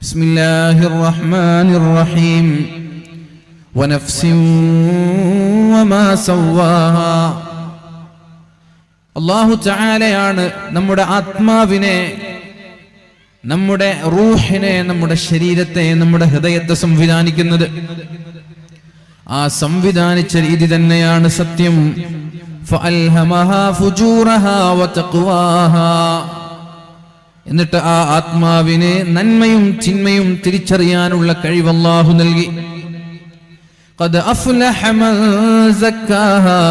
ബിസ്മില്ലാഹിർ റഹ്മാനിർ റഹീം വനഫ്സിൻ വമാ സവ്വാഹാ. അല്ലാഹു തആലയാണ് നമ്മുടെ ആത്മാവിനെ, നമ്മുടെ റൂഹിനെ, നമ്മുടെ ശരീരത്തെ, നമ്മുടെ ഹൃദയത്തെ സംവിധാനിക്കുന്നത്. ആ സംവിധാനിച്ച രീതി തന്നെയാണ് സത്യം. ഫഅൽഹമഹാ ഫുജൂറഹാ വതഖ്വാഹാ. എന്നിട്ട് ആ ആത്മാവിനെ നന്മയും തിന്മയും തിരിച്ചറിയാനുള്ള കഴിവ് അല്ലാഹു നൽകി. ഖദ് അഫ്ലഹ മൻ സക്കാഹാ.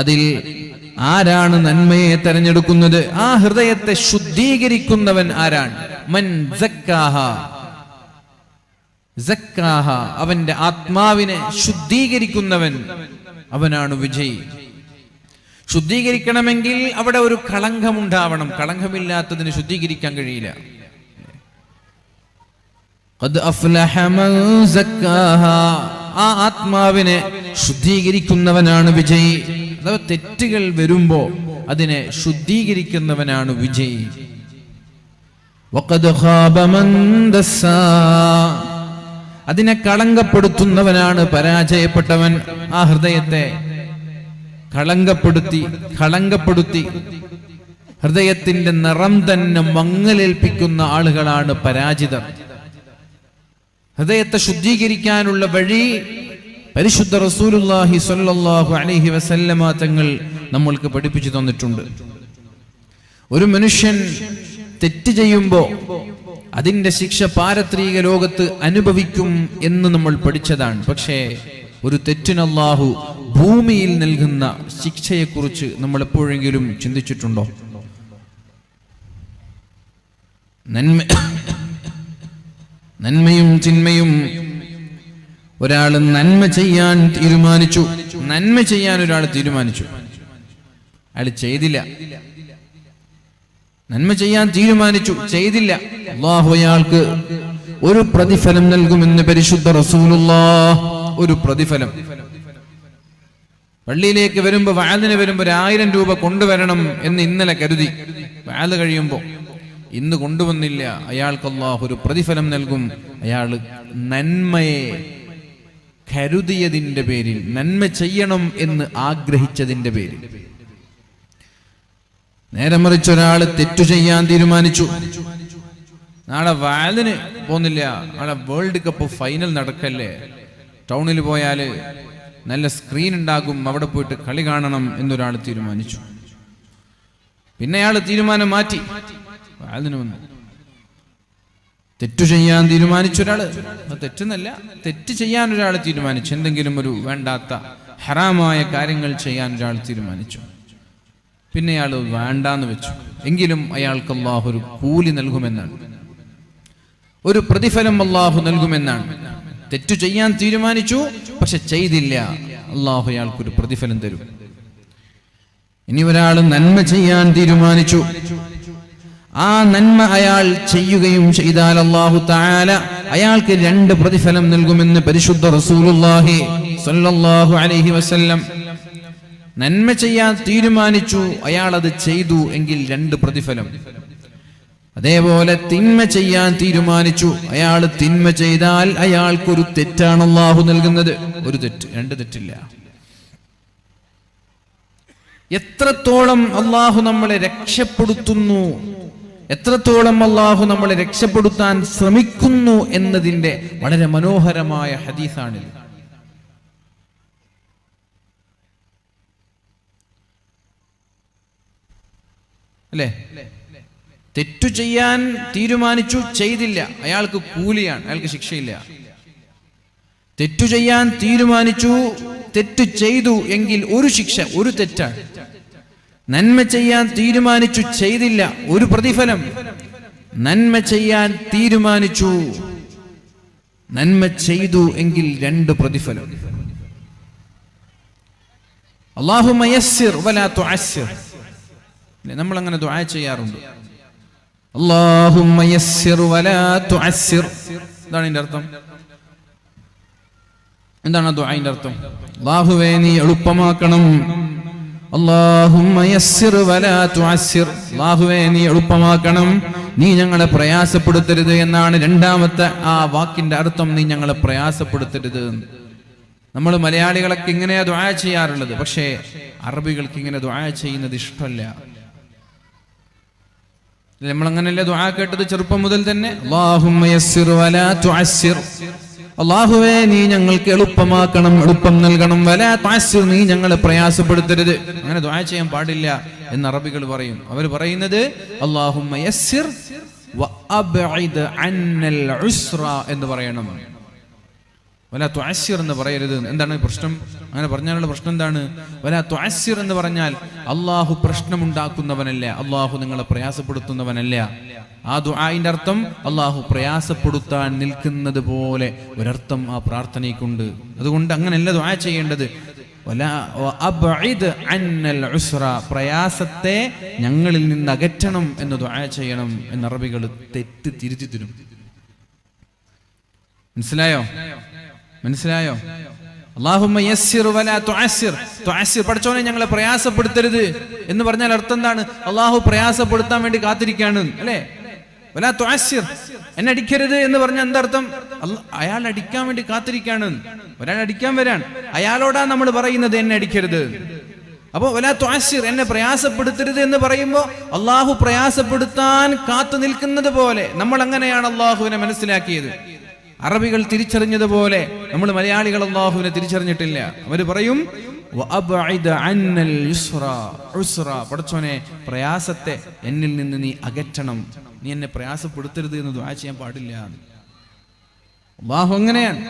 അതിൽ ആരാണ് നന്മയെ തെരഞ്ഞെടുക്കുന്നത്? ആ ഹൃദയത്തെ ശുദ്ധീകരിക്കുന്നവൻ ആരാണ്? മൻ സക്കാഹാ. സക്കാഹ, അവന്റെ ആത്മാവിനെ ശുദ്ധീകരിക്കുന്നവൻ, അവനാണ് വിജയി. ശുദ്ധീകരിക്കണമെങ്കിൽ അവിടെ ഒരു കളങ്കമുണ്ടാവണം. കളങ്കമില്ലാത്തതിന് ശുദ്ധീകരിക്കാൻ കഴിയില്ല. ഖദ് അഫ്ലഹ മൻ സക്കാഹ. ആ ആത്മാവിനെ ശുദ്ധീകരിക്കുന്നവനാണ് വിജയി. അഥവാ തെറ്റുകൾ വരുമ്പോ അതിനെ ശുദ്ധീകരിക്കുന്നവനാണ് വിജയി. വഖദ് ഖാബ മൻ ദസ്സാ. അതിനെ കളങ്കപ്പെടുത്തുന്നവനാണ് പരാജയപ്പെട്ടവൻ. ആ ഹൃദയത്തെ കളങ്കപ്പെടുത്തി ഹൃദയത്തിന്റെ നിറം തന്നെ മങ്ങലേൽപ്പിക്കുന്ന ആളുകളാണ് പരാജിതർ. ഹൃദയത്തെ ശുദ്ധീകരിക്കാനുള്ള വഴി പരിശുദ്ധ റസൂലുള്ളാഹി സ്വല്ലല്ലാഹു അലൈഹി വസല്ലമ തങ്ങൾ നമ്മൾക്ക് പഠിപ്പിച്ചു തന്നിട്ടുണ്ട്. ഒരു മനുഷ്യൻ തെറ്റ് ചെയ്യുമ്പോ അതിന്റെ ശിക്ഷ പാരത്രിക ലോകത്ത് അനുഭവിക്കും എന്ന് നമ്മൾ പഠിച്ചതാണ്. പക്ഷേ ഒരു തെറ്റിന് അല്ലാഹു ഭൂമിയിൽ നൽകുന്ന ശിക്ഷയെക്കുറിച്ച് നമ്മൾ എപ്പോഴെങ്കിലും ചിന്തിച്ചിട്ടുണ്ടോ? നന്മയും തിന്മയും. ഒരാൾ നന്മ ചെയ്യാൻ തീരുമാനിച്ചു. അയാൾ ചെയ്തില്ല. നന്മ ചെയ്യാൻ തീരുമാനിച്ചു, ചെയ്തില്ല. അല്ലാഹു അയാൾക്ക് ഒരു പ്രതിഫലം നൽകുമെന്ന് പരിശുദ്ധ റസൂലുള്ളാഹ്. ഒരു പ്രതിഫലം. പള്ളിയിലേക്ക് വരുമ്പോ, വഅദിന് വരുമ്പോ 1000 രൂപ കൊണ്ടുവരണം എന്ന് ഇന്നലെ കരുതി. വഅദ് കഴിയുമ്പോ ഇന്ന് കൊണ്ടുവന്നില്ല. അയാൾക്ക് അല്ലാഹു ഒരു പ്രതിഫലം നൽകും. അയാൾ നന്മയെ കരുതിയതിന്റെ പേരിൽ, നന്മ ചെയ്യണം എന്ന് ആഗ്രഹിച്ചതിന്റെ പേരിൽ. നേരെ മറിച്ച് ഒരാൾ തെറ്റു ചെയ്യാൻ തീരുമാനിച്ചു. നാളെ വഅദിന് പോകുന്നില്ല, നാളെ വേൾഡ് കപ്പ് ഫൈനൽ നടക്കല്ലേ, ടൗണിൽ പോയാല് നല്ല സ്ക്രീൻ ഉണ്ടാകും, അവിടെ പോയിട്ട് കളി കാണണം എന്നൊരാൾ തീരുമാനിച്ചു. പിന്നെ അയാൾ തീരുമാനം മാറ്റി, വഅദിന് വന്നു. തെറ്റു ചെയ്യാൻ തീരുമാനിച്ച ഒരാള്, തെറ്റെന്നല്ല, തെറ്റ് ചെയ്യാൻ ഒരാൾ തീരുമാനിച്ചു. എന്തെങ്കിലും ഒരു വേണ്ടാത്ത ഹറാമായ കാര്യങ്ങൾ ചെയ്യാൻ ഒരാൾ തീരുമാനിച്ചു. പിന്നെ അയാൾ വേണ്ടാന്ന് വെച്ചു. എങ്കിലും അയാൾക്ക് അല്ലാഹു ഒരു കൂലി നൽകുമെന്നാണ്, ഒരു പ്രതിഫലം അല്ലാഹു നൽകുമെന്നാണ്. തെറ്റു ചെയ്യാൻ തീരുമാനിച്ചു, പക്ഷെ ചെയ്തില്ല, അല്ലാഹു അയാൾക്കൊരു പ്രതിഫലം തരും. ഇനി ഒരാൾ നന്മ ചെയ്യാൻ തീരുമാനിച്ചു. ആ നന്മ അയാൾ ചെയ്യുകയും ചെയ്താൽ അല്ലാഹു തആല അയാൾക്ക് 2 പ്രതിഫലം നൽകുമെന്ന് പരിശുദ്ധ റസൂലുള്ളാഹി സ്വല്ലല്ലാഹു അലൈഹി വസല്ലം. നന്മ ചെയ്യാൻ തീരുമാനിച്ചു, അയാൾ അത് ചെയ്തു എങ്കിൽ 2 പ്രതിഫലം. അതേപോലെ തിന്മ ചെയ്യാൻ തീരുമാനിച്ചു, അയാൾ തിന്മ ചെയ്താൽ അയാൾക്കൊരു തെറ്റാണ് അല്ലാഹു നൽകുന്നത്. ഒരു തെറ്റ്, 2 തെറ്റില്ല. എത്രത്തോളം അല്ലാഹു നമ്മളെ രക്ഷപ്പെടുത്തുന്നു, എത്രത്തോളം അല്ലാഹു നമ്മളെ രക്ഷപ്പെടുത്താൻ ശ്രമിക്കുന്നു എന്നതിന്റെ വളരെ മനോഹരമായ ഹദീസാണിത്. അല്ലേ? തെറ്റു ചെയ്യാൻ തീരുമാനിച്ചു, ചെയ്തില്ല, അയാൾക്ക് കൂലിയാണ്, അയാൾക്ക് ശിക്ഷയില്ല. തെറ്റു ചെയ്യാൻ തീരുമാനിച്ചു, തെറ്റ് ചെയ്തു എങ്കിൽ ഒരു ശിക്ഷ, ഒരു തെറ്റാണ്. നന്മ ചെയ്യാൻ തീരുമാനിച്ചു, ചെയ്തില്ല, ഒരു പ്രതിഫലം. നന്മ ചെയ്യാൻ തീരുമാനിച്ചു, നന്മ ചെയ്തു എങ്കിൽ 2 പ്രതിഫലം. അല്ലാഹുമ്മ യസ്സിർ വലാ തുഅസ്സിർ. നമ്മൾ അങ്ങനെ ദുആ ചെയ്യാറുണ്ട്. അല്ലാഹുമ്മ യസ്സിർ വലാ തുഅസ്സിർ. എന്താണ് ഇതിന്റെ അർത്ഥം? എന്താണ് ദുആഇന്റെ അർത്ഥം? അല്ലാഹുവേ നീ എളുപ്പമാക്കണം. അല്ലാഹുമ്മ യസ്സിർ വലാ തുഅസ്സിർ. അല്ലാഹുവേ നീ എളുപ്പമാക്കണം, നീ ഞങ്ങളെ പ്രയാസപ്പെടുത്തരുത് എന്നാണ് രണ്ടാമത്തെ ആ വാക്കിന്റെ അർത്ഥം. നീ ഞങ്ങളെ പ്രയാസപ്പെടുത്തരുത്. നമ്മൾ മലയാളികളൊക്കെ ഇങ്ങനെയാ ദുആ ചെയ്യാറുള്ളത്, പക്ഷേ അറബികൾക്ക് ഇങ്ങനെ ദുആ ചെയ്യുന്നത് ഇഷ്ടമല്ല. നമ്മളങ്ങനല്ലേ ദുആ കേട്ടത് ചെറുപ്പം മുതൽ തന്നെ? അല്ലാഹുമ്മ യസ്സിർ വലാ തുഅസ്സിർ, അല്ലാഹുവേ നീ ഞങ്ങൾക്ക് എളുപ്പമാക്കണം, എളുപ്പം നൽകണം. വലാ തുഅസ്സിർ, നീ ഞങ്ങളെ പ്രയാസപ്പെടുത്തരുത്. അങ്ങനെ ദുആ ചെയ്യാൻ പാടില്ല എന്ന് അറബികൾ പറയും. അവർ പറയുന്നത് അല്ലാഹുമ്മ യസ്സിർ വ അബ്ഇദ് അന്നൽ ഉസ്റ എന്ന് പറയണം. വലാ തുഅസ്സിർ എന്ന് പറയരുത്. എന്താണ് പ്രശ്നം? അങ്ങനെ പറഞ്ഞാലുള്ള പ്രശ്നം എന്താണ്? വലാ തുഅസ്സിർ എന്ന് പറഞ്ഞാൽ അള്ളാഹു പ്രശ്നമുണ്ടാക്കുന്നവനല്ല, അള്ളാഹു നിങ്ങളെ പ്രയാസപ്പെടുത്തുന്നവനല്ല. ആ ദുആഇന്റെ അർത്ഥം അള്ളാഹു പ്രയാസപ്പെടുത്താൻ നിൽക്കുന്നത് പോലെ ഒരർത്ഥം ആ പ്രാർത്ഥനയ്ക്കുണ്ട്. അതുകൊണ്ട് അങ്ങനെയല്ല ദുആ ചെയ്യേണ്ടത്. വലാ അബ്ഇദ് അന്നൽ ഉസ്റ, പ്രയാസത്തെ ഞങ്ങളിൽ നിന്ന് അകറ്റണം എന്ന് ദുആ ചെയ്യണം എന്ന് അറബികൾ തെറ്റ് തിരുത്തി തരും. മനസ്സിലായോ? അല്ലാഹുമ്മ യസ്സിർ വലാ തുഅസ്സിർ. തുഅസ്സിർ, പടച്ചോനെ ഞങ്ങളെ പ്രയാസപ്പെടുത്തരുത് എന്ന് പറഞ്ഞാൽ അർത്ഥം എന്താണ്? അള്ളാഹു പ്രയാസപ്പെടുത്താൻ വേണ്ടി കാത്തിരിക്കുകയാണ് അല്ലേ? വലാ തുഅസ്സിർ, എന്നെ അടിക്കരുത് എന്ന് പറഞ്ഞാൽ എന്തർത്ഥം? അയാൾ അടിക്കാൻ വേണ്ടി കാത്തിരിക്കുകയാണ്. ഒരാൾ അടിക്കാൻ വരാൻ, അയാളോടാ നമ്മൾ പറയുന്നത് എന്നെ അടിക്കരുത്. അപ്പോ വലാ തുഅസ്സിർ, എന്നെ പ്രയാസപ്പെടുത്തരുത് എന്ന് പറയുമ്പോൾ അള്ളാഹു പ്രയാസപ്പെടുത്താൻ കാത്തു നിൽക്കുന്നത് പോലെ നമ്മൾ അങ്ങനെയാണ് അള്ളാഹുവിനെ മനസ്സിലാക്കിയത്. അറബികൾ തിരിച്ചറിഞ്ഞതുപോലെ നമ്മൾ മലയാളികൾ അല്ലാഹുവിനെ തിരിച്ചറിഞ്ഞിട്ടില്ല. അവർ പറയും പടച്ചോനെ പ്രയാസത്തെ എന്നിൽ നിന്ന് നീ അകറ്റണം, നീ എന്നെ പ്രയാസപ്പെടുത്തരുത് എന്ന് ദുആ ചെയ്യാൻ പാടില്ല. അല്ലാഹു അങ്ങനെയാണ്.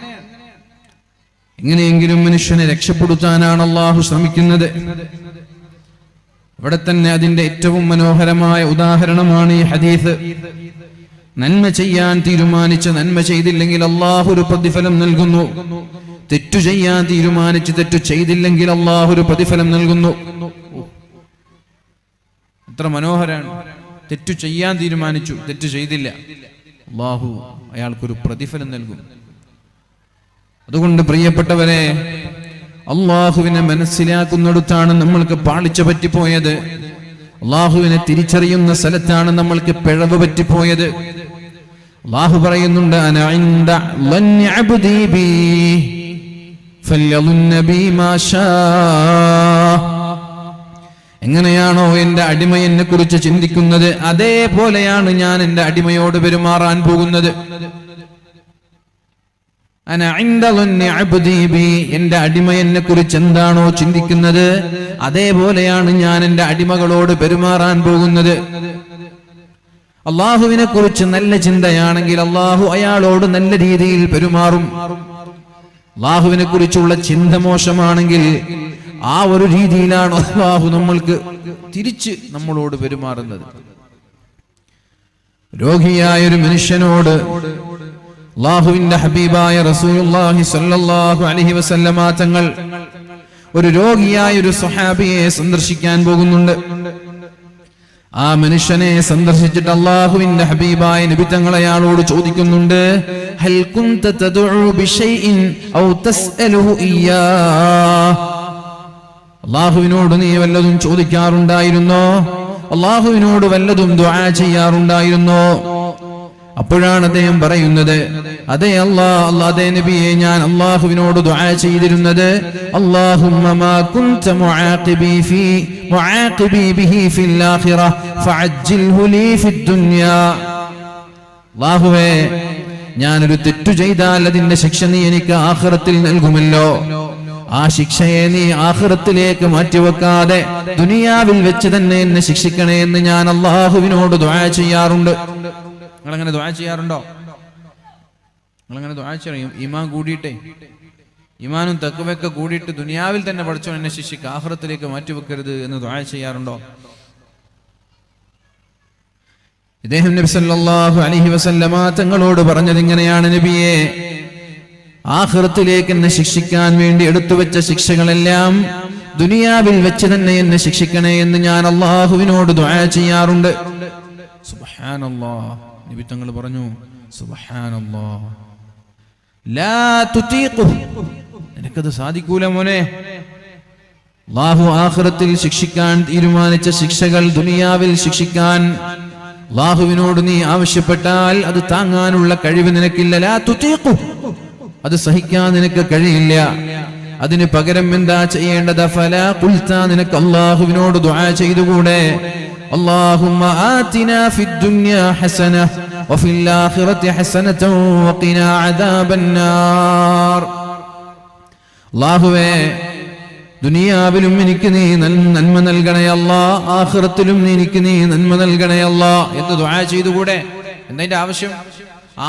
എങ്ങനെയെങ്കിലും മനുഷ്യനെ രക്ഷപ്പെടുത്താനാണ് അല്ലാഹു ശ്രമിക്കുന്നത്. ഇവിടെ തന്നെ അതിന്റെ ഏറ്റവും മനോഹരമായ ഉദാഹരണമാണ് ഈ ഹദീസ്. നന്മ ചെയ്യാൻ തീരുമാനിച്ച് നന്മ ചെയ്തില്ലെങ്കിൽ അല്ലാഹു ഒരു പ്രതിഫലം നൽകുന്നു. തെറ്റു ചെയ്യാൻ തീരുമാനിച്ച് തെറ്റു ചെയ്തില്ലെങ്കിൽ അല്ലാഹു ഒരു പ്രതിഫലം നൽകുന്നു. എത്ര മനോഹരാണ്! തെറ്റു ചെയ്യാൻ തീരുമാനിച്ചു, തെറ്റു ചെയ്തില്ല, അല്ലാഹു അയാൾക്കൊരു പ്രതിഫലം നൽകും. അതുകൊണ്ട് പ്രിയപ്പെട്ടവരെ, അല്ലാഹുവിനെ മനസ്സിലാക്കുന്നിടത്താണ് നമ്മൾക്ക് പാളിച്ച പറ്റിപ്പോയത്. അല്ലാഹുവിനെ തിരിച്ചറിയുന്ന സ്ഥലത്താണ് നമ്മൾക്ക് പിഴവ് പറ്റിപ്പോയത്. അല്ലാഹു പറയുന്നുണ്ട്, അന ഇൻദ ലന്നി അബ്ദി ബി ഫല്യളുന്ന ബി മാ ഷാ. എങ്ങനെയാണോ എന്റെ അടിമ എന്നെ കുറിച്ച് ചിന്തിക്കുന്നത്, അതേപോലെയാണ് ഞാൻ എന്റെ അടിമയോട് പെരുമാറാൻ പോകുന്നത്. അന ഇൻദ ലന്നി അബ്ദി ബി, എന്റെ അടിമ എന്നെ കുറിച്ച് എന്താണോ ചിന്തിക്കുന്നത് അതേപോലെയാണ് ഞാൻ എന്റെ അടിമകളോട് പെരുമാറാൻ പോകുന്നത്. അള്ളാഹുവിനെ കുറിച്ച് നല്ല ചിന്തയാണെങ്കിൽ അള്ളാഹു അയാളോട് നല്ല രീതിയിൽ പെരുമാറും. അള്ളാഹുവിനെ കുറിച്ചുള്ള ചിന്ത മോശമാണെങ്കിൽ ആ ഒരു രീതിയിലാണ് അള്ളാഹു നമ്മൾക്ക് തിരിച്ച് നമ്മളോട് പെരുമാറുന്നത്. രോഗിയായ ഒരു മനുഷ്യനോട് അള്ളാഹുവിന്റെ ഹബീബായ റസൂലുള്ളാഹി സ്വല്ലല്ലാഹു അലൈഹി വസല്ലമ തങ്ങൾ ഒരു രോഗിയായ ഒരു സ്വഹാബിയെ സന്ദർശിക്കാൻ പോകുന്നുണ്ട്. ആ മനുഷ്യനെ സന്ദർശിച്ചിട്ട് അല്ലാഹുവിന്റെ ഹബീബായ നബി തങ്ങൾ അയാളോട് ചോദിക്കുന്നുണ്ട്, ഹൽ കുൻത തദ്ഉ ബിശൈഇൻ ഔ തസ്അലുഹു ഇയ്യാ. അല്ലാഹുവിനോട് നീ വല്ലതും ചോദിക്കാറുണ്ടായിരുന്നോ? അല്ലാഹുവിനോട് വല്ലതും ദുആ ചെയ്യാറുണ്ടായിരുന്നോ? അപ്പോഴാണ് അദ്ദേഹം പറയുന്നത്, അതെ അതേ നബിയെ, ഞാൻ അല്ലാഹുവിനോട് ദുആ ചെയ്തിരുന്നത്, അല്ലാഹുമ്മ മാ കുൻത മുആഖിബി ബിഹി ഫിൽ ആഖിറ ഫഅജ്ജിൽഹു ലീ ഫിദ് ദുനിയാ. അല്ലാഹുവേ, ഞാനൊരു തെറ്റു ചെയ്താൽ അതിന്റെ ശിക്ഷ നീ എനിക്ക് ആഖിറത്തിൽ നൽകുമല്ലോ. ആ ശിക്ഷയെ നീ ആഖിറത്തിലേക്ക് മാറ്റിവെക്കാതെ ദുനിയാവിൽ വെച്ച് തന്നെ എന്നെ ശിക്ഷിക്കണേ എന്ന് ഞാൻ അല്ലാഹുവിനോട് ദുആ ചെയ്യാറുണ്ട്. നിങ്ങളങ്ങനെ ദുആ ചെയ്യാറുണ്ടോ? നിങ്ങളങ്ങനെ ദുആ ചെയ്യും? ഈമാൻ കൂടിയിട്ടേ, ഈമാനും തഖ്വയൊക്കെ കൂടിയിട്ട് ദുനിയാവിൽ തന്നെ പഠിച്ചോ എന്നെ ശിക്ഷിക്കുക, ആഖിറത്തിലേക്ക് മാറ്റിവെക്കരുത് എന്ന് ദുആ ചെയ്യാറുണ്ടോ? ഇദ്ദേഹം നബി സല്ലല്ലാഹു അലൈഹി വസല്ലമ തങ്ങളോട് പറഞ്ഞത് ഇങ്ങനെയാണ്, നബിയെ, ആഖിറത്തിലേക്ക് എന്നെ ശിക്ഷിക്കാൻ വേണ്ടി എടുത്തുവെച്ച ശിക്ഷകളെല്ലാം ദുനിയാവിൽ വെച്ച് തന്നെ എന്നെ ശിക്ഷിക്കണേ എന്ന് ഞാൻ അല്ലാഹുവിനോട് ദുആ ചെയ്യാറുണ്ട്. സുബ്ഹാനല്ലാഹ്. നബി തങ്ങൾ പറഞ്ഞു, സുബ്ഹാനല്ലാഹ്, ലാ തുതീഖു, നിനക്കത് സാധിക്കൂല മോനെ. അല്ലാഹു ആഖിറത്തിൽ ശിക്ഷിക്കാൻ തീരുമാനിച്ച ശിക്ഷകൾ ദുനിയാവിൽ ശിക്ഷിക്കാൻ അല്ലാഹുവിനോട് നീ ആവശ്യപ്പെട്ടാൽ അത് താങ്ങാനുള്ള കഴിവ് നിനക്കില്ല. ലാ തുതീഖു, അത് സഹിക്കാൻ നിനക്ക് കഴിയില്ല. അതിന് പകരം എന്താ ചെയ്യേണ്ടത്? ഫലാ ഖുൽത, നിനക്ക് അല്ലാഹുവിനോട് ദുആ ചെയ്തുകൂടെ? അല്ലാഹുമ്മ ആതിനാ ഫിദ് ദുനിയാ ഹസന വഫിൽ ആഖിറതി ഹസനതൻ വഖിനാ അദാബന്നാർ. അല്ലാഹുവേ, ദുനിയാവിലും എനിക്ക് നീ നന്മ നൽകണേ അല്ലാ, ആഖിറത്തിലും എനിക്ക് നീ നന്മ നൽകണേ അല്ലാ എന്ന് ദുആ ചെയ്തുകൂടെ? എന്താ ആവശ്യം?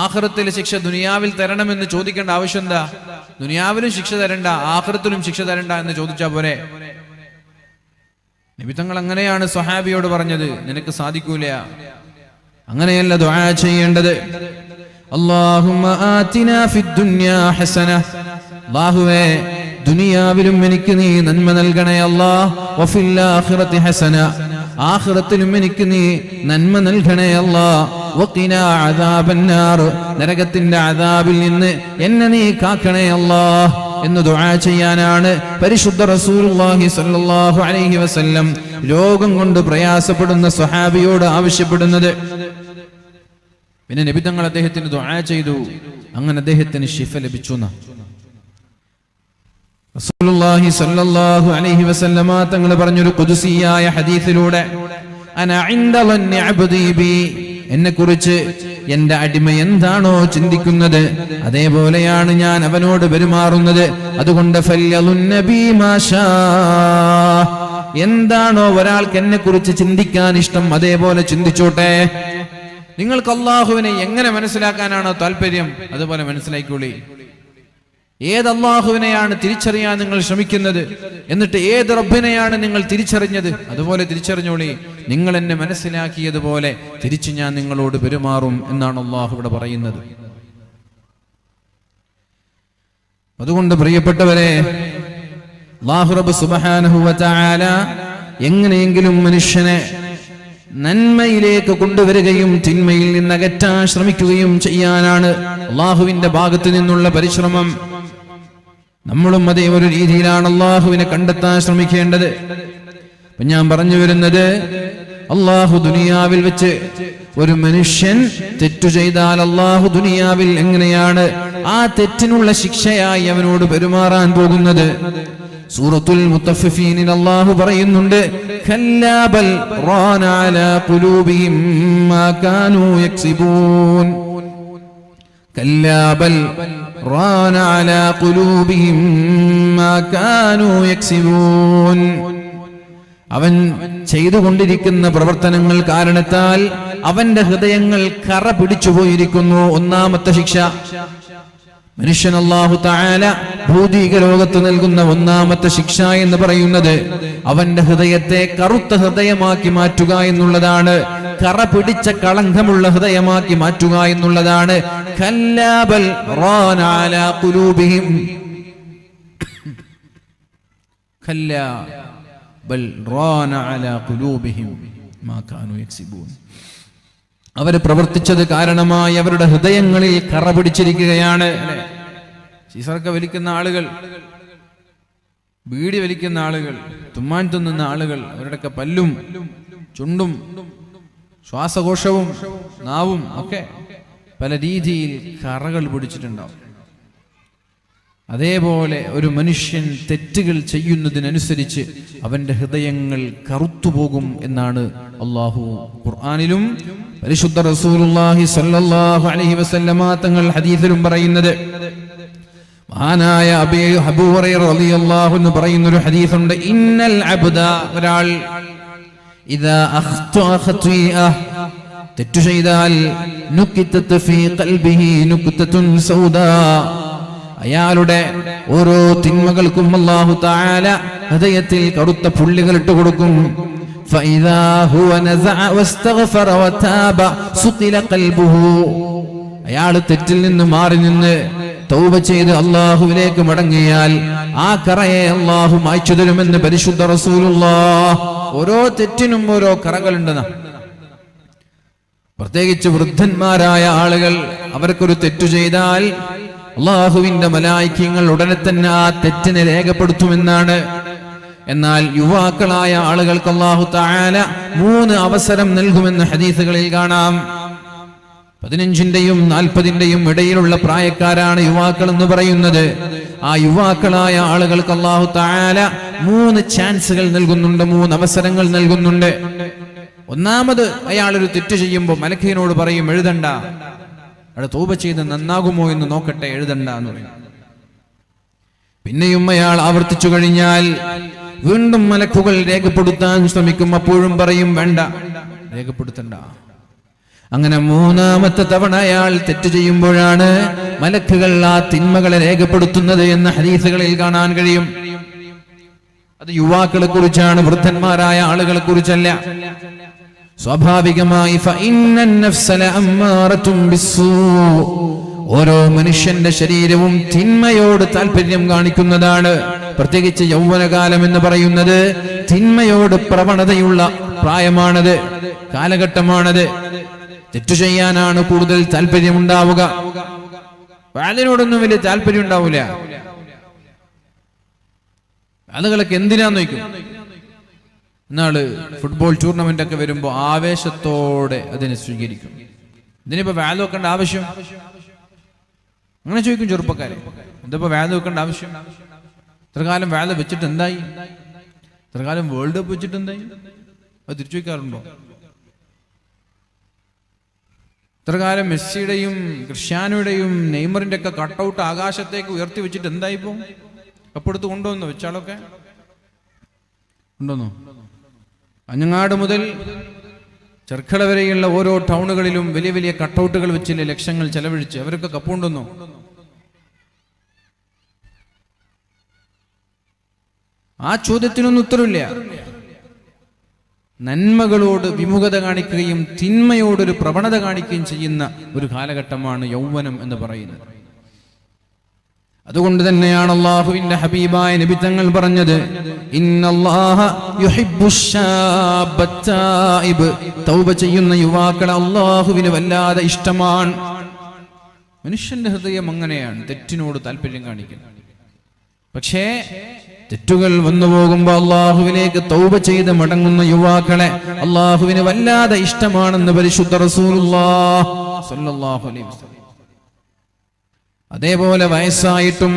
ആഖിറത്തിലെ ശിക്ഷ ദുനിയാവിൽ തരണമെന്ന് ചോദിക്കേണ്ട ആവശ്യം എന്താ? ദുനിയാവിലും ശിക്ഷ തരണ്ട, ആഖിറത്തിലും ശിക്ഷ തരണ്ട എന്ന് ചോദിച്ചാ പോരെ? നബി തങ്ങൾ അങ്ങനെയാണ് സ്വഹാബിയോട് പറഞ്ഞത്. നിനക്ക് സാധിക്കൂല, അങ്ങനെയല്ല ദുആ ചെയ്യേണ്ടത്. അല്ലാഹുമ്മ ആതിനാ ഫിദ് ദുനിയാ ഹസന, അല്ലാഹുവേ ദുനിയാവിലും എനിക്ക് നീ നന്മ നൽകണേ അല്ലാ, വഫിൽ ആഖിറതി ഹസന, ആഖിറത്തിലും എനിക്ക് നീ നന്മ നൽകണേ അല്ലാ, വഖിനാ അദാബന്നാർ, നരകത്തിന്റെ അദാബിൽ നിന്ന് എന്നെ നീ കാക്കണേ അല്ലാ എന്ന് ദുആ ചെയ്യാനാണ് പരിശുദ്ധ റസൂലുള്ളാഹി സ്വല്ലല്ലാഹു അലൈഹി വസല്ലം രോഗം കൊണ്ട് പ്രയാസപ്പെടുന്ന സ്വഹാബിയോട് ആവശ്യപ്പെടുന്നത്. പിന്നെ നബി തങ്ങൾ അദ്ദേഹത്തിന് ദുആ ചെയ്തു, അങ്ങനെ അദ്ദേഹത്തിന് ശിഫ ലഭിച്ചു. റസൂലുള്ളാഹി സ്വല്ലല്ലാഹു അലൈഹി വസല്ലമ തങ്ങൾ പറഞ്ഞൊരു ഖുദ്സിയായ ഹദീസിലൂടെ, അന ഇൻദ ളന്നി അബ്ദി ബി, എന്നെ കുറിച്ച് എന്റെ അടിമ എന്താണോ ചിന്തിക്കുന്നത് അതേപോലെയാണ് ഞാൻ അവനോട് പെരുമാറുന്നത്. അതുകൊണ്ട് ഫല്യളുന്നബി മാഷാ, എന്താണോ ഒരാൾക്ക് എന്നെ കുറിച്ച് ചിന്തിക്കാൻ ഇഷ്ടം അതേപോലെ ചിന്തിച്ചോട്ടെ. നിങ്ങൾക്ക് അല്ലാഹുവിനെ എങ്ങനെ മനസ്സിലാക്കാനാണോ താല്പര്യം അതുപോലെ മനസ്സിലാക്കിക്കോളി. ഏത് അല്ലാഹുവിനെയാണ് തിരിച്ചറിയാൻ നിങ്ങൾ ശ്രമിക്കുന്നത്, എന്നിട്ട് ഏത് റബ്ബിനെയാണ് നിങ്ങൾ തിരിച്ചറിഞ്ഞത് അതുപോലെ തിരിച്ചറിഞ്ഞോളി. നിങ്ങൾ എന്നെ മനസ്സിലാക്കിയതുപോലെ തിരിച്ചു ഞാൻ നിങ്ങളോട് പെരുമാറും എന്നാണ് അല്ലാഹു ഇവിടെ പറയുന്നത്. അതുകൊണ്ട് പ്രിയപ്പെട്ടവരെ, അല്ലാഹു റബ്ബ് സുബ്ഹാനഹു വ തആല എങ്ങനെയെങ്കിലും മനുഷ്യനെ നന്മയിലേക്ക് കൊണ്ടുവരികയും തിന്മയിൽ നിന്ന് അകറ്റാൻ ശ്രമിക്കുകയും ചെയ്യാനാണ് അല്ലാഹുവിന്റെ ഭാഗത്തു നിന്നുള്ള പരിശ്രമം. നമ്മളും അതേ ഒരു രീതിയിലാണ് അല്ലാഹുവിനെ കണ്ടെത്താൻ ശ്രമിക്കേണ്ടത്. അപ്പൊ ഞാൻ പറഞ്ഞു വരുന്നത്, അല്ലാഹു ദുനിയാവിൽ വെച്ച് ഒരു മനുഷ്യൻ തെറ്റു ചെയ്താൽ അല്ലാഹു ദുനിയാവിൽ എങ്ങനെയാണ് ആ തെറ്റിനുള്ള ശിക്ഷയായി അവനോട് പെരുമാറാൻ പോകുന്നത്. സൂറത്തുൽ മുത്തഫിഫീനിൽ അല്ലാഹു പറയുന്നുണ്ട്, കല്ലാ ബൽ റാന അലാ ഖുലൂബിഹിം മാ കാനൂ യക്സിബൂൻ. കല്ലാ ബൽ റാന അലാ ഖുലൂബിഹിം മാ കാനൂ യക്സിബൂൻ. അവൻ ചെയ്തുകൊണ്ടിരിക്കുന്ന പ്രവർത്തനങ്ങൾ കാരണത്താൽ അവന്റെ ഹൃദയങ്ങൾ കറ പിടിച്ചു പോയിരിക്കുന്നു. ഒന്നാമത്തെ ശിക്ഷ മനുഷ്യൻ അല്ലാഹു തആല ഭൗതിക ലോകത്ത് നൽകുന്ന ഒന്നാമത്തെ ശിക്ഷ എന്ന് പറയുന്നത് അവന്റെ ഹൃദയത്തെ കറുത്ത ഹൃദയമാക്കി മാറ്റുക എന്നുള്ളതാണ്. കറ പിടിച്ച കളങ്കമുള്ള ഹൃദയമാക്കി മാറ്റുക എന്നുള്ളതാണ്. കല്ലാ ബൽ റാന അലാ ഖുലൂബിഹിം, കല്ലാ ബൽ റാന അലാ ഖുലൂബിഹിം മാ കാനൂ യക്സിബൂൻ. അവർ പ്രവർത്തിച്ചത് കാരണമായി അവരുടെ ഹൃദയങ്ങളിൽ കറ പിടിച്ചിരിക്കുകയാണ്. സീസറൊക്കെ വലിക്കുന്ന ആളുകൾ, ബീഡി വലിക്കുന്ന ആളുകൾ, തുമ്മാൻ തിന്നുന്ന ആളുകൾ, അവരുടെയൊക്കെ പല്ലും ചുണ്ടും ശ്വാസകോശവും നാവും ഒക്കെ പല രീതിയിൽ കറകൾ പിടിച്ചിട്ടുണ്ടാവും. അതേപോലെ ഒരു മനുഷ്യൻ തെറ്റുകൾ ചെയ്യുന്നതിനനുസരിച്ച് അവന്റെ ഹൃദയങ്ങൾ കറുത്തുപോകും എന്നാണ് അല്ലാഹു ഖുർആനിലും പരിശുദ്ധ റസൂലുള്ളാഹി സ്വല്ലല്ലാഹു അലൈഹി വസല്ലമ തങ്ങൾ ഹദീസിലും പറയുന്നത്. മഹാനായ അബൂ ഹുറൈറ റളിയല്ലാഹു അൻഹു പറയുന്ന ഒരു ഹദീസുണ്ട്, ഇന്നൽ അബ്ദ, ഒരാൾ ഇദാ അഖ്തഅ ഖത്വീഅ, തെറ്റു ചെയ്താൽ നുക്തത ഫീ ഖൽബിഹി നുക്തതുൻ സൗദാ, അയാളുടെ ഓരോ തിന്മകൾക്കും അല്ലാഹു തആല ഹൃദയത്തിൽ കറുത്ത പുള്ളികൾ ഇട്ട് കൊടുക്കും. ഫഇദാ ഹുവ നസഅ വസ്തഗ്ഫറ വതാബ സുഖില ഖൽബുഹു, അയാൾ തെറ്റിൽ നിന്ന് മാറി നിന്ന് തൗബ ചെയ്ത് അല്ലാഹുവിലേക്ക് മടങ്ങിയാൽ ആ കറയെ അല്ലാഹു മായ്ച്ചു തരുമെന്ന് പരിശുദ്ധ റസൂലുള്ളാഹ്. ഓരോ തെറ്റിനും ഓരോ കറകളുണ്ടെന്ന, പ്രത്യേകിച്ച് വൃദ്ധന്മാരായ ആളുകൾ, അവർക്കൊരു തെറ്റു ചെയ്താൽ അല്ലാഹുവിന്റെ മലായികകൾ ഉടനെ തന്നെ ആ തെറ്റിനെ രേഖപ്പെടുത്തുമെന്നാണ്. എന്നാൽ യുവാക്കളായ ആളുകൾക്ക് അല്ലാഹു തആല 3 അവസരം നൽകുമെന്ന് ഹദീസുകളിൽ കാണാം. 15-ന്റെയും 40-ന്റെയും ഇടയിലുള്ള പ്രായക്കാരാണ് യുവാക്കൾ എന്ന് പറയുന്നത്. ആ യുവാക്കളായ ആളുകൾക്ക് അല്ലാഹു തആല 3 ചാൻസുകൾ നൽകുന്നുണ്ട്, 3 അവസരങ്ങൾ നൽകുന്നുണ്ട്. ഒന്നാമത്, അയാൾ ഒരു തെറ്റ് ചെയ്യുമ്പോൾ മലക്കിനോട് പറയും എഴുതണ്ട, അവിടെ തൗബ ചെയ്ത് നന്നാകുമോ എന്ന് നോക്കട്ടെ, എഴുതണ്ട എന്ന് പറയും. പിന്നെയും അയാൾ ആവർത്തിച്ചു കഴിഞ്ഞാൽ വീണ്ടും മലക്കുകൾ രേഖപ്പെടുത്താൻ ശ്രമിക്കും, അപ്പോഴും പറയും വേണ്ട, രേഖപ്പെടുത്തണ്ട. അങ്ങനെ 3ാമത്തെ തവണ അയാൾ തെറ്റ് ചെയ്യുമ്പോഴാണ് മലക്കുകൾ ആ തിന്മകളെ രേഖപ്പെടുത്തുന്നത് എന്ന് ഹദീസുകളിൽ കാണാൻ കഴിയും. അത് യുവാക്കളെ കുറിച്ചാണ്, വൃദ്ധന്മാരായ ആളുകളെ കുറിച്ചല്ല. സ്വാഭാവികമായി ഓരോ മനുഷ്യന്റെ ശരീരവും തിന്മയോട് താല്പര്യം കാണിക്കുന്നതാണ്. പ്രത്യേകിച്ച് യൗവനകാലം എന്ന് പറയുന്നത് തിന്മയോട് പ്രവണതയുള്ള പ്രായമാണത്, കാലഘട്ടമാണത്. തെറ്റു ചെയ്യാനാണ് കൂടുതൽ താല്പര്യമുണ്ടാവുക. അതിനോടൊന്നും വലിയ താല്പര്യം ഉണ്ടാവില്ല. അതുകളൊക്കെ എന്തിനാന്ന് ചോദിക്കും. എന്നാള് ഫുട്ബോൾ ടൂർണമെന്റ് ഒക്കെ വരുമ്പോ ആവേശത്തോടെ അതിനെ സ്വീകരിക്കും. ഇതിനിപ്പോ വാല്യൂ വെക്കേണ്ട ആവശ്യം? അങ്ങനെ ചോദിക്കും ചെറുപ്പക്കാരെ. എന്താ വാല്യൂ വെക്കേണ്ട ആവശ്യം? ഇത്രകാലം വാല്യൂ വെച്ചിട്ട് എന്തായി? ഇത്രകാലം വേൾഡ് കപ്പ് വെച്ചിട്ട് എന്തായി? അത് തിരിച്ചു വയ്ക്കാറുണ്ടോ? ഇത്രകാലം മെസ്സിയുടെയും ക്രിസ്ത്യാനോയുടെയും നെയ്മറിന്റെ ഒക്കെ കട്ടൗട്ട് ആകാശത്തേക്ക് ഉയർത്തി വെച്ചിട്ട് എന്തായിപ്പോ? കപ്പെടുത്ത് കൊണ്ടുവന്നു വെച്ചാളൊക്കെ ഉണ്ടോന്നോ? അഞ്ഞങ്ങാട് മുതൽ ചെർക്കള വരെയുള്ള ഓരോ ടൗണുകളിലും വലിയ വലിയ കട്ടൗട്ടുകൾ വെച്ചില്ലേ ലക്ഷങ്ങൾ ചെലവഴിച്ച്, അവരൊക്കെ കപ്പുകൊണ്ടുവന്നു. ആ ചോദ്യത്തിനൊന്നും ഉത്തരവില്ല. നന്മകളോട് വിമുഖത കാണിക്കുകയും തിന്മയോടൊരു പ്രവണത കാണിക്കുകയും ചെയ്യുന്ന ഒരു കാലഘട്ടമാണ് യൗവനം എന്ന് പറയുന്നത്. അതുകൊണ്ട് തന്നെയാണ് അല്ലാഹുവിന്റെ ഹബീബായ നബി തങ്ങൾ പറഞ്ഞത്, ഇന്നല്ലാഹ യുഹിബ്ബുശ്ശാബ്ബ തായിബ്, തൗബ ചെയ്യുന്ന യുവാക്കളെ അല്ലാഹുവിന് വല്ലാതെ ഇഷ്ടമാണ്. മനുഷ്യന്റെ ഹൃദയം അങ്ങനെയാണ്, തെറ്റിനോട് താല്പര്യം കാണിക്കുന്നത്. പക്ഷേ തെറ്റുകൾ വന്നു പോകുമ്പോ അല്ലാഹുവിലേക്ക് തൗബ ചെയ്ത് മടങ്ങുന്ന യുവാക്കളെ അല്ലാഹുവിന് വല്ലാതെ ഇഷ്ടമാണെന്ന് പരിശുദ്ധ റസൂലുള്ളാഹി സ്വല്ലല്ലാഹു അലൈഹി വസല്ലം. അതേപോലെ വയസ്സായിട്ടും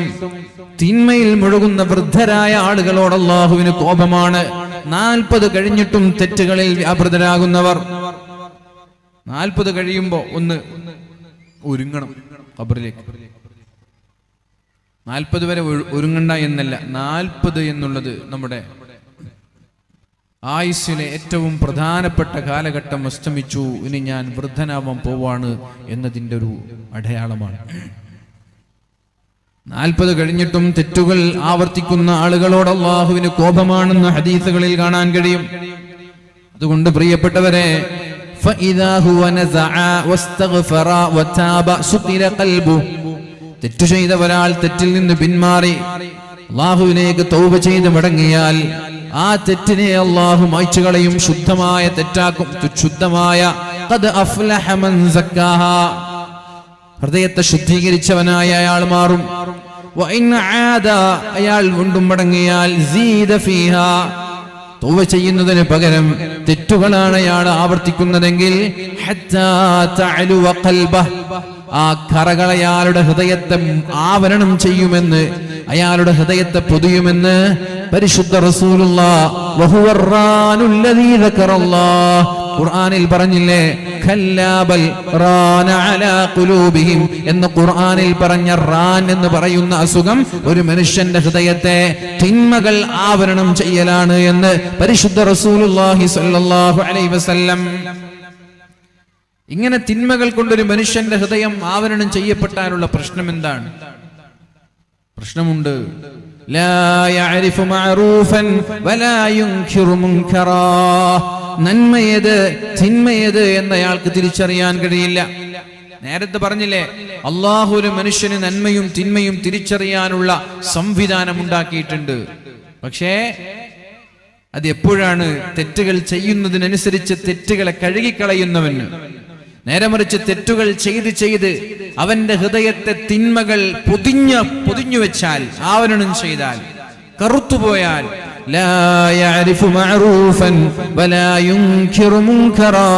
തിന്മയിൽ മുഴുകുന്ന വൃദ്ധരായ ആളുകളോട് അല്ലാഹുവിന് കോപമാണ്. 40 കഴിഞ്ഞിട്ടും തെറ്റുകളിൽ വ്യാപൃതരാകുന്നവർ. 40 കഴിയുമ്പോ ഒന്ന് ഒരുങ്ങണം ഖബറിലേക്ക്. 40 വരെ ഒരുങ്ങണ്ട എന്നല്ല, 40 എന്നുള്ളത് നമ്മുടെ ആയുസ്സിലെ ഏറ്റവും പ്രധാനപ്പെട്ട കാലഘട്ടം അസ്തമിച്ചു, ഇനി ഞാൻ വൃദ്ധനാവാൻ പോവാണ് എന്നതിൻ്റെ ഒരു അടയാളമാണ്. 40 കഴിഞ്ഞിട്ടും തെറ്റുകൾ ആവർത്തിക്കുന്ന ആളുകളോട് അല്ലാഹുവിന് കോപമാണെന്ന് ഹദീസുകളിൽ കാണാൻ കഴിയും. അതുകൊണ്ട് പ്രിയപ്പെട്ടവരെ, തെറ്റു ചെയ്ത ഒരാൾ തെറ്റിൽ നിന്ന് പിന്മാറി അല്ലാഹുവിലേക്ക് തൗബ ചെയ്ത് മടങ്ങിയാൽ ആ തെറ്റിനെ അല്ലാഹു മായ്ച്ചു കളയും, ശുദ്ധമായ തെറ്റാക്കും. ശുദ്ധമായ ഖദ് അഫ്ലഹ മൻ സക്കാഹ, ഹൃദയത്തെ ശുദ്ധീകരിച്ചവനായ അയാൾ മാറും. വഇൻ ആദ, അയാൾ വീണ്ടും മടങ്ങിയാൽ സീദ ഫീഹാ, തൗബ ചെയ്യുന്നതിന് പകരം തെറ്റുകളാണ് അയാൾ ആവർത്തിക്കുന്നതെങ്കിൽ ഹത്താ തഅലുവ ഖൽബഹ്, ആ കറകൾ അയാളുടെ ഹൃദയത്തെ ആവരണം ചെയ്യുമെന്ന്, അയാളുടെ ഹൃദയത്തെ പൊതിയുമെന്ന് പരിശുദ്ധ റസൂലുള്ളാഹി വഹുവറാനുല്ലദീ ദക്കറല്ലാഹ്, ഖുർആനിൽ പറഞ്ഞില്ലേ, ഖല്ലാ ബൽ റാന അലാ ഖുലൂബിഹിം എന്ന് ഖുർആനിൽ പറഞ്ഞ റാൻ എന്ന് പറയുന്ന അസുഖം ഒരു മനുഷ്യന്റെ ഹൃദയത്തെ തിന്മകൾ ആവരണം ചെയ്യലാണ് എന്ന് പരിശുദ്ധ റസൂലുള്ളാഹി സ്വല്ലല്ലാഹു അലൈഹി വസല്ലം. ഇങ്ങനെ തിന്മകൾ കൊണ്ടൊരു മനുഷ്യന്റെ ഹൃദയം ആവരണം ചെയ്യപ്പെട്ടാലുള്ള പ്രശ്നം എന്താണ്? പ്രശ്നമുണ്ട്. ലാ യഅരിഫു മഅറൂഫൻ വലാ യുൻകിറു മുൻകറാ, നന്മയേത് തിന്മയേത് എന്നയാൾക്ക് തിരിച്ചറിയാൻ കഴിയില്ല. നേരത്തെ പറഞ്ഞില്ലേ, അല്ലാഹു ഒരു മനുഷ്യന് നന്മയും തിന്മയും തിരിച്ചറിയാനുള്ള സംവിധാനം ഉണ്ടാക്കിയിട്ടുണ്ട്. പക്ഷേ അത് എപ്പോഴാണ്? തെറ്റുകൾ ചെയ്യുന്നതിനനുസരിച്ച് തെറ്റുകളെ കഴുകിക്കളയുന്നവന്. നേരെ മറിച്ച് തെറ്റുകൾ ചെയ്ത് ചെയ്ത് അവന്റെ ഹൃദയത്തെ തിന്മകൾ പൊതിഞ്ഞു വെച്ചാൽ, ആവരണം ചെയ്താൽ, കറുത്തുപോയാൽ ലാ യഅരിഫു മഅറൂഫൻ വലാ യുൻകിറു മുൻകറാ.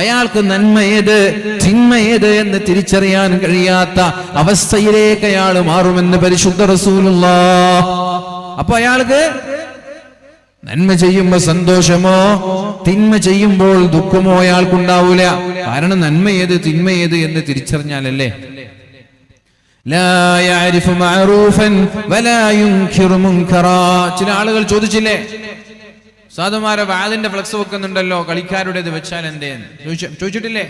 അയാൾക്ക് നന്മയേത് തിന്മയേത് എന്ന് തിരിച്ചറിയാൻ കഴിയാത്ത അവസ്ഥയിലേക്ക് അയാൾ മാറുമെന്ന് പരിശുദ്ധ റസൂലുള്ളാഹ്. അപ്പൊ അയാൾക്ക് നന്മ ചെയ്യുമ്പോ സന്തോഷമോ തിന്മ ചെയ്യുമ്പോൾ ദുഃഖമോ അയാൾക്കുണ്ടാവൂല. കാരണം നന്മയേത് തിന്മയേത് എന്ന് തിരിച്ചറിഞ്ഞാലല്ലേ. ലാ യഅരിഫു മഅറൂഫൻ വലാ യുൻകിറു മുൻകറാ. ചില ആളുകൾ ചോദിച്ചില്ലേ, സാധുമാരെ വാദിന്റെ ഫ്ലക്സ് വെക്കുന്നുണ്ടല്ലോ, കളിക്കാരുടേത് വെച്ചാൽ എന്തേന്ന് ചോദിച്ചിട്ടില്ലേ?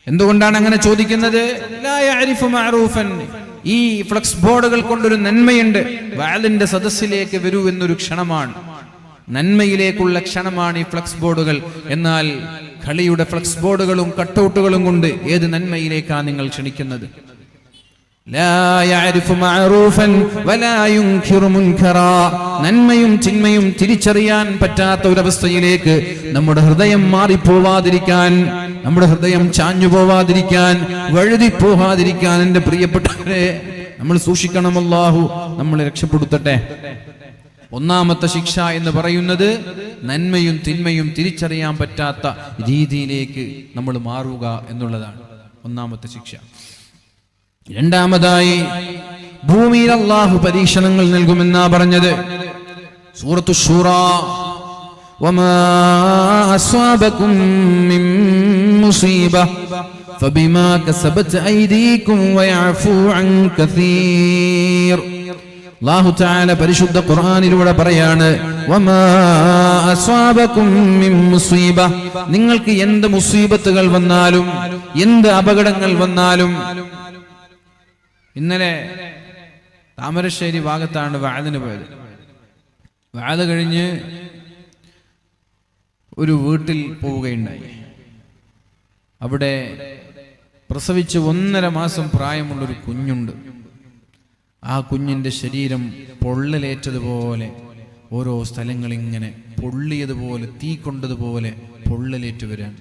എന്തുകൊണ്ടാണ് അങ്ങനെ ചോദിക്കുന്നത്? ലാ യഅരിഫു മഅറൂഫൻ, ഈ ഫ്ലക്സ് ബോർഡുകൾ കൊണ്ടൊരു നന്മയുണ്ട്. വാദിന്റെ സദസ്സിലേക്ക് വരൂ എന്നൊരു ക്ഷണമാണ്, നന്മയിലേക്കുള്ള ക്ഷണമാണ് ഈ ഫ്ലക്സ് ബോർഡുകൾ. എന്നാൽ കളിയുടെ ഫ്ലക്സ് ബോർഡുകളും കട്ടൗട്ടുകളും കൊണ്ട് ഏത് നന്മയിലേക്കാണ് നിങ്ങൾ ക്ഷണിക്കുന്നത്? ലാ യഅരിഫു മഅറൂഫൻ വലാ യുൻകിറു മുൻകറാ. നന്മയും തിന്മയും തിരിച്ചറിയാൻ പറ്റാത്ത ഒരവസ്ഥയിലേക്ക് നമ്മുടെ ഹൃദയം മാറിപ്പോവാതിരിക്കാൻ, നമ്മുടെ ഹൃദയം ചാഞ്ഞു പോവാതിരിക്കാൻ, വഴുതിപ്പോവാതിരിക്കാൻ എൻ്റെ പ്രിയപ്പെട്ടവരെ നമ്മൾ സൂക്ഷിക്കണം. അല്ലാഹു നമ്മളെ രക്ഷപ്പെടുത്തട്ടെ. ഒന്നാമത്തെ ശിക്ഷ എന്ന് പറയുന്നത് നന്മയും തിന്മയും തിരിച്ചറിയാൻ പറ്റാത്ത രീതിയിലേക്ക് നമ്മൾ മാറുക എന്നുള്ളതാണ് ഒന്നാമത്തെ ശിക്ഷ. രണ്ടാമതായി ഭൂമിയിൽ അല്ലാഹു പരീക്ഷണങ്ങൾ നൽകുമെന്നാ പറഞ്ഞത്. സൂറത്തു ശൂറാ, വമാ അസ്വാബകും മിൻ മുസീബ ഫബിമാ കസബത് ഐദീകും വയഅഫു അൻ കസീർ. അല്ലാഹു തആല പരിശുദ്ധ ഖുർആനിലൂടെ പറയാണ്, വമാ അസ്വാബകും മിൻ മുസീബ, നിങ്ങൾക്ക് എന്ത് മുസീബത്തുകൾ വന്നാലും എന്ത് അപകടങ്ങൾ വന്നാലും. ഇന്നലെ താമരശ്ശേരി ഭാഗത്താണ് വഅദിന് പോയത്. വഅദ് കഴിഞ്ഞ് ഒരു വീട്ടിൽ പോവുകയുണ്ടായി. അവിടെ പ്രസവിച്ച് 1.5 മാസം പ്രായമുള്ളൊരു കുഞ്ഞുണ്ട്. ആ കുഞ്ഞിന്റെ ശരീരം പൊള്ളലേറ്റതുപോലെ, ഓരോ സ്ഥലങ്ങളിങ്ങനെ പൊള്ളിയതുപോലെ, തീ കൊണ്ടതുപോലെ പൊള്ളലേറ്റ് വരാൻ.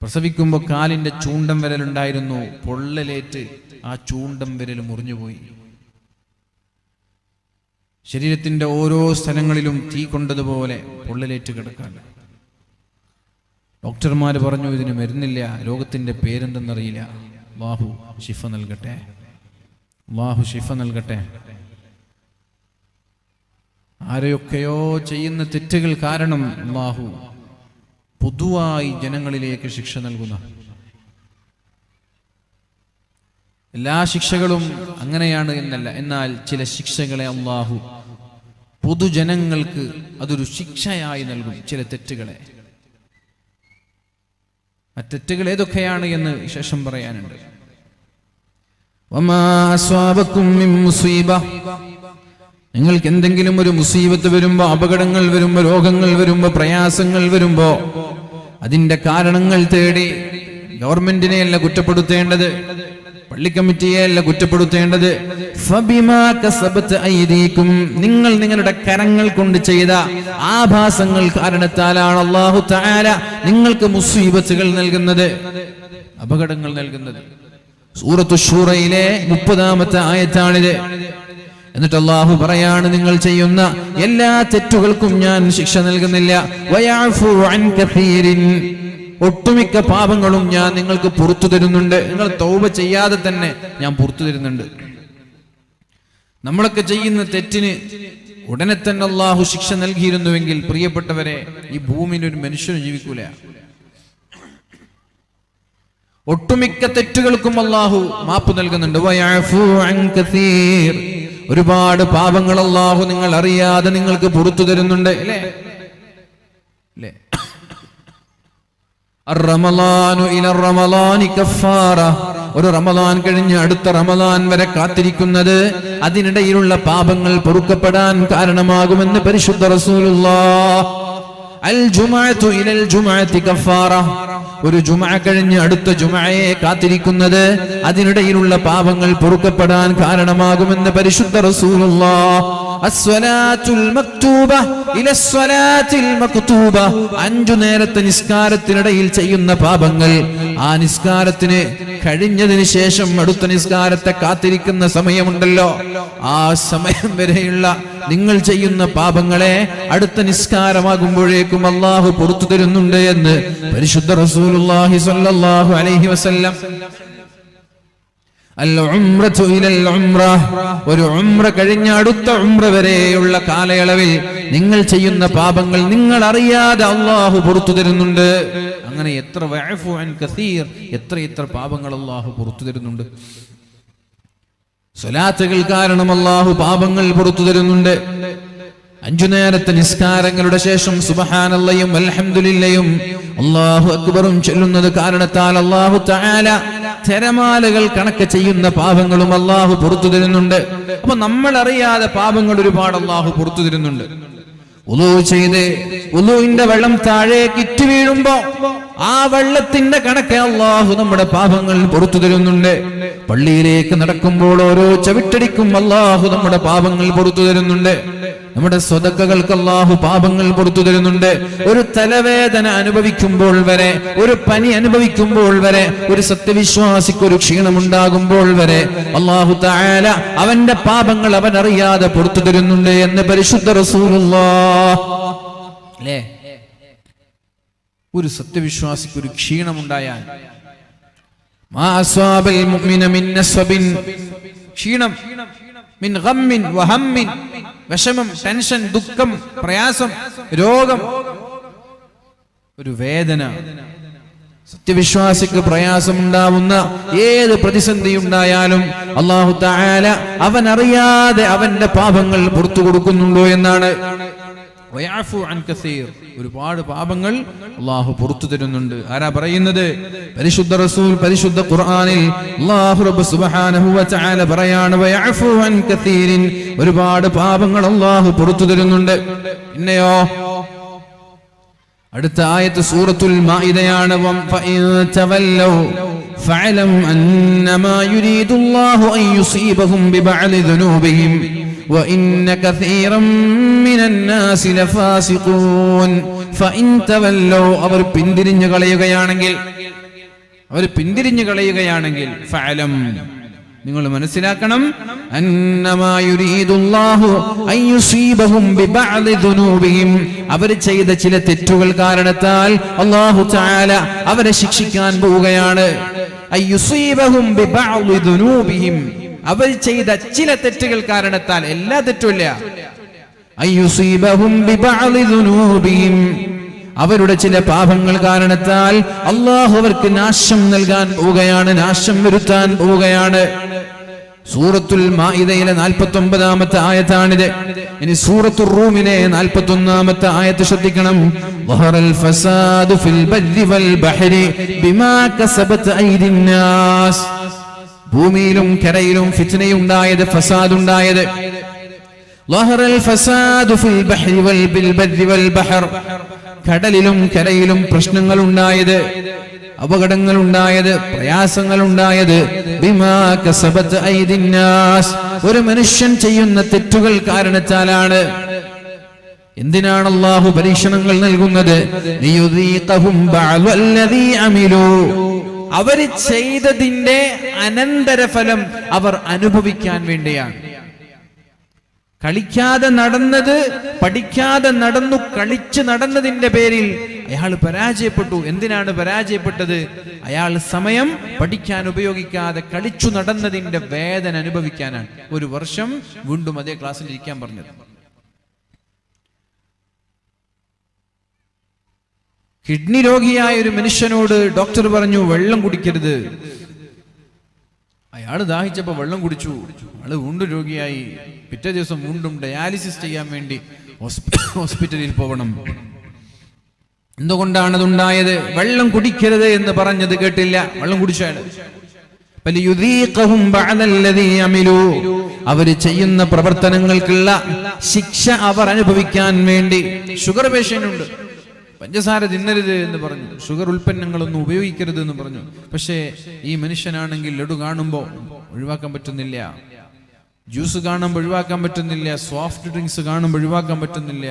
പ്രസവിക്കുമ്പോൾ കാലിന്റെ ചൂണ്ടം വിരലുണ്ടായിരുന്നു, പൊള്ളലേറ്റ് ആ ചൂണ്ടം വിരൽ മുറിഞ്ഞുപോയി. ശരീരത്തിന്റെ ഓരോ സ്ഥലങ്ങളിലും തീ കൊണ്ടതുപോലെ പൊള്ളലേറ്റ് കിടക്കാൻ. ഡോക്ടർമാര് പറഞ്ഞു, ഇതിന് മരുന്നില്ല, രോഗത്തിന്റെ പേരെന്തെന്നറിയില്ല. അല്ലാഹു ശിഫ നൽകട്ടെ, അല്ലാഹു ശിഫ നൽകട്ടെ. ആരെയൊക്കെയോ ചെയ്യുന്ന തെറ്റുകൾ കാരണം അല്ലാഹു പൊതുവായി ജനങ്ങളിലേക്ക് ശിക്ഷ നൽകുന്ന. എല്ലാ ശിക്ഷകളും അങ്ങനെയാണ് എന്നല്ല, എന്നാൽ ചില ശിക്ഷകളെ അല്ലാഹു പൊതുജനങ്ങൾക്ക് അതൊരു ശിക്ഷയായി നൽകും. ചില തെറ്റുകളെ, ആ തെറ്റുകൾ ഏതൊക്കെയാണ് എന്ന് ശേഷം പറയാനുണ്ട്. വമാ അസ്വാബകും മിൻ മുസീബ, നിങ്ങൾക്ക് എന്തെങ്കിലും ഒരു മുസീബത്ത് വരുമ്പോ, അപകടങ്ങൾ വരുമ്പോ, രോഗങ്ങൾ വരുമ്പോ, പ്രയാസങ്ങൾ വരുമ്പോ അതിന്റെ കാരണങ്ങൾ തേടി ഗവൺമെന്റിനെയല്ല കുറ്റപ്പെടുത്തേണ്ടത്, പള്ളി കമ്മിറ്റിയെയല്ല കുറ്റപ്പെടുത്തേണ്ടത്. ഫബിമാ കസബത് ഐദീകും, നിങ്ങൾ നിങ്ങളുടെ കരങ്ങൾ കൊണ്ട് ചെയ്ത ആഭാസങ്ങൾ കാരണത്താലാണ് അല്ലാഹു തആല നിങ്ങൾക്ക് മുസീബത്തുകൾ നൽകുന്നത്, അപകടങ്ങൾ നൽകുന്നത്. സൂറത്തു ശൂറയിലെ 30-ാമത്തെ ആയത്താണിത്. എന്നിട്ട് അല്ലാഹു പറയാണ്, നിങ്ങൾ ചെയ്യുന്ന എല്ലാ തെറ്റുകൾക്കും ഞാൻ ശിക്ഷ നൽകുന്നില്ല. വയഅഫു അൻ കസീരിൻ, ഒട്ടുമിക്ക പാപങ്ങളും ഞാൻ നിങ്ങൾക്ക് പുറത്തു തരുന്നുണ്ട്. നിങ്ങൾ തൗബ ചെയ്യാതെ തന്നെ ഞാൻ പുറത്തു തരുന്നുണ്ട്. നമ്മളൊക്കെ ചെയ്യുന്ന തെറ്റിന് ഉടനെ തന്നെ അല്ലാഹു ശിക്ഷ നൽകിയിരുന്നുവെങ്കിൽ പ്രിയപ്പെട്ടവരെ, ഈ ഭൂമിയിൽ ഒരു മനുഷ്യന് ജീവിക്കൂല. ഒട്ടുമിക്ക തെറ്റുകൾക്കും അല്ലാഹു മാപ്പ് നൽകുന്നുണ്ട്. വയഅഫു അൻ കസീർ, ഒരുപാട് പാപങ്ങൾ അല്ലാഹു നിങ്ങൾ അറിയാതെ നിങ്ങൾക്ക് പുറത്തു തരുന്നുണ്ട്. അല്ലേ അല്ലേ? അർ-റമളാനു ഇല റമളാനി കഫാറ, ഒരു റമളാൻ കഴിഞ്ഞ് അടുത്ത റമളാൻ വരെ കാത്തിരിക്കുന്നത് അതിനിടയിലുള്ള പാപങ്ങൾ പൊറുക്കപ്പെടാൻ കാരണമാകുമെന്ന് പരിശുദ്ധ റസൂലുള്ളാഹ്. അൽ ജുമുഅതു ഇലൽ ജുമുഅതി കഫാറ, ഒരു ജുമുഅ കഴിഞ്ഞ് അടുത്ത ജുമുഅയെ കാത്തിരിക്കുന്നത് അതിനിടയിലുള്ള പാപങ്ങൾ പൊറുക്കപ്പെടാൻ കാരണമാകുമെന്ന് പരിശുദ്ധ റസൂലുള്ളാഹ്. അസ്സലാത്തുൽ മക്തൂബ ഇലസ്സലാത്തിൽ മക്തൂബ, 5 നേരത്തെ നിസ്കാരത്തിനിടയിൽ ചെയ്യുന്ന പാപങ്ങൾ, ആ നിസ്കാരത്തിന് കഴിഞ്ഞതിന് ശേഷം അടുത്ത നിസ്കാരത്തെ കാത്തിരിക്കുന്ന സമയമുണ്ടല്ലോ, ആ സമയം വരെയുള്ള നിങ്ങൾ ചെയ്യുന്ന പാപങ്ങളെ അടുത്ത നിസ്കാരമാകുമ്പോഴേക്കും അള്ളാഹു പുറത്തു തരുന്നുണ്ട് എന്ന് പരിശുദ്ധ റസൂലുള്ളാഹി സ്വല്ലല്ലാഹു അലൈഹി വസല്ലം. ഒരു ഉംറ കഴിഞ്ഞ അടുത്ത ഉംറ വരെയുള്ള കാലയളവിൽ നിങ്ങൾ ചെയ്യുന്ന പാപങ്ങൾ നിങ്ങൾ അറിയാതെ അള്ളാഹു പുറത്തു തരുന്നുണ്ട്. അങ്ങനെ എത്ര എത്ര പാപങ്ങൾ അള്ളാഹു പുറത്തു തരുന്നുണ്ട്. സ്വലാത്തുകൾ കാരണം അള്ളാഹു പാപങ്ങൾ പുറത്തു തരുന്നുണ്ട്. 5 നേരത്തെ നിസ്കാരങ്ങളുടെ ശേഷം സുബ്ഹാനല്ലാഹും അൽഹംദുലില്ലയും അല്ലാഹു അക്ബറും ചൊല്ലുന്നത് കാരണത്താൽ അല്ലാഹു തആല തിരമാലകൾ കണക്ക് ചെയ്യുന്ന പാപങ്ങളും അല്ലാഹു പുറത്തു തരുന്നുണ്ട്. അപ്പൊ നമ്മൾ അറിയാതെ പാപങ്ങൾ ഒരുപാട് അല്ലാഹു പുറത്തു തരുന്നുണ്ട്. വുളൂ ചെയ്ത് വുളൂവിന്റെ വെള്ളം താഴേക്ക് ഇറ്റ് വീഴുമ്പോ ആ വെള്ളത്തിന്റെ കണക്കെ അല്ലാഹു നമ്മുടെ പാപങ്ങൾ പുറത്തു തരുന്നുണ്ട്. പള്ളിയിലേക്ക് നടക്കുമ്പോൾ ഓരോ ചവിട്ടടിക്കും അല്ലാഹു നമ്മുടെ പാപങ്ങൾ പുറത്തു തരുന്നുണ്ട്. നമ്മുടെ സ്വതക്കകൾക്ക് അല്ലാഹു പാപങ്ങൾ പുറത്തു തരുന്നുണ്ട്. ഒരു തലവേദന അനുഭവിക്കുമ്പോൾ വരെ, ഒരു പനി അനുഭവിക്കുമ്പോൾ വരെ, ഒരു സത്യവിശ്വാസിക്ക് ഒരു ക്ഷീണമുണ്ടാകുമ്പോൾ വരെ അല്ലാഹു തആല അവന്റെ പാപങ്ങൾ അവൻ അറിയാതെ പുറത്തു തരുന്നുണ്ട് എന്ന് പരിശുദ്ധ റസൂലുള്ളാഹ്. അല്ലേ, ഒരു സത്യവിശ്വാസിക്ക് ഒരു ക്ഷീണമുണ്ടായാൽ മാ അസ്വാബൽ മുഅ്മിന മിൻ നസ്ബിൻ, ക്ഷീണം, മിൻ ഗമ്മിൻ വഹമ്മിൻ, വിഷമം, ടെൻഷൻ, ദുഃഖം, പ്രയാസം, രോഗം, ഒരു വേദന. സത്യവിശ്വാസിക്ക് പ്രയാസമുണ്ടാവുന്ന ഏത് പ്രതിസന്ധി ഉണ്ടായാലും അല്ലാഹു തആല അവൻ അറിയാതെ അവന്റെ പാപങ്ങൾ പുറത്തു കൊടുക്കുന്നുണ്ടോ എന്നാണ്. വയഅഫു അൻ കസീർ, ഒരുപാട് പാപങ്ങൾ അല്ലാഹു പുറത്തു തരുന്നുണ്ട്. ആരാ പറയുന്നത്? പരിശുദ്ധ റസൂൽ പരിശുദ്ധ ഖുർആനിൽ അല്ലാഹു റബ്ബ് സുബ്ഹാനഹു വ തആല പറയാണ് വയഅഫു അൻ കസീരിൻ, ഒരുപാട് പാപങ്ങൾ അല്ലാഹു പുറത്തു തരുന്നുണ്ട്. പിന്നെയോ അടുത്ത ആയത്ത് സൂറത്തുൽ മാഇദയാണ്. ഫഇൻ തവല്ലൗ ഫഅലം അന്നമാ യുരീദുല്ലാഹു അൻ യുസീബഹും ബിബഅദി ദുനൂബിഹിം وإن كثيرا من الناس لفاسقون فإن تولوا, അവർ പിന്തിരിഞ്ഞു കളയുകയാണെങ്കിൽ ഫഅലം, നിങ്ങൾ മനസ്സിലാക്കണം, അന്നമാ യുരീദുല്ലാഹു അൻ യുസീബഹും ബിബഅദി ദുനൂബിഹിം, അവർ ചെയ്ത ചില തെറ്റുകൾ കാരണത്താൽ അല്ലാഹു തആല അവരെ ശിക്ഷിക്കാൻ പോവുകയാണ്. അൻ യുസീബഹും ബിബഅദി ദുനൂബിഹിം, അവർ ചെയ്ത ചില തെറ്റുകൾ കാരണത്താൽ, എല്ലാ തെറ്റുമില്ല, അയ്യുസീബഹും ബിബഅദി ദുനൂബിഹിം, അവരുടെ ചില പാപങ്ങൾ കാരണത്താൽ അല്ലാഹു അവർക്ക് നാശം നൽകാൻ പോവുകയാണ്, നാശം വരുത്താൻ പോവുകയാണ്. സൂറത്തുൽ മാഇദയിലെ 49-ാമത്തെ ആയത്താണിത്. ഇനി സൂറത്തുർ റൂമിലെ 41-ാമത്തെ ആയത്ത് ശ്രദ്ധിക്കണം. വഹറൽ ഫസാദു ഫിൽ ബർരി വൽ ബഹരി ബിമാ കസബത് ഐദിൻ നാസ്, ഭൂമിയിലും കരയിലും ഫിത്നയുണ്ടായത്, ഫസാദുണ്ടായത്. ലഹറൽ ഫസാദു ഫിൽ ബഹരി വൽ ബർരി വൽ ബഹർ, കടലിലും കരയിലും പ്രശ്നങ്ങൾ ഉണ്ടായത്, അപകടങ്ങൾ ഉണ്ടായത്, പ്രയാസങ്ങൾ ഉണ്ടായത്. ബിമാ കസബത് ഐദിൻ നാസ്, ഒരു മനുഷ്യൻ ചെയ്യുന്ന തെറ്റുകൾ കാരണത്താലാണ്. എന്തിനാണ് അല്ലാഹു പരീക്ഷണങ്ങൾ നൽകുന്നത്? ലിയുദീഖഹും ബഅദല്ലദീ അമിലൂ, അവർ ചെയ്തതിന്റെ അനന്തരഫലം അവർ അനുഭവിക്കാൻ വേണ്ടിയാണ്. കളിക്കാതെ നടന്നത്, പഠിക്കാതെ നടന്നു, കളിച്ച് നടന്നതിന്റെ പേരിൽ അയാൾ പരാജയപ്പെട്ടു. എന്തിനാണ് പരാജയപ്പെട്ടത്? അയാൾ സമയം പഠിക്കാൻ ഉപയോഗിക്കാതെ കളിച്ചു നടന്നതിന്റെ വേദന അനുഭവിക്കാനാണ്. 1 വർഷം വീണ്ടും അതേ ക്ലാസ്സിൽ ഇരിക്കാൻ പറഞ്ഞത്. കിഡ്നി രോഗിയായ ഒരു മനുഷ്യനോട് ഡോക്ടർ പറഞ്ഞു വെള്ളം കുടിക്കരുത്. അയാൾ ദാഹിച്ചപ്പോ വെള്ളം കുടിച്ചു. അയാൾ വീണ്ടും രോഗിയായി. പിറ്റേ ദിവസം വീണ്ടും ഡയാലിസിസ് ചെയ്യാൻ വേണ്ടി ഹോസ്പിറ്റലിൽ പോകണം. എന്തുകൊണ്ടാണ് അതുണ്ടായത്? വെള്ളം കുടിക്കരുത് എന്ന് പറഞ്ഞത് കേട്ടില്ല, വെള്ളം കുടിച്ചാണ്. അവര് ചെയ്യുന്ന പ്രവർത്തനങ്ങൾക്കുള്ള ശിക്ഷ അവർ അനുഭവിക്കാൻ വേണ്ടി. ഷുഗർ പേഷ്യന്റ് ഉണ്ട്, പഞ്ചസാര തിന്നരുത് എന്ന് പറഞ്ഞു, ഷുഗർ ഉൽപ്പന്നങ്ങളൊന്നും ഉപയോഗിക്കരുത് എന്ന് പറഞ്ഞു. പക്ഷേ ഈ മനുഷ്യനാണെങ്കിൽ ലഡു കാണുമ്പോൾ ഒഴിവാക്കാൻ പറ്റുന്നില്ല, ജ്യൂസ് കാണുമ്പോൾ ഒഴിവാക്കാൻ പറ്റുന്നില്ല, സോഫ്റ്റ് ഡ്രിങ്ക്സ് കാണുമ്പോൾ ഒഴിവാക്കാൻ പറ്റുന്നില്ല.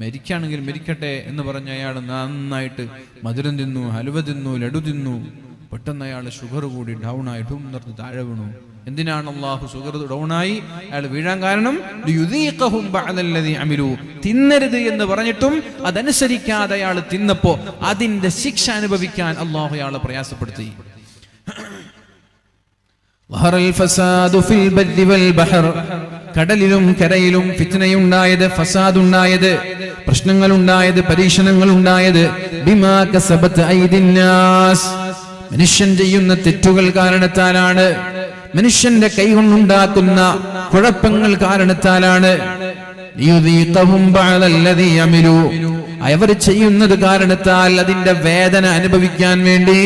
മരിക്കുകയാണെങ്കിൽ മരിക്കട്ടെ എന്ന് പറഞ്ഞ അയാൾ നന്നായിട്ട് മധുരം തിന്നു, ഹലുവ തിന്നു, ലഡു തിന്നു. പെട്ടെന്ന് അയാൾ ഷുഗർ കൂടി ഡൗൺ ആയി നിർത്തി താഴെ വീണു. എന്തിനാണ് അള്ളാഹു ഷുഗർ ഡൗണായി അയാൾ വീഴാൻ കാരണം? തിന്നരുത് എന്ന് പറഞ്ഞിട്ടും അതനുസരിക്കാതെ അയാൾ തിന്നപ്പോ അതിന്റെ ശിക്ഷ അനുഭവിക്കാൻ അള്ളാഹു അയാളെ പ്രയാസപ്പെടുത്തി. കടലിലും കരയിലും ഫിത്നയുണ്ടായത്, ഫസാദുണ്ടായത്, പ്രശ്നങ്ങളുണ്ടായത്, പരീക്ഷണങ്ങളുണ്ടായത് ബിമാ കസബത് ഐദിന്നാസ്, മനുഷ്യൻ ചെയ്യുന്ന തെറ്റുകൾ കാരണത്താലാണ്, മനുഷ്യന്റെ കൈകൊണ്ടുണ്ടാക്കുന്ന കുഴപ്പങ്ങൾ കാരണത്താലാണ്. അവർ ചെയ്യുന്നത് കാരണത്താൽ അതിന്റെ വേദന അനുഭവിക്കാൻ വേണ്ടി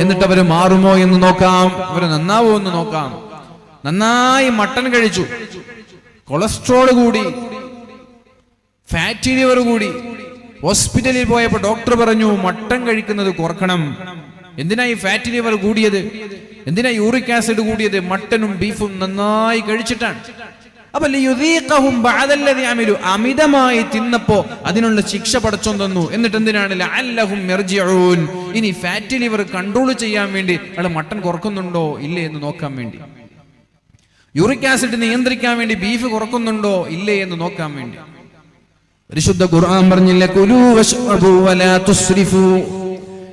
എന്നിട്ട് അവർ മാറുമോ എന്ന് നോക്കാം, അവർ നന്നാവോ എന്ന് നോക്കാം. നന്നായി മട്ടൻ കഴിച്ചു, കൊളസ്ട്രോൾ കൂടി, ഫാറ്റി ലിവർ കൂടി. ഹോസ്പിറ്റലിൽ പോയപ്പോ ഡോക്ടർ പറഞ്ഞു മട്ടൻ കഴിക്കുന്നത് കുറക്കണം. എന്തിനാ ഈ ഫാറ്റി ലിവർ കൂടിയത്? എന്തിനാ യൂറിക് ആസിഡ് കൂടിയത്? മട്ടനും ബീഫും നന്നായി കഴിച്ചിട്ടാണ്. അപ്പൊ അമിതമായി തിന്നപ്പോ അതിനുള്ള ശിക്ഷ പടച്ചോൻ തന്നു. എന്നിട്ട് എന്തിനാണ്? ലഅല്ലഹും യർജിഊൻ. ഇനി ഫാറ്റി ലിവർ കൺട്രോൾ ചെയ്യാൻ വേണ്ടി അയാൾ മട്ടൻ കുറക്കുന്നുണ്ടോ ഇല്ലേ എന്ന് നോക്കാൻ വേണ്ടി, യൂറിക് ആസിഡ് നിയന്ത്രിക്കാൻ വേണ്ടി ബീഫ് കുറക്കുന്നുണ്ടോ ഇല്ലേ എന്ന് നോക്കാൻ വേണ്ടി. പരിശുദ്ധ ഖുർആൻ പറഞ്ഞില്ല കുലൂ വശ്റബൂ വലാ തുസ്രിഫൂ,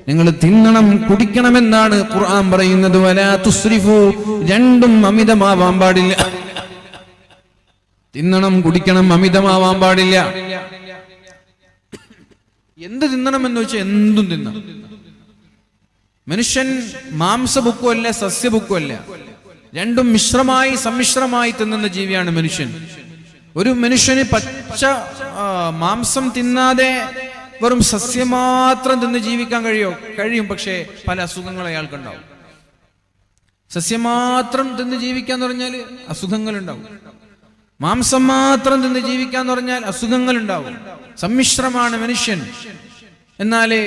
നിങ്ങൾ തിന്നണം കുടിക്കണമെന്നാണ് ഖുർആൻ പറയുന്നത്. വലാ തുസ്രിഫൂ, രണ്ടും അമിതമാവാൻ പാടില്ല. തിന്നണം കുടിക്കണം, അമിതമാവാൻ പാടില്ല. എന്ത് തിന്നണം എന്ന് വെച്ചാൽ എന്തും തിന്നാം. മനുഷ്യൻ മാംസബുക്കുമല്ല സസ്യബുക്കുമല്ല, രണ്ടും മിശ്രമായി സമ്മിശ്രമായി തിന്നുന്ന ജീവിയാണ് മനുഷ്യൻ. ഒരു മനുഷ്യന് പച്ച മാംസം തിന്നാതെ വെറും സസ്യം മാത്രം തിന്ന് ജീവിക്കാൻ കഴിയും. പക്ഷേ പല അസുഖങ്ങൾ അയാൾക്കുണ്ടാവും. സസ്യം മാത്രം തിന്ന് ജീവിക്കാന്ന് പറഞ്ഞാൽ അസുഖങ്ങൾ ഉണ്ടാവും. മാംസം മാത്രം തിന്ന് ജീവിക്കാന്ന് പറഞ്ഞാൽ അസുഖങ്ങൾ ഉണ്ടാവും. സമ്മിശ്രമാണ് മനുഷ്യൻ. എന്നാല്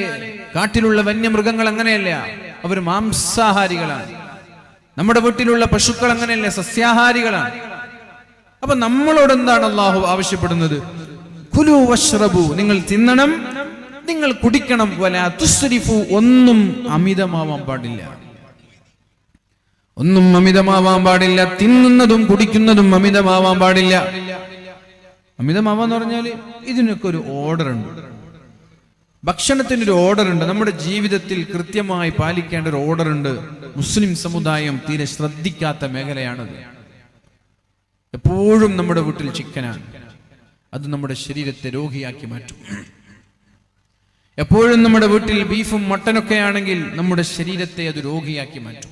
കാട്ടിലുള്ള വന്യമൃഗങ്ങൾ അങ്ങനെയല്ല, അവർ മാംസാഹാരികളാണ്. നമ്മുടെ വീട്ടിലുള്ള പശുക്കൾ അങ്ങനെയല്ല, സസ്യാഹാരികളാണ്. അപ്പൊ നമ്മളോട് എന്താണ് അള്ളാഹു ആവശ്യപ്പെടുന്നത്? കുലൂ വശ്റബൂ, നിങ്ങൾ തിന്നണം, നിങ്ങൾ കുടിക്കണം. വലാ തുസ്രിഫു, ഒന്നും അമിതമാവാൻ പാടില്ല. ഒന്നും അമിതമാവാൻ പാടില്ല. തിന്നുന്നതും കുടിക്കുന്നതും അമിതമാവാൻ പാടില്ല. അമിതമാവാന്ന് പറഞ്ഞാൽ ഇതിനൊക്കെ ഒരു ഓർഡർ ഉണ്ട്. ഭക്ഷണത്തിനൊരു ഓർഡർ ഉണ്ട്. നമ്മുടെ ജീവിതത്തിൽ കൃത്യമായി പാലിക്കേണ്ട ഒരു ഓർഡർ ഉണ്ട്. മുസ്ലിം സമുദായം തീരെ ശ്രദ്ധിക്കാത്ത മേഖലയാണത്. എപ്പോഴും നമ്മുടെ വീട്ടിൽ ചിക്കനാണ്, അത് നമ്മുടെ ശരീരത്തെ രോഗിയാക്കി മാറ്റും. എപ്പോഴും നമ്മുടെ വീട്ടിൽ ബീഫും മട്ടനൊക്കെ ആണെങ്കിൽ നമ്മുടെ ശരീരത്തെ അത് രോഗിയാക്കി മാറ്റും.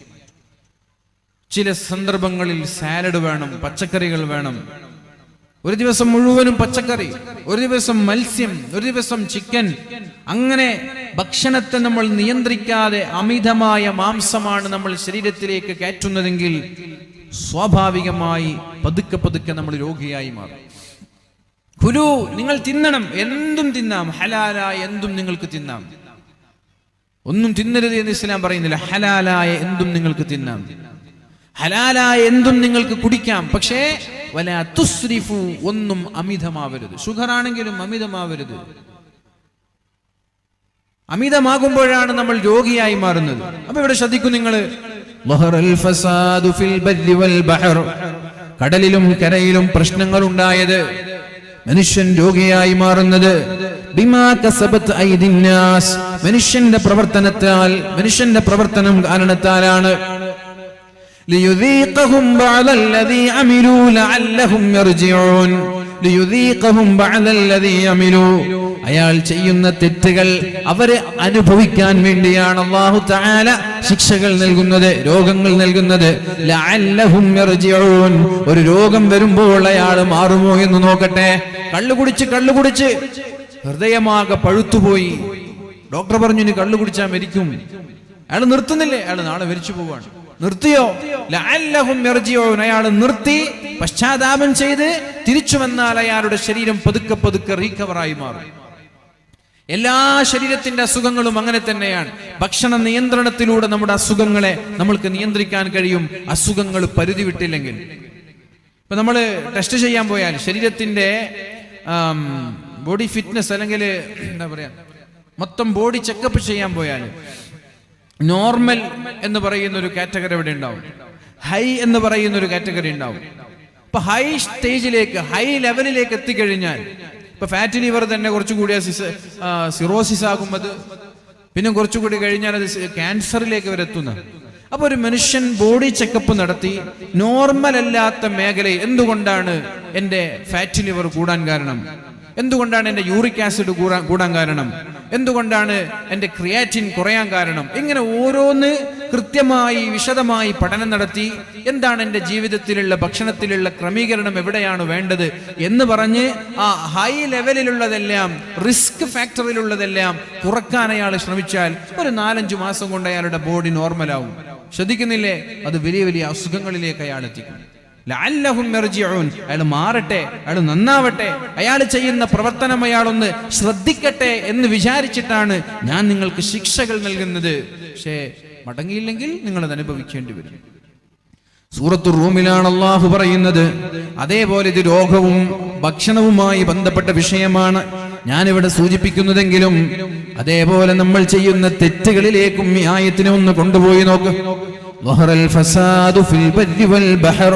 ചില സന്ദർഭങ്ങളിൽ സാലഡ് വേണം, പച്ചക്കറികൾ വേണം. ഒരു ദിവസം മുഴുവനും പച്ചക്കറി, ഒരു ദിവസം മത്സ്യം, ഒരു ദിവസം ചിക്കൻ. അങ്ങനെ ഭക്ഷണത്തെ നമ്മൾ നിയന്ത്രിക്കാതെ അമിതമായ മാംസമാണ് നമ്മൾ ശരീരത്തിലേക്ക് കയറ്റുന്നതെങ്കിൽ സ്വാഭാവികമായി പതുക്കെ പതുക്കെ നമ്മൾ രോഗിയായി മാറും. കുലു, നിങ്ങൾ തിന്നണം, എന്തും തിന്നാം, ഹലാലായ എന്തും നിങ്ങൾക്ക് തിന്നാം. ഒന്നും തിന്നരുത് എന്ന് ഇസ്ലാം പറയുന്നില്ല. ഹലാലായ എന്തും നിങ്ങൾക്ക് തിന്നാം, ഹലാലായ എന്തും നിങ്ങൾക്ക് കുടിക്കാം. പക്ഷേ വലാ തുസ്രിഫു, ഒന്നും അമിതമാവരുത്. ഷുഗർ ആണെങ്കിലും അമിതമാവരുത്. അമിതമാകുമ്പോഴാണ് നമ്മൾ രോഗിയായി മാറുന്നത്. അപ്പൊ ഇവിടെ ശ്രദ്ധിക്കും നിങ്ങൾ, കടലിലും കരയിലും പ്രശ്നങ്ങൾ ഉണ്ടായത്, മനുഷ്യൻ രോഗിയായി മാറുന്നത് ബിമാ കസബത് ഐദിന്നാസ്, മനുഷ്യന്റെ പ്രവർത്തനത്താൽ, മനുഷ്യന്റെ പ്രവർത്തനം കാരണത്താലാണ്. ലിയുദീഖഹും ബഅദല്ലദീ അമിലൂ ലഅല്ലഹും യർജിഊൻ. ലിയുദീഖഹും ബഅദല്ലദീ അമിലൂ, അയാൾ ചെയ്യുന്ന തെറ്റുകൾ അവര് അനുഭവിക്കാൻ വേണ്ടിയാണ് അല്ലാഹു തആല ശിക്ഷകൾ നൽകുന്നത്, രോഗങ്ങൾ നൽകുന്നത്. ലഅല്ലഹും യർജിഊൻ, ഒരു രോഗം വരുമ്പോൾ അയാൾ മാറുമോ എന്ന് നോക്കട്ടെ. കള്ളുകുടിച്ച് ഹൃദയമാകെ പഴുത്തുപോയി. ഡോക്ടർ പറഞ്ഞു ഇനി കള്ളു കുടിച്ചാൽ മരിക്കും. അയാൾ നിർത്തുന്നില്ലേ? അയാൾ നാളെ മരിച്ചു പോവാണ്. നിർത്തിയോ? ലഅല്ലഹും യർജിഊൻ, അയാൾ നിർത്തി പശ്ചാത്താപം ചെയ്ത് തിരിച്ചു വന്നാൽ അയാളുടെ ശരീരം പതുക്കെ പതുക്കെ റീകവറായി മാറും. എല്ലാ ശരീരത്തിന്റെ അസുഖങ്ങളും അങ്ങനെ തന്നെയാണ്. ഭക്ഷണ നിയന്ത്രണത്തിലൂടെ നമ്മുടെ അസുഖങ്ങളെ നമ്മൾക്ക് നിയന്ത്രിക്കാൻ കഴിയും, അസുഖങ്ങൾ പരിധി വിട്ടില്ലെങ്കിൽ. ഇപ്പൊ നമ്മൾ ടെസ്റ്റ് ചെയ്യാൻ പോയാൽ, ശരീരത്തിന്റെ ബോഡി ഫിറ്റ്നസ് അല്ലെങ്കിൽ എന്താ പറയാ, മൊത്തം ബോഡി ചെക്കപ്പ് ചെയ്യാൻ പോയാൽ നോർമൽ എന്ന് പറയുന്ന ഒരു കാറ്റഗറി ഇവിടെ ഉണ്ടാവും, ഹൈ എന്ന് പറയുന്ന ഒരു കാറ്റഗറി ഉണ്ടാവും. ഇപ്പൊ ഹൈ സ്റ്റേജിലേക്ക്, ഹൈ ലെവലിലേക്ക് എത്തിക്കഴിഞ്ഞാൽ, ഇപ്പൊ ഫാറ്റ് ലിവർ തന്നെ കുറച്ചുകൂടി സിറോസിസ് ആകുമ്പോൾ പിന്നെ കുറച്ചുകൂടി കഴിഞ്ഞാൽ അത് ക്യാൻസറിലേക്ക് വരെ എത്തുന്നത്. അപ്പൊ ഒരു മനുഷ്യൻ ബോഡി ചെക്കപ്പ് നടത്തി നോർമൽ അല്ലാത്ത മേഖലയിൽ എന്തുകൊണ്ടാണ് എൻ്റെ ഫാറ്റ് ലിവർ കൂടാൻ കാരണം, എന്തുകൊണ്ടാണ് എൻ്റെ യൂറിക് ആസിഡ് കൂടാൻ കാരണം, എന്തുകൊണ്ടാണ് എൻ്റെ ക്രിയാറ്റിൻ കുറയാൻ കാരണം, ഇങ്ങനെ ഓരോന്ന് കൃത്യമായി വിശദമായി പഠനം നടത്തി എന്താണ് എൻ്റെ ജീവിതത്തിലുള്ള ഭക്ഷണത്തിലുള്ള ക്രമീകരണം എവിടെയാണ് വേണ്ടത് എന്ന് പറഞ്ഞ് ആ ഹൈ ലെവലിലുള്ളതെല്ലാം, റിസ്ക് ഫാക്ടറിലുള്ളതെല്ലാം കുറക്കാൻ അയാൾ ശ്രമിച്ചാൽ ഒരു 4-5 മാസം കൊണ്ട് അയാളുടെ ബോഡി നോർമലാവും. ശ്രദ്ധിക്കുന്നില്ലേ? അത് വലിയ വലിയ അസുഖങ്ങളിലേക്ക് അയാൾ എത്തിക്കും. ലഅല്ലഹും യർജിഊൻ. അയാൾ മാറട്ടെ, അയാൾ നന്നാവട്ടെ, അയാൾ ചെയ്യുന്ന പ്രവർത്തനം അയാളൊന്ന് ശ്രദ്ധിക്കട്ടെ എന്ന് വിചാരിച്ചിട്ടാണ് ഞാൻ നിങ്ങൾക്ക് ശിക്ഷകൾ നൽകുന്നത്. പക്ഷേ മടങ്ങിയില്ലെങ്കിൽ നിങ്ങൾ അത് അനുഭവിക്കേണ്ടി വരും. സൂറത്തുർ റൂമിലാണ് അല്ലാഹു പറയുന്നത്. അതേപോലെ ഇത് രോഗവും ഭക്ഷണവുമായി ബന്ധപ്പെട്ട വിഷയമാണ് ഞാനിവിടെ സൂചിപ്പിക്കുന്നതെങ്കിലും അതേപോലെ നമ്മൾ ചെയ്യുന്ന തെറ്റുകളിലേക്കും ഈ ആയത്തിനെ ഒന്ന് കൊണ്ടുപോയി നോക്ക്. ظهر الفساد في البر والبحر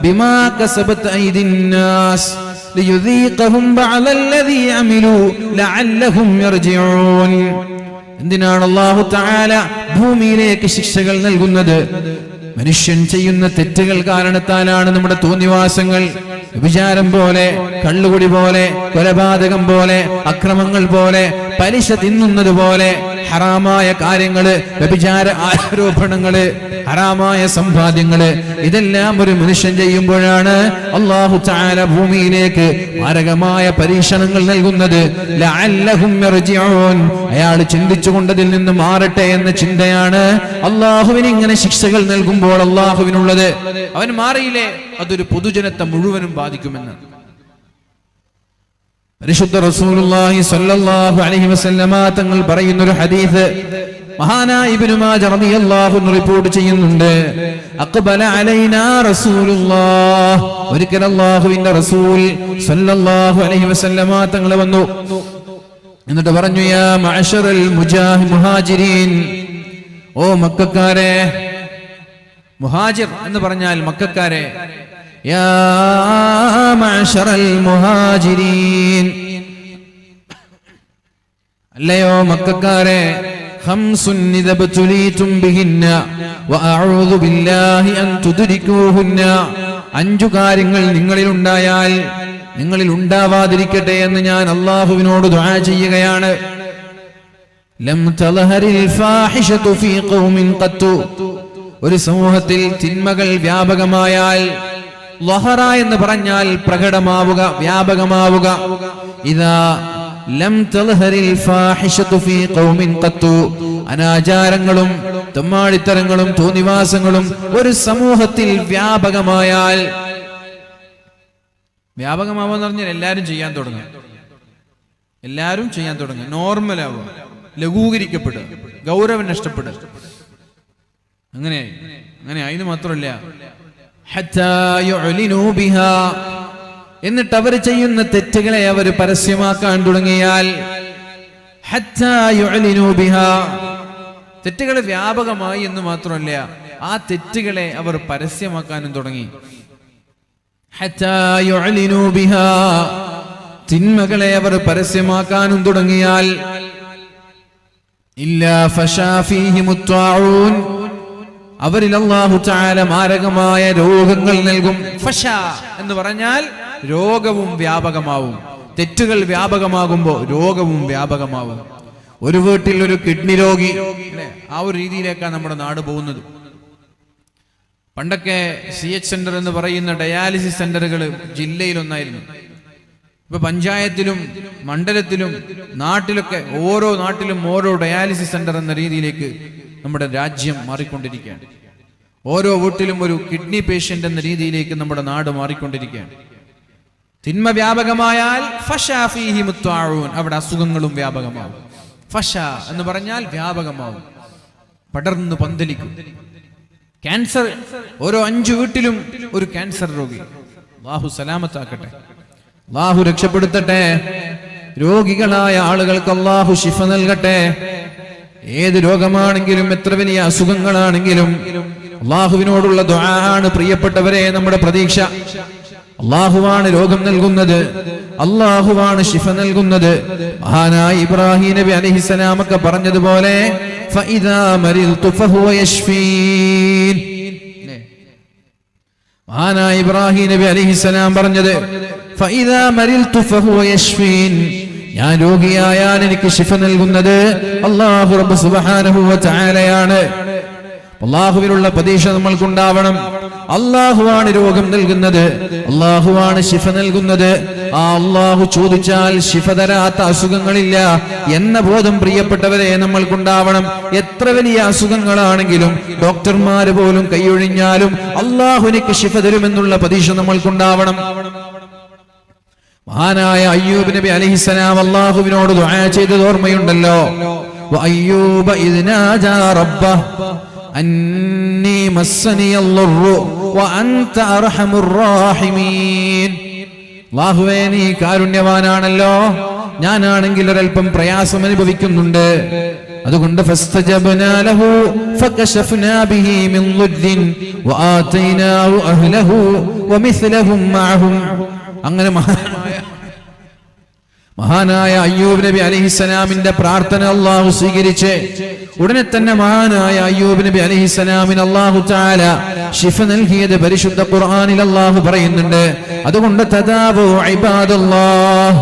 بما كسبت أيدي الناس ليذيقهم بعض الذي عملوا لعلهم يرجعون. എന്തിനാണ് അല്ലാഹു തആല ഭൂമിയിലേക്ക് ശിക്ഷകൾ നൽകുന്നത്? മനുഷ്യൻ ചെയ്യുന്ന തെറ്റുകൾ കാരണത്താലാണ് നമ്മുടെ തോന്നിവാസങ്ങൾ, വിചാരം പോലെ, കള്ളുകുടി പോലെ, കൊലപാതകം പോലെ, അക്രമങ്ങൾ പോലെ, പലിശ തിന്നുന്നത് പോലെ, ഹറാമായ കാര്യങ്ങള്, വ്യഭിചാര ആരോപണങ്ങള്, ഹറാമായ സമ്പാദ്യങ്ങള്, ഇതെല്ലാം ഒരു മനുഷ്യൻ ചെയ്യുമ്പോഴാണ് അല്ലാഹു തആല ഭൂമിയിലേക്ക് മാരകമായ പരീക്ഷണങ്ങൾ നൽകുന്നത്. ലഅല്ലഹും യർജിഊൻ. അയാൾ ചിന്തിച്ചുകൊണ്ടതിൽ നിന്ന് മാറട്ടെ എന്ന ചിന്തയാണ് അല്ലാഹുവിന് ഇങ്ങനെ ശിക്ഷകൾ നൽകുമ്പോൾ അല്ലാഹുവിനുള്ളത്. അവൻ മാറിയില്ലേ അതൊരു പൊതുജനത്തെ മുഴുവനും ബാധിക്കുമെന്ന് പരിശുദ്ധ റസൂലുള്ളാഹി സ്വല്ലല്ലാഹു അലൈഹി വസല്ലമ തങ്ങൾ പറയുന്ന ഒരു ഹദീസ് മഹാനായ ഇബ്നു മാജ റളിയല്ലാഹു അൻഹു റിപ്പോർട്ട് ചെയ്യുന്നുണ്ട്. അഖബല അലൈനാ റസൂലുള്ളാഹ്. ഒരിക്കൽ അല്ലാഹുവിന്റെ റസൂൽ സ്വല്ലല്ലാഹു അലൈഹി വസല്ലമ തങ്ങൾ വന്നു. എന്നിട്ട് പറഞ്ഞു, യാ മഅശറൽ മുഹാജിരീൻ, ഓ മക്കക്കാരെ. മുഹാജിർ എന്ന് പറഞ്ഞാൽ മക്കക്കാരെ. യാ മഅശറൽ മുഹാജിരീൻ, അല്ലയോ മക്കക്കാരെ. ഖംസുൻ ഇദബ്തുലീതും ബിഹിന്ന വഅഊദു ബില്ലാഹി അൻ തുദ്രികൂഹുന്ന. 5 കാര്യങ്ങൾ നിങ്ങളിൽ ഉണ്ടായാൽ നിങ്ങളിൽ ഉണ്ടാവാതിരിക്കട്ടെ എന്ന് ഞാൻ അല്ലാഹുവിനോട് ദുആ ചെയ്യുകയാണ്. ലം തൽഹരിൽ ഫാഹിഷതു ഫീ ഖൗമിൻ ഖത്തു. ഒരു സമൂഹത്തിൽ തിന്മകൾ വ്യാപകമായാൽ, ലഹറ എന്ന് പറഞ്ഞാൽ പ്രകടമാവുക, വ്യാപകമാവുക. ഇദാ ലം തൽഹരിൽ ഫാഹിഷതു ഫീ ഖൗമിൻ ഖത്തു. അനാചാരങ്ങളും തമ്മാടിത്തരങ്ങളും തോന്നിവാസങ്ങളും ഒരു സമൂഹത്തിൽ വ്യാപകമായാൽ, വ്യാപകമാവെന്ന് പറഞ്ഞാൽ എല്ലാവരും ചെയ്യാൻ തുടങ്ങും, എല്ലാവരും ചെയ്യാൻ തുടങ്ങും, നോർമലാവുക, ലഘൂകരിക്കപ്പെടുക, ഗൗരവം നഷ്ടപ്പെടുക. അങ്ങനെ അതിന് മാത്രമല്ല, ഹത്താ യുഅ്ലിനൂ ബിഹാ. എന്നിട്ട് അവർ ചെയ്യുന്ന തെറ്റുകളെ അവർ പരസ്യമാക്കാൻ തുടങ്ങിയാൽ, ഹത്താ യുഅ്ലിനൂ ബിഹാ, തെറ്റുകൾ വ്യാപകമായി എന്ന് മാത്രമല്ല ആ തെറ്റുകളെ അവർ പരസ്യമാക്കാനും തുടങ്ങി. ഹത്താ യുഅ്ലിനൂ ബിഹാ, തിന്മകളെ അവർ പരസ്യമാക്കാനും തുടങ്ങിയാൽ, ഇല്ലാ ഫശാ ഫീഹിമുത് ത്വാഊൻ, അവരിൽ അല്ലാഹു തആല മാരകമായ രോഗങ്ങൾ നൽകും. ഫശ എന്ന് പറഞ്ഞാൽ രോഗവും വ്യാപകമാവും. തെറ്റുകൾ വ്യാപകമാകുമ്പോൾ രോഗവും വ്യാപകമാവും. ഒരു വീട്ടിൽ ഒരു കിഡ്നി രോഗി, ആ ഒരു രീതിയിലേക്കാണ് നമ്മുടെ നാട് പോകുന്നത്. പണ്ടൊക്കെ CH സെന്റർ എന്ന് പറയുന്ന ഡയാലിസിസ് സെന്ററുകൾ ജില്ലയിലൊന്നായിരുന്നു. ഇപ്പൊ പഞ്ചായത്തിലും മണ്ഡലത്തിലും നാട്ടിലൊക്കെ ഓരോ നാട്ടിലും ഓരോ ഡയാലിസിസ് സെന്റർ എന്ന രീതിയിലേക്ക് നമ്മുടെ രാജ്യം മാറിക്കൊണ്ടിരിക്കുകയാണ്. ഓരോ വീട്ടിലും ഒരു കിഡ്നി പേഷ്യന്റ് എന്ന രീതിയിലേക്ക് നമ്മുടെ നാട് മാറിക്കൊണ്ടിരിക്കുകയാണ്. തിന്മ വ്യാപകമായാൽ ഫശാ ഫീഹിമുത് ത്വാഊൻ, അവിടെ അസുഖങ്ങളും വ്യാപകമാവും. ഫശ എന്ന് പറഞ്ഞാൽ വ്യാപകമാവും, പടർന്നു പന്തലിക്കും. ക്യാൻസർ, ഓരോ 5 വീട്ടിലും ഒരു ക്യാൻസർ രോഗി. അല്ലാഹു സലാമത്താക്കട്ടെ, അല്ലാഹു രക്ഷപ്പെടുത്തട്ടെ. രോഗികളായ ആളുകൾക്ക് അല്ലാഹു ശിഫ നൽകട്ടെ. ഏത് രോഗമാണെങ്കിലും എത്ര വലിയ അസുഖങ്ങളാണെങ്കിലും അള്ളാഹുവിനോടുള്ള ദുആ ആണ് പ്രിയപ്പെട്ടവരെ നമ്മുടെ പ്രതീക്ഷ. അള്ളാഹുവാണ് രോഗം നൽകുന്നത്, അള്ളാഹുവാണ് ശിഫ നൽകുന്നത്. മഹാനായ ഇബ്രാഹിം നബി അലൈഹിസ്സലാമൊക്കെ പറഞ്ഞതുപോലെ ഫഇദാ മരിൽതു ഫഹുവ യശ്ഫീൻ. മഹാനായ ഇബ്രാഹിം നബി അലൈഹിസ്സലാം പറഞ്ഞത് ഫഇദാ മരിൽതു ഫഹുവ യശ്ഫീൻ, ഞാൻ രോഗിയായാൽ എനിക്ക് ശിഫ നൽകുന്നത് അല്ലാഹു റബ്ബ് സുബ്ഹാനഹു വ തആലയാണ്. അള്ളാഹുവിനുള്ള പ്രതീക്ഷ നമ്മൾക്കുണ്ടാവണം. അള്ളാഹുവാണ് രോഗം നൽകുന്നത്, അള്ളാഹുവാണ് ശിഫ നൽകുന്നത്. ആ അള്ളാഹു ചോദിച്ചാൽ ശിഫ തരാത്ത അസുഖങ്ങളില്ല എന്ന ബോധം പ്രിയപ്പെട്ടവരെ നമ്മൾക്കുണ്ടാവണം. എത്ര വലിയ അസുഖങ്ങളാണെങ്കിലും ഡോക്ടർമാര് പോലും കൈയൊഴിഞ്ഞാലും അള്ളാഹു എനിക്ക് ശിഫ തരുമെന്നുള്ള പ്രതീക്ഷ നമ്മൾക്കുണ്ടാവണം. മഹാനായ അയ്യൂബ് നബി അലൈഹിസ്സലാം അള്ളാഹുവിനോട് ദുആ ചെയ്തത് ഓർമ്മയുണ്ടല്ലോ. വഅയ്യൂബ ഇദ് നാജാ റബ്ബഹു അന്നീ മസ്സനിയൽ-ളുർറു വഅൻത അർഹമുർ റഹീമീൻ. അല്ലാഹുവേ, നീ കാരുണ്യവാനാണല്ലോ, ഞാനാണെങ്കിൽ ഒരൽപ്പം പ്രയാസം അനുഭവിക്കുന്നുണ്ട്. അതുകൊണ്ട് ഫസ്തജബ്നാ ലഹു ഫകശഫ്നാ ബിഹി മിൻ ളുദ്ദിൻ വആതൈനാഹു അഹ്ലഹു വമിസ്ലഹും മഅഹും. അങ്ങനെ മഹാനായ അയ്യൂബ് നബി അലൈഹിസ്സലാമിന്റെ പ്രാർത്ഥന അല്ലാഹു സ്വീകരിച്ച് ഉടനെ തന്നെ മഹാനായ അയ്യൂബ് നബി അലൈഹിസ്സലാമിന് അല്ലാഹു തആല ശിഫ നൽകിയത് പരിശുദ്ധ ഖുർആനിൽ അല്ലാഹു പറയുന്നുണ്ട്. അതുകൊണ്ട് തദാവു ഇബാദല്ലാഹ്,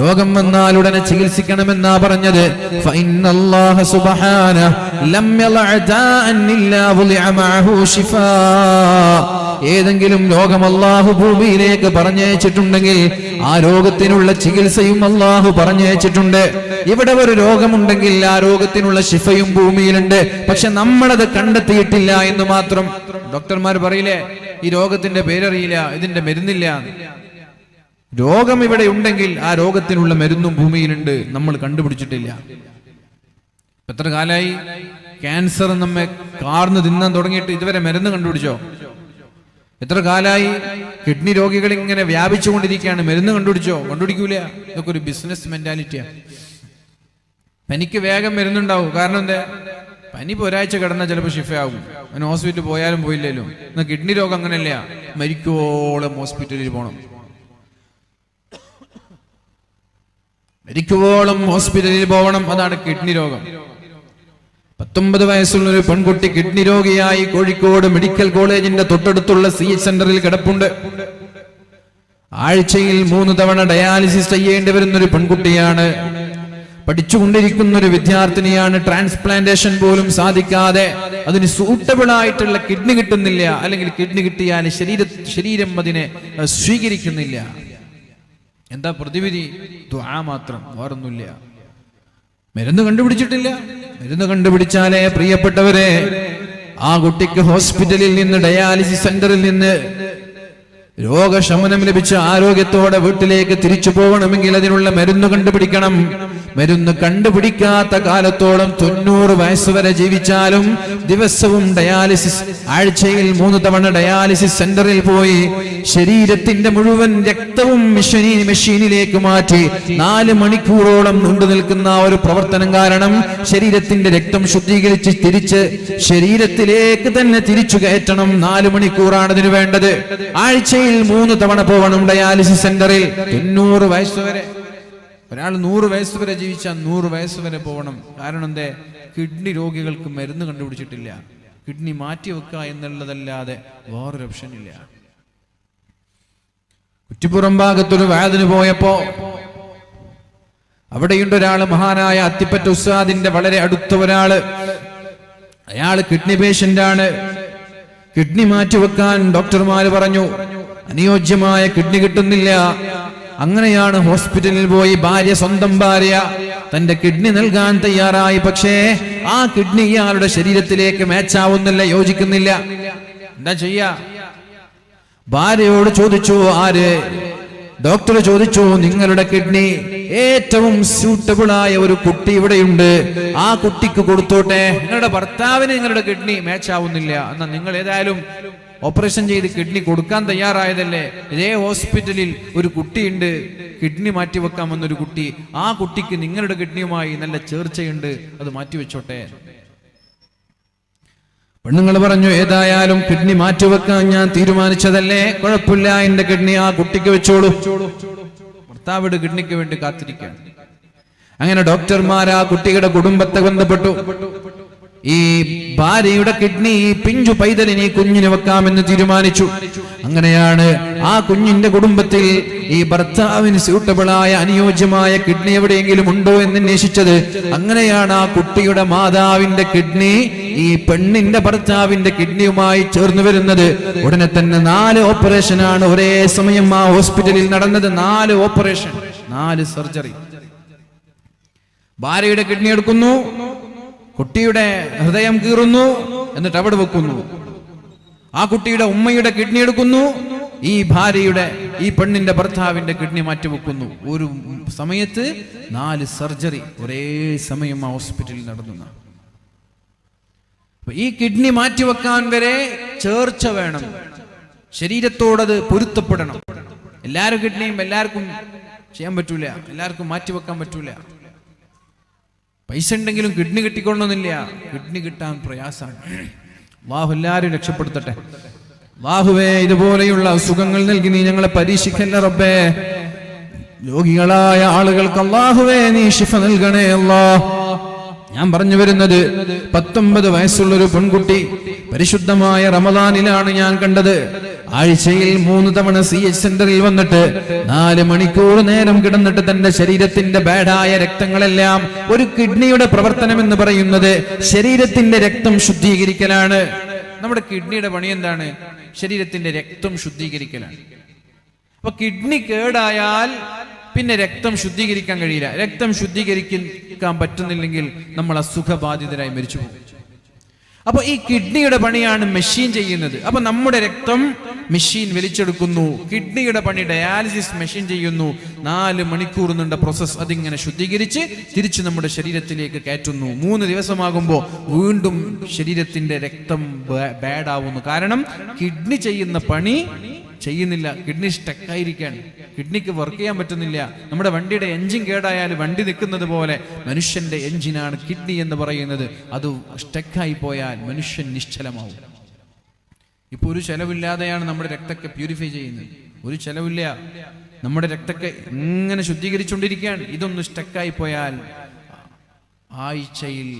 രോഗം വന്നാൽ ഉടനെ ചികിത്സിക്കണമെന്നാ പറഞ്ഞത്. ഫഇന്നല്ലാഹ സുബ്ഹാനഹു ലം യളഅ ദാഅൻ ഇല്ലാ വുളിഅ മഅഹു ശിഫാ. ഏതെങ്കിലും രോഗം അല്ലാഹു ഭൂമിയിലേക്ക് പറഞ്ഞയച്ചിട്ടുണ്ടെങ്കിൽ ആ രോഗത്തിനുള്ള ചികിത്സയും അല്ലാഹു പറഞ്ഞയച്ചിട്ടുണ്ട്. ഇവിടെ ഒരു രോഗമുണ്ടെങ്കിൽ ആ രോഗത്തിനുള്ള ശിഫയും ഭൂമിയിലുണ്ട്. പക്ഷെ നമ്മളത് കണ്ടെത്തിയിട്ടില്ല എന്ന് മാത്രം. ഡോക്ടർമാർ പറയില്ലേ, ഈ രോഗത്തിന്റെ പേരറിയില്ല, ഇതിന്റെ മരുന്നില്ല. രോഗം ഇവിടെ ഉണ്ടെങ്കിൽ ആ രോഗത്തിനുള്ള മരുന്നും ഭൂമിയിലുണ്ട്, നമ്മൾ കണ്ടുപിടിച്ചിട്ടില്ല. എത്ര കാലായി ക്യാൻസർ നമ്മെ കാർന്ന് തിന്നാൻ തുടങ്ങിയിട്ട് ഇതുവരെ മരുന്ന് കണ്ടുപിടിച്ചോ? എത്ര കാലായി കിഡ്നി രോഗികൾ ഇങ്ങനെ വ്യാപിച്ചുകൊണ്ടിരിക്കുകയാണ്, മരുന്ന് കണ്ടുപിടിച്ചോ? കണ്ടുപിടിക്കൂല. ഇതൊക്കെ ഒരു ബിസിനസ് മെന്റാലിറ്റിയാ. പനിക്ക് വേഗം മരുന്നുണ്ടാവും. കാരണം എന്താ? പനി ഇപ്പോൾ ഒരാഴ്ച കിടന്നാൽ ചിലപ്പോൾ ഷിഫയാകും. അങ്ങനെ ഹോസ്പിറ്റലിൽ പോയാലും പോയില്ലല്ലോ. എന്നാൽ കിഡ്നി രോഗം അങ്ങനെയല്ല, മരിക്കുവോളം ഹോസ്പിറ്റലിൽ പോകണം. മരിക്കുവോളം ഹോസ്പിറ്റലിൽ പോകണം. അതാണ് കിഡ്നി രോഗം. 19 വയസ്സുള്ള ഒരു പെൺകുട്ടി കിഡ്നി രോഗിയായി കോഴിക്കോട് മെഡിക്കൽ കോളേജിന്റെ തൊട്ടടുത്തുള്ള CH സെന്ററിൽ കിടപ്പുണ്ട്. ആഴ്ചയിൽ 3 തവണ ഡയാലിസിസ് ചെയ്യേണ്ടി വരുന്ന ഒരു പെൺകുട്ടിയാണ്. പഠിച്ചുകൊണ്ടിരിക്കുന്ന ഒരു വിദ്യാർത്ഥിനിയാണ്. ട്രാൻസ്പ്ലാന്റേഷൻ പോലും സാധിക്കാതെ അതിന് സൂട്ടബിൾ ആയിട്ടുള്ള കിഡ്നി കിട്ടുന്നില്ല, അല്ലെങ്കിൽ കിഡ്നി കിട്ടിയാൽ ശരീരം അതിനെ സ്വീകരിക്കുന്നില്ല. എന്താ പ്രതിവിധി? ദുആ മാത്രം, വേറൊന്നുമില്ല. മരുന്ന് കണ്ടുപിടിച്ചിട്ടില്ല. മരുന്ന് കണ്ടുപിടിച്ചാലേ പ്രിയപ്പെട്ടവരെ ആ കുട്ടിക്ക് ഹോസ്പിറ്റലിൽ നിന്ന്, ഡയാലിസിസ് സെന്ററിൽ നിന്ന് രോഗശമനം ലഭിച്ച ആരോഗ്യത്തോടെ വീട്ടിലേക്ക് തിരിച്ചു പോകണമെങ്കിൽ അതിനുള്ള മരുന്ന് കണ്ടുപിടിക്കണം. മരുന്ന് കണ്ടുപിടിക്കാത്ത കാലത്തോളം 90 വയസ്സ് വരെ ജീവിച്ചാലും ദിവസവും ഡയാലിസിസ്, ആഴ്ചയിൽ 3 തവണ ഡയാലിസിസ് സെന്ററിൽ പോയി ശരീരത്തിന്റെ മുഴുവൻ രക്തവും മെഷീനിലേക്ക് മാറ്റി 4 മണിക്കൂറോളം നീണ്ടു നിൽക്കുന്ന ഒരു പ്രവർത്തനം കാരണം ശരീരത്തിന്റെ രക്തം ശുദ്ധീകരിച്ച് തിരിച്ച് ശരീരത്തിലേക്ക് തന്നെ തിരിച്ചു കയറ്റണം. 4 മണിക്കൂറാണ് ഇതിന് വേണ്ടത്. ആഴ്ചയിൽ 3 തവണ പോകണം ഡയാലിസിസ് സെന്ററിൽ. 90 വയസ്സ് വരെ ഒരാൾ 100 വയസ്സ് വരെ ജീവിച്ചാൽ 100 വയസ്സ് വരെ പോകണം. കാരണം എന്തേ? കിഡ്നി രോഗികൾക്ക് മരുന്ന് കണ്ടുപിടിച്ചിട്ടില്ല. കിഡ്നി മാറ്റിവെക്കുക എന്നുള്ളതല്ലാതെ വേറൊരു ഓപ്ഷൻ ഇല്ല. കുറ്റിപ്പുറം ഭാഗത്തൊരു വഅദിന് പോയപ്പോ അവിടെയുണ്ട് ഒരാള്, മഹാനായ അത്തിപ്പറ്റ ഉസ്താദിന്റെ വളരെ അടുത്ത ഒരാള്. അയാള് കിഡ്നി പേഷ്യന്റ് ആണ്. കിഡ്നി മാറ്റിവെക്കാൻ ഡോക്ടർമാര് പറഞ്ഞു, അനുയോജ്യമായ കിഡ്നി കിട്ടുന്നില്ല. അങ്ങനെയാണ് ഹോസ്പിറ്റലിൽ പോയി ഭാര്യ, സ്വന്തം ഭാര്യ തന്റെ കിഡ്നി നൽകാൻ തയ്യാറായി. പക്ഷേ ആ കിഡ്നി ഇയാളുടെ ശരീരത്തിലേക്ക് മാച്ചാവുന്നില്ല, യോജിക്കുന്നില്ല. എന്താ ചെയ്യാ? ഭാര്യയോട് ചോദിച്ചു. ആര്? ഡോക്ടർ ചോദിച്ചു, നിങ്ങളുടെ കിഡ്നി ഏറ്റവും സ്യൂട്ടബിൾ ആയ ഒരു കുട്ടി ഇവിടെയുണ്ട്, ആ കുട്ടിക്ക് കൊടുത്തോട്ടെ. നിങ്ങളുടെ ഭർത്താവിന് നിങ്ങളുടെ കിഡ്നി മാച്ച് ആവുന്നില്ല, എന്നാൽ നിങ്ങൾ ഏതായാലും ഓപ്പറേഷൻ ചെയ്ത് കിഡ്നി കൊടുക്കാൻ തയ്യാറായതല്ലേ. ഇതേ ഹോസ്പിറ്റലിൽ ഒരു കുട്ടിയുണ്ട്, കിഡ്നി മാറ്റിവെക്കാമെന്നൊരു കുട്ടി. ആ കുട്ടിക്ക് നിങ്ങളുടെ കിഡ്നിയുമായി നല്ല ചേർച്ചയുണ്ട്, അത് മാറ്റിവെച്ചോട്ടെ. പെണ്ണുങ്ങൾ പറഞ്ഞു, ഏതായാലും കിഡ്നി മാറ്റിവെക്കാൻ ഞാൻ തീരുമാനിച്ചതല്ലേ, കുഴപ്പമില്ല, എന്റെ കിഡ്നി ആ കുട്ടിക്ക് വെച്ചോളൂ. ഭർത്താവിടെ കിഡ്നിക്ക് വേണ്ടി കാത്തിരിക്കുകയാണ്. അങ്ങനെ ഡോക്ടർമാർ ആ കുട്ടിയുടെ കുടുംബത്തെ ബന്ധപ്പെട്ടു. ഈ ഭാര്യയുടെ കിഡ്നി ഈ പിഞ്ചു പൈതലിന്, ഈ കുഞ്ഞിന് വെക്കാമെന്ന് തീരുമാനിച്ചു. അങ്ങനെയാണ് ആ കുഞ്ഞിന്റെ കുടുംബത്തിൽ ഈ ഭർത്താവിന് സ്യൂട്ടബിളായ അനുയോജ്യമായ കിഡ്നി എവിടെയെങ്കിലും ഉണ്ടോ എന്ന് അന്വേഷിച്ചത്. അങ്ങനെയാണ് ആ കുട്ടിയുടെ മാതാവിന്റെ കിഡ്നി ഈ പെണ്ണിന്റെ ഭർത്താവിന്റെ കിഡ്നിയുമായി ചേർന്ന് വരുന്നത്. ഉടനെ തന്നെ 4 ഓപ്പറേഷനാണ് ഒരേ സമയം ആ ഹോസ്പിറ്റലിൽ നടന്നത്. 4 ഓപ്പറേഷൻ, 4 സർജറി. ഭാര്യയുടെ കിഡ്നി എടുക്കുന്നു, കുട്ടിയുടെ ഹൃദയം കീറുന്നു, എന്നിട്ട് അവിടെ വെക്കുന്നു. ആ കുട്ടിയുടെ ഉമ്മയുടെ കിഡ്നി എടുക്കുന്നു, ഈ ഭാര്യയുടെ, ഈ പെണ്ണിന്റെ ഭർത്താവിന്റെ കിഡ്നി മാറ്റിവെക്കുന്നു. ഒരു സമയത്ത് 4 സർജറി ഒരേ സമയം ആ ഹോസ്പിറ്റലിൽ നടന്നു. ഈ കിഡ്നി മാറ്റിവെക്കാൻ വരെ ചേർച്ച വേണം, ശരീരത്തോടത് പൊരുത്തപ്പെടണം. എല്ലാവരും കിഡ്നിയും എല്ലാവർക്കും ചെയ്യാൻ പറ്റൂല, എല്ലാവർക്കും മാറ്റിവെക്കാൻ പറ്റൂല. പൈസ ഉണ്ടെങ്കിലും കിഡ്നി കിട്ടിക്കൊള്ളണമെന്നില്ല, കിഡ്നി കിട്ടാൻ പ്രയാസമാണ്. അല്ലാഹു എല്ലാവരും രക്ഷപ്പെടുത്തട്ടെ. അല്ലാഹുവേ, ഇതുപോലെയുള്ള അസുഖങ്ങൾ നൽകി നീ ഞങ്ങളെ പരീക്ഷിക്കല്ല റബ്ബേ. രോഗികളായ ആളുകൾക്ക് അല്ലാഹുവേ നീ ശിഫ നൽകണേ അല്ലാഹ്. ഞാൻ പറഞ്ഞു വരുന്നത് 19 വയസ്സുള്ളൊരു പെൺകുട്ടി പരിശുദ്ധമായ റമദാനിലാണ് ഞാൻ കണ്ടത്. ആഴ്ചയിൽ 3 തവണ CH സെന്ററിൽ വന്നിട്ട് 4 മണിക്കൂർ നേരം കിടന്നിട്ട് തന്റെ ശരീരത്തിന്റെ ബാഡായ രക്തങ്ങളെല്ലാം, ഒരു കിഡ്നിയുടെ പ്രവർത്തനം എന്ന് പറയുന്നത് ശരീരത്തിന്റെ രക്തം ശുദ്ധീകരിക്കലാണ്. നമ്മുടെ കിഡ്നിയുടെ പണി എന്താണ്? ശരീരത്തിന്റെ രക്തം ശുദ്ധീകരിക്കലാണ്. അപ്പൊ കിഡ്നി കേടായാൽ പിന്നെ രക്തം ശുദ്ധീകരിക്കാൻ കഴിയില്ല. രക്തം ശുദ്ധീകരിക്കാൻ പറ്റുന്നില്ലെങ്കിൽ നമ്മൾ അസുഖബാധിതരായി മരിച്ചു പോകും. അപ്പൊ ഈ കിഡ്നിയുടെ പണിയാണ് മെഷീൻ ചെയ്യുന്നത്. അപ്പൊ നമ്മുടെ രക്തം മെഷീൻ വലിച്ചെടുക്കുന്നു, കിഡ്നിയുടെ പണി ഡയാലിസിസ് മെഷീൻ ചെയ്യുന്നു. 4 മണിക്കൂർ നീണ്ട പ്രോസസ്. അതിങ്ങനെ ശുദ്ധീകരിച്ച് തിരിച്ച് നമ്മുടെ ശരീരത്തിലേക്ക് കയറ്റുന്നു. 3 ദിവസമാകുമ്പോൾ വീണ്ടും ശരീരത്തിന്റെ രക്തം ബാഡാവുന്നു. കാരണം കിഡ്നി ചെയ്യുന്ന പണി ചെയ്യുന്നില്ല, കിഡ്നി സ്റ്റക്കായിരിക്കാൻ, കിഡ്നിക്ക് വർക്ക് ചെയ്യാൻ പറ്റുന്നില്ല. നമ്മുടെ വണ്ടിയുടെ എഞ്ചിൻ കേടായാൽ വണ്ടി നിൽക്കുന്നത് പോലെ മനുഷ്യന്റെ എഞ്ചിനാണ് കിഡ്നി എന്ന് പറയുന്നത്. അത് സ്റ്റക്കായി പോയാൽ മനുഷ്യൻ നിശ്ചലമാവും. ഇപ്പൊ ഒരു ചെലവില്ലാതെയാണ് നമ്മുടെ രക്തത്തെ പ്യൂരിഫൈ ചെയ്യുന്നത്. ഒരു ചെലവില്ല, നമ്മുടെ രക്തത്തെ ഇങ്ങനെ ശുദ്ധീകരിച്ചുകൊണ്ടിരിക്കുകയാണ്. ഇതൊന്ന് സ്റ്റക്കായി പോയാൽ ആഴ്ചയിൽ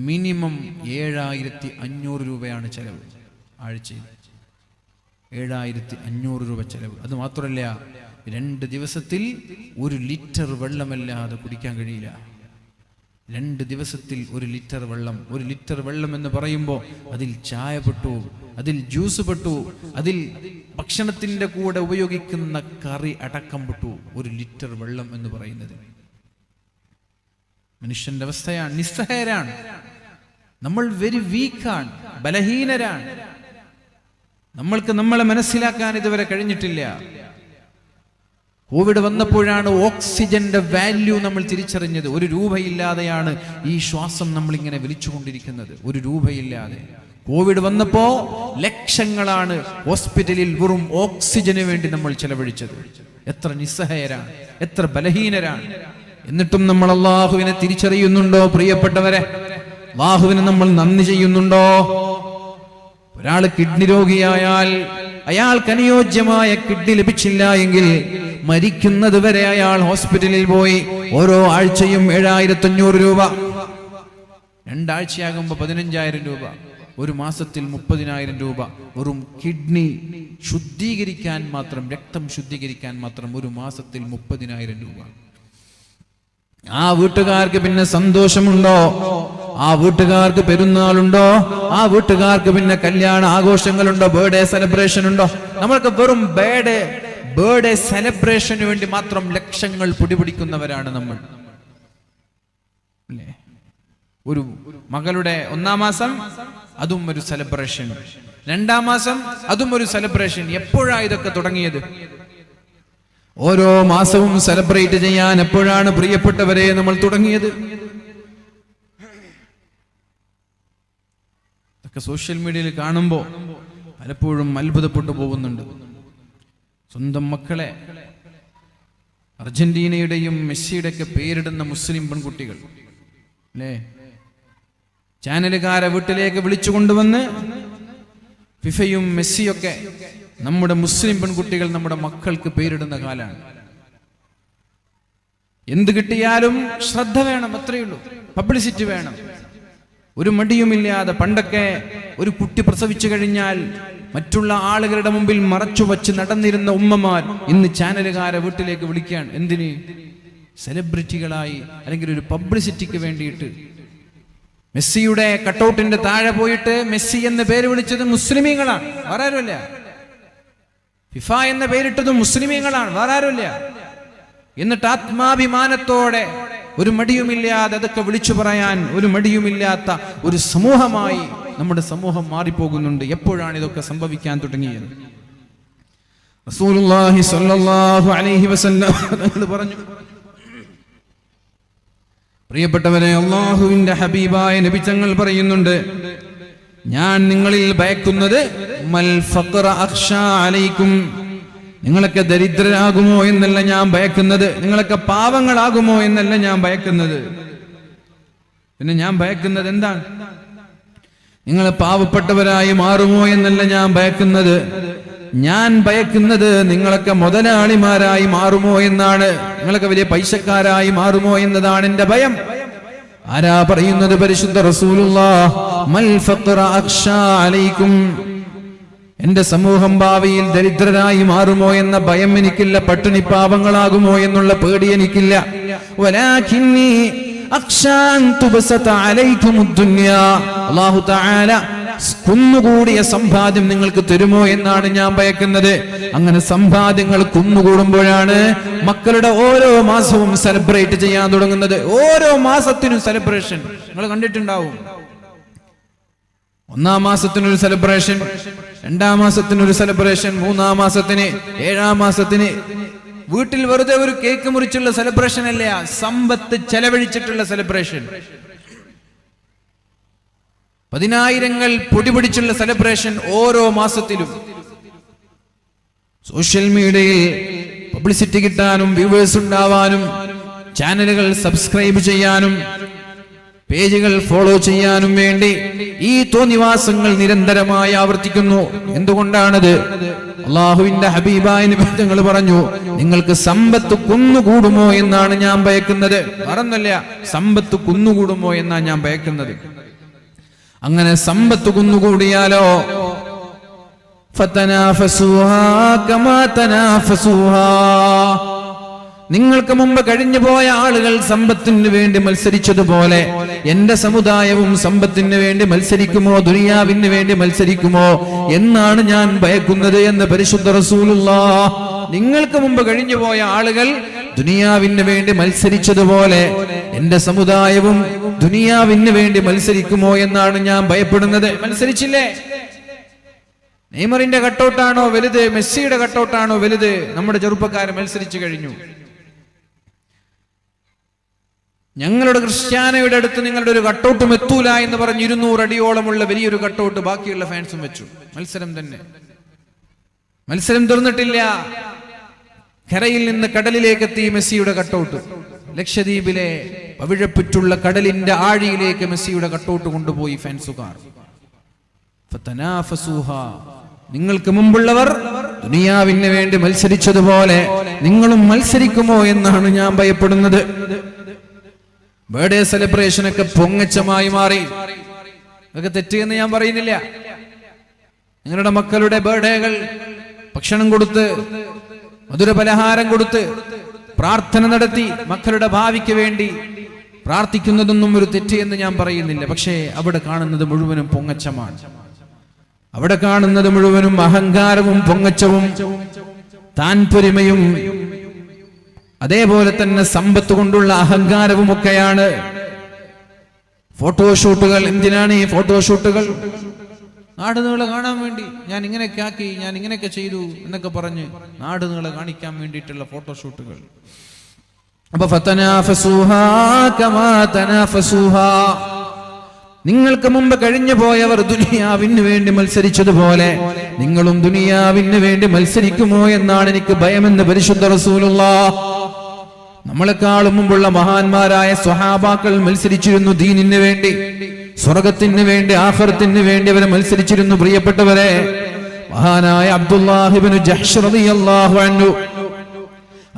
മിനിമം 7500 രൂപയാണ് ചെലവ്. ആഴ്ചയിൽ 7500 രൂപ ചെലവ്. അത് മാത്രമല്ല, 2 ദിവസത്തിൽ 1 ലിറ്റർ വെള്ളമല്ലാതെ കുടിക്കാൻ കഴിയില്ല. 2 ദിവസത്തിൽ 1 ലിറ്റർ വെള്ളം. 1 ലിറ്റർ വെള്ളം എന്ന് പറയുമ്പോൾ അതിൽ ചായ പെട്ടു, അതിൽ ജ്യൂസ് പെട്ടു, അതിൽ ഭക്ഷണത്തിന്റെ കൂടെ ഉപയോഗിക്കുന്ന കറി അടക്കം പെട്ടു. 1 ലിറ്റർ വെള്ളം എന്ന് പറയുന്നത് മനുഷ്യന്റെ അവസ്ഥയാണ്. നിസ്സഹായരാണ് നമ്മൾ, വെരി വീക്കാണ്, ബലഹീനരാണ്. നമ്മൾക്ക് നമ്മളെ മനസ്സിലാക്കാൻ ഇതുവരെ കഴിഞ്ഞിട്ടില്ല. കോവിഡ് വന്നപ്പോഴാണ് ഓക്സിജന്റെ വാല്യൂ നമ്മൾ തിരിച്ചറിഞ്ഞത്. 1 രൂപയില്ലാതെയാണ് ഈ ശ്വാസം നമ്മളിങ്ങനെ വലിച്ചുകൊണ്ടിരിക്കുന്നത്. 1 രൂപയില്ലാതെ. കോവിഡ് വന്നപ്പോ ലക്ഷങ്ങളാണ് ഹോസ്പിറ്റലിൽ വെറും ഓക്സിജന് വേണ്ടി നമ്മൾ ചെലവഴിച്ചത്. എത്ര നിസ്സഹായരാണ്, എത്ര ബലഹീനരാണ്. എന്നിട്ടും നമ്മൾ അല്ലാഹുവിനെ തിരിച്ചറിയുന്നുണ്ടോ പ്രിയപ്പെട്ടവരെ? അല്ലാഹുവിനെ നമ്മൾ നന്ദി ചെയ്യുന്നുണ്ടോ? ഒരാൾ കിഡ്നി രോഗിയായാൽ അയാൾക്ക് അനുയോജ്യമായ കിഡ്നി ലഭിച്ചില്ല എങ്കിൽ മരിക്കുന്നത് വരെ അയാൾ ഹോസ്പിറ്റലിൽ പോയി ഓരോ ആഴ്ചയും 7500 രൂപ, 2 ആഴ്ചയാകുമ്പോൾ 15000 രൂപ, 1 മാസത്തിൽ 30000 രൂപ. വെറും കിഡ്നി ശുദ്ധീകരിക്കാൻ മാത്രം, രക്തം ശുദ്ധീകരിക്കാൻ മാത്രം 1 മാസത്തിൽ 30000 രൂപ. ആ വീട്ടുകാർക്ക് പിന്നെ സന്തോഷമുണ്ടോ? ആ വീട്ടുകാർക്ക് പെരുന്നാളുണ്ടോ? ആ വീട്ടുകാർക്ക് പിന്നെ കല്യാണ ആഘോഷങ്ങളുണ്ടോ? ബർത്ത്ഡേ സെലിബ്രേഷൻ ഉണ്ടോ? നമ്മൾക്ക് വെറും ബർത്ത്ഡേ സെലിബ്രേഷന് വേണ്ടി മാത്രം ലക്ഷങ്ങൾ പൊടിപിടിക്കുന്നവരാണ് നമ്മൾ, അല്ലേ? ഒരു മകളുടെ 1-ാം മാസം, അതും ഒരു സെലിബ്രേഷൻ. 2-ാം മാസം, അതും ഒരു സെലിബ്രേഷൻ. എപ്പോഴാണ് ഇതൊക്കെ തുടങ്ങിയത്? ഓരോ മാസവും സെലിബ്രേറ്റ് ചെയ്യാൻ എപ്പോഴാണ് പ്രിയപ്പെട്ടവരെ നമ്മൾ തുടങ്ങിയത്? ഇതൊക്കെ സോഷ്യൽ മീഡിയയിൽ കാണുമ്പോൾ പലപ്പോഴും അത്ഭുതപ്പെട്ടു പോകുന്നുണ്ട്. സ്വന്തം മക്കളെ അർജന്റീനയുടെയും മെസ്സിയുടെയൊക്കെ പേരിടുന്ന മുസ്ലിം പെൺകുട്ടികൾ അല്ലേ, ചാനലുകാരെ വീട്ടിലേക്ക് വിളിച്ചു കൊണ്ടുവന്ന് ഫിഫയും മെസ്സിയൊക്കെ നമ്മുടെ മുസ്ലിം പെൺകുട്ടികൾ നമ്മുടെ മക്കൾക്ക് പേരിടുന്ന കാലാണ്. എന്ത് കിട്ടിയാലും ശ്രദ്ധ വേണം, അത്രയേ ഉള്ളൂ. പബ്ലിസിറ്റി വേണം, ഒരു മടിയുമില്ലാതെ. പണ്ടൊക്കെ ഒരു കുട്ടി പ്രസവിച്ചു കഴിഞ്ഞാൽ മറ്റുള്ള ആളുകളുടെ മുമ്പിൽ മറച്ചു വച്ച് നടന്നിരുന്ന ഉമ്മമാർ ഇന്ന് ചാനലുകാരെ വീട്ടിലേക്ക് വിളിക്കാൻ. എന്തിന്? സെലിബ്രിറ്റികളായി, അല്ലെങ്കിൽ ഒരു പബ്ലിസിറ്റിക്ക് വേണ്ടിയിട്ട്. മെസ്സിയുടെ കട്ടൗട്ടിന്റെ താഴെ പോയിട്ട് മെസ്സി എന്ന പേര് വിളിച്ചത് മുസ്ലിമീങ്ങളാണ്, വേറെ ആരുമില്ല. ഫിഫ എന്ന പേരിട്ടത് മുസ്ലിമീങ്ങളാണ്, വേറെ ആരുമില്ല. എന്നിട്ട് ആത്മാഭിമാനത്തോടെ ഒരു മടിയുമില്ലാതെ അതൊക്കെ വിളിച്ചു പറയാൻ ഒരു മടിയുമില്ലാത്ത ഒരു സമൂഹമായി നമ്മുടെ സമൂഹം മാറിപ്പോകുന്നുണ്ട്. എപ്പോഴാണ് ഇതൊക്കെ സംഭവിക്കാൻ തുടങ്ങിയത്? റസൂലുള്ളാഹി സ്വല്ലല്ലാഹു അലൈഹി വസല്ലം തങ്ങൾ പറഞ്ഞു, പ്രിയപ്പെട്ടവരെ, അല്ലാഹുവിന്റെ ഹബീബായ നബി തങ്ങൾ പറയുന്നുണ്ട്, ഞാൻ നിങ്ങളിൽ ഭയക്കുന്നത് മൽ ഫഖറ അഖ്ശാ അലൈക്കും, നിങ്ങളൊക്കെ ദരിദ്രരാകുമോ എന്നല്ല ഞാൻ ഭയക്കുന്നത്, നിങ്ങളൊക്കെ പാവങ്ങളാകുമോ എന്നല്ല ഞാൻ ഭയക്കുന്നത്. പിന്നെ ഞാൻ ഭയക്കുന്നത് എന്താണ്? നിങ്ങൾ പാവപ്പെട്ടവരായി മാറുമോ എന്നല്ല ഞാൻ ഭയക്കുന്നത്. ഞാൻ ഭയക്കുന്നത് നിങ്ങളൊക്കെ മുതലാളിമാരായി മാറുമോ എന്നാണ്, നിങ്ങളൊക്കെ വലിയ പൈസക്കാരായി മാറുമോ എന്നതാണ് എന്റെ ഭയം. ആരാ പറയുന്നത്? പരിശുദ്ധ റസൂലുള്ളാഹ്. മൽ ഫഖറ അഖ്ശാ അലൈക്കും, എന്റെ സമൂഹം ഭാവിയിൽ ദരിദ്രരായി മാറുമോ എന്ന ഭയം എനിക്കില്ല, പട്ടിണി പാവങ്ങളാകുമോ എന്നുള്ള പേടി എനിക്കില്ല. വലാകിന്നി അഖ്ശാ അൻ തുബ്സത അലൈകുമുദ് ദുനിയാ, അല്ലാഹു തആല കുന്നുകൂടിയ സമ്പാദ്യം നിങ്ങൾക്ക് തരുമോ എന്നാണ് ഞാൻ ഭയക്കുന്നത്. അങ്ങനെ സമ്പാദ്യങ്ങൾ കുന്നുകൂടുമ്പോഴാണ് മക്കളുടെ ഓരോ മാസവും സെലിബ്രേറ്റ് ചെയ്യാൻ തുടങ്ങുന്നത്. ഓരോ മാസത്തിനും സെലിബ്രേഷൻ നിങ്ങൾ കണ്ടിട്ടുണ്ടാവും. 1-ാം മാസത്തിനൊരു സെലിബ്രേഷൻ, 2-ാം മാസത്തിനൊരു സെലിബ്രേഷൻ, 3-ാം മാസത്തിന്, 7-ാം മാസത്തിന്. വീട്ടിൽ വെറുതെ ഒരു കേക്ക് മുറിച്ചുള്ള സെലിബ്രേഷൻ അല്ല, സമ്പത്ത് ചെലവഴിച്ചിട്ടുള്ള സെലിബ്രേഷൻ. 10,000 പൊടി പിടിച്ചുള്ള സെലിബ്രേഷൻ ഓരോ മാസത്തിലും. സോഷ്യൽ മീഡിയയിൽ പബ്ലിസിറ്റി കിട്ടാനും വ്യൂവേഴ്സ് ഉണ്ടാവാനും ചാനലുകൾ സബ്സ്ക്രൈബ് ചെയ്യാനും പേജുകൾ ഫോളോ ചെയ്യാനും വേണ്ടി ഈ തോന്നിവാസങ്ങൾ നിരന്തരമായി ആവർത്തിക്കുന്നു. എന്തുകൊണ്ടാണത്? അല്ലാഹുവിന്റെ ഹബീബായ നബി തങ്ങൾ പറഞ്ഞു, നിങ്ങൾക്ക് സമ്പത്ത് കുന്നുകൂടുമോ എന്നാണ് ഞാൻ ഭയക്കുന്നത്. മറന്നല്ല, സമ്പത്ത് കുന്നുകൂടുമോ എന്നാണ് ഞാൻ ഭയക്കുന്നത്. അങ്ങനെ സമ്പത്ത് കുന്നുകൂടിയാലോ ഫതനാഫസുഹാ കമാ തനാഫസുഹാ, നിങ്ങൾക്ക് മുമ്പ് കഴിഞ്ഞു പോയ ആളുകൾ സമ്പത്തിന് വേണ്ടി മത്സരിച്ചതുപോലെ എന്റെ സമുദായവും സമ്പത്തിന് വേണ്ടി മത്സരിക്കുമോ, ദുനിയാവിന് വേണ്ടി മത്സരിക്കുമോ എന്നാണ് ഞാൻ ഭയക്കുന്നത് എന്ന് പരിശുദ്ധ റസൂലുള്ളാഹ്. നിങ്ങൾക്ക് മുമ്പ് കഴിഞ്ഞു പോയ ആളുകൾ ദുനിയാവിന് വേണ്ടി മത്സരിച്ചതുപോലെ എന്റെ സമുദായവും ദുനിയാവിന് വേണ്ടി മത്സരിക്കുമോ എന്നാണ് ഞാൻ ഭയപ്പെടുന്നത്. മത്സരിച്ചില്ലേ? നെയ്മറിന്റെ കട്ടൗട്ടാണോ വലുത്, മെസ്സിയുടെ കട്ടൗട്ടാണോ വലുത്? നമ്മുടെ ചെറുപ്പക്കാരെ മത്സരിച്ചു കഴിഞ്ഞു. ഞങ്ങളുടെ ക്രിസ്ത്യാനോയുടെ അടുത്ത് നിങ്ങളുടെ ഒരു കട്ടൗട്ടും എത്തൂല എന്ന് പറഞ്ഞ് 200 അടിയോളമുള്ള വലിയൊരു കട്ടൗട്ട് ബാക്കിയുള്ള ഫാൻസും വെച്ചു. മത്സരം തന്നെ. മത്സരം തീർന്നിട്ടില്ല. കരയിൽ നിന്ന് കടലിലേക്ക് എത്തി മെസ്സിയുടെ കട്ടൗട്ട്. ലക്ഷദ്വീപിലെ പവിഴപ്പുറ്റുള്ള കടലിന്റെ ആഴിയിലേക്ക് മെസ്സിയുടെ കട്ടൗട്ട് കൊണ്ടുപോയി ഫാൻസുകാർ. ഫതനാഫസുഹാ, നിങ്ങൾക്ക് മുമ്പുള്ളവർ ദുനിയാവിന് വേണ്ടി മത്സരിച്ചതുപോലെ നിങ്ങളും മത്സരിക്കുമോ എന്നാണ് ഞാൻ ഭയപ്പെടുന്നത്. ബർത്ത്ഡേ സെലിബ്രേഷനൊക്കെ പൊങ്ങച്ചമായി മാറി. അതൊക്കെ തെറ്റെന്ന് ഞാൻ പറയുന്നില്ല. നിങ്ങളുടെ മക്കളുടെ ബർത്ത്ഡേകൾ ഭക്ഷണം കൊടുത്ത്, മധുര പലഹാരം കൊടുത്ത്, പ്രാർത്ഥന നടത്തി മക്കളുടെ ഭാവിക്ക് വേണ്ടി പ്രാർത്ഥിക്കുന്നതൊന്നും ഒരു തെറ്റ് എന്ന് ഞാൻ പറയുന്നില്ല. പക്ഷേ അവിടെ കാണുന്നത് മുഴുവനും പൊങ്ങച്ചമാണ്. അവിടെ കാണുന്നത് മുഴുവനും അഹങ്കാരവും പൊങ്ങച്ചവും താൻപൊരിമയും അതേപോലെ തന്നെ സമ്പത്ത് കൊണ്ടുള്ള അഹങ്കാരവും ഒക്കെയാണ്. ഫോട്ടോഷൂട്ടുകൾ. എന്തിനാണ് ഈ ഫോട്ടോഷൂട്ടുകൾ? നാടുനീളെ കാണാൻ വേണ്ടി. ഞാൻ ഇങ്ങനെയൊക്കെ ആക്കി, ഞാൻ ഇങ്ങനെയൊക്കെ ചെയ്തു എന്നൊക്കെ പറഞ്ഞ് നാടുനീളെ കാണിക്കാൻ വേണ്ടിയിട്ടുള്ള ഫോട്ടോഷൂട്ടുകൾ. അപ്പൊ ഫതനാഫസുഹാ കമാ തനാഫസുഹാ, നിങ്ങൾക്ക് മുമ്പ് കഴിഞ്ഞു പോയവർ ദുനിയാവിന് വേണ്ടി മത്സരിച്ചതുപോലെ നിങ്ങളും ദുനിയാവിന് വേണ്ടി മത്സരിക്കുമോ എന്നാണ് എനിക്ക് ഭയമെന്ന് പരിശുദ്ധ റസൂലുള്ളാഹ്. നമ്മളെക്കാളും മുമ്പുള്ള മഹാന്മാരായ സ്വഹാബാക്കൾ മത്സരിച്ചിരുന്നു ദീനിന് വേണ്ടി, സ്വർഗത്തിന് വേണ്ടി, ആഖിറത്തിന് വേണ്ടി അവരെ മത്സരിച്ചിരുന്നു. പ്രിയപ്പെട്ടവരെ, മഹാനായ അബ്ദുല്ലാഹ് ഇബ്നു ജഹ്ഷ് റളിയല്ലാഹു അൻഹു,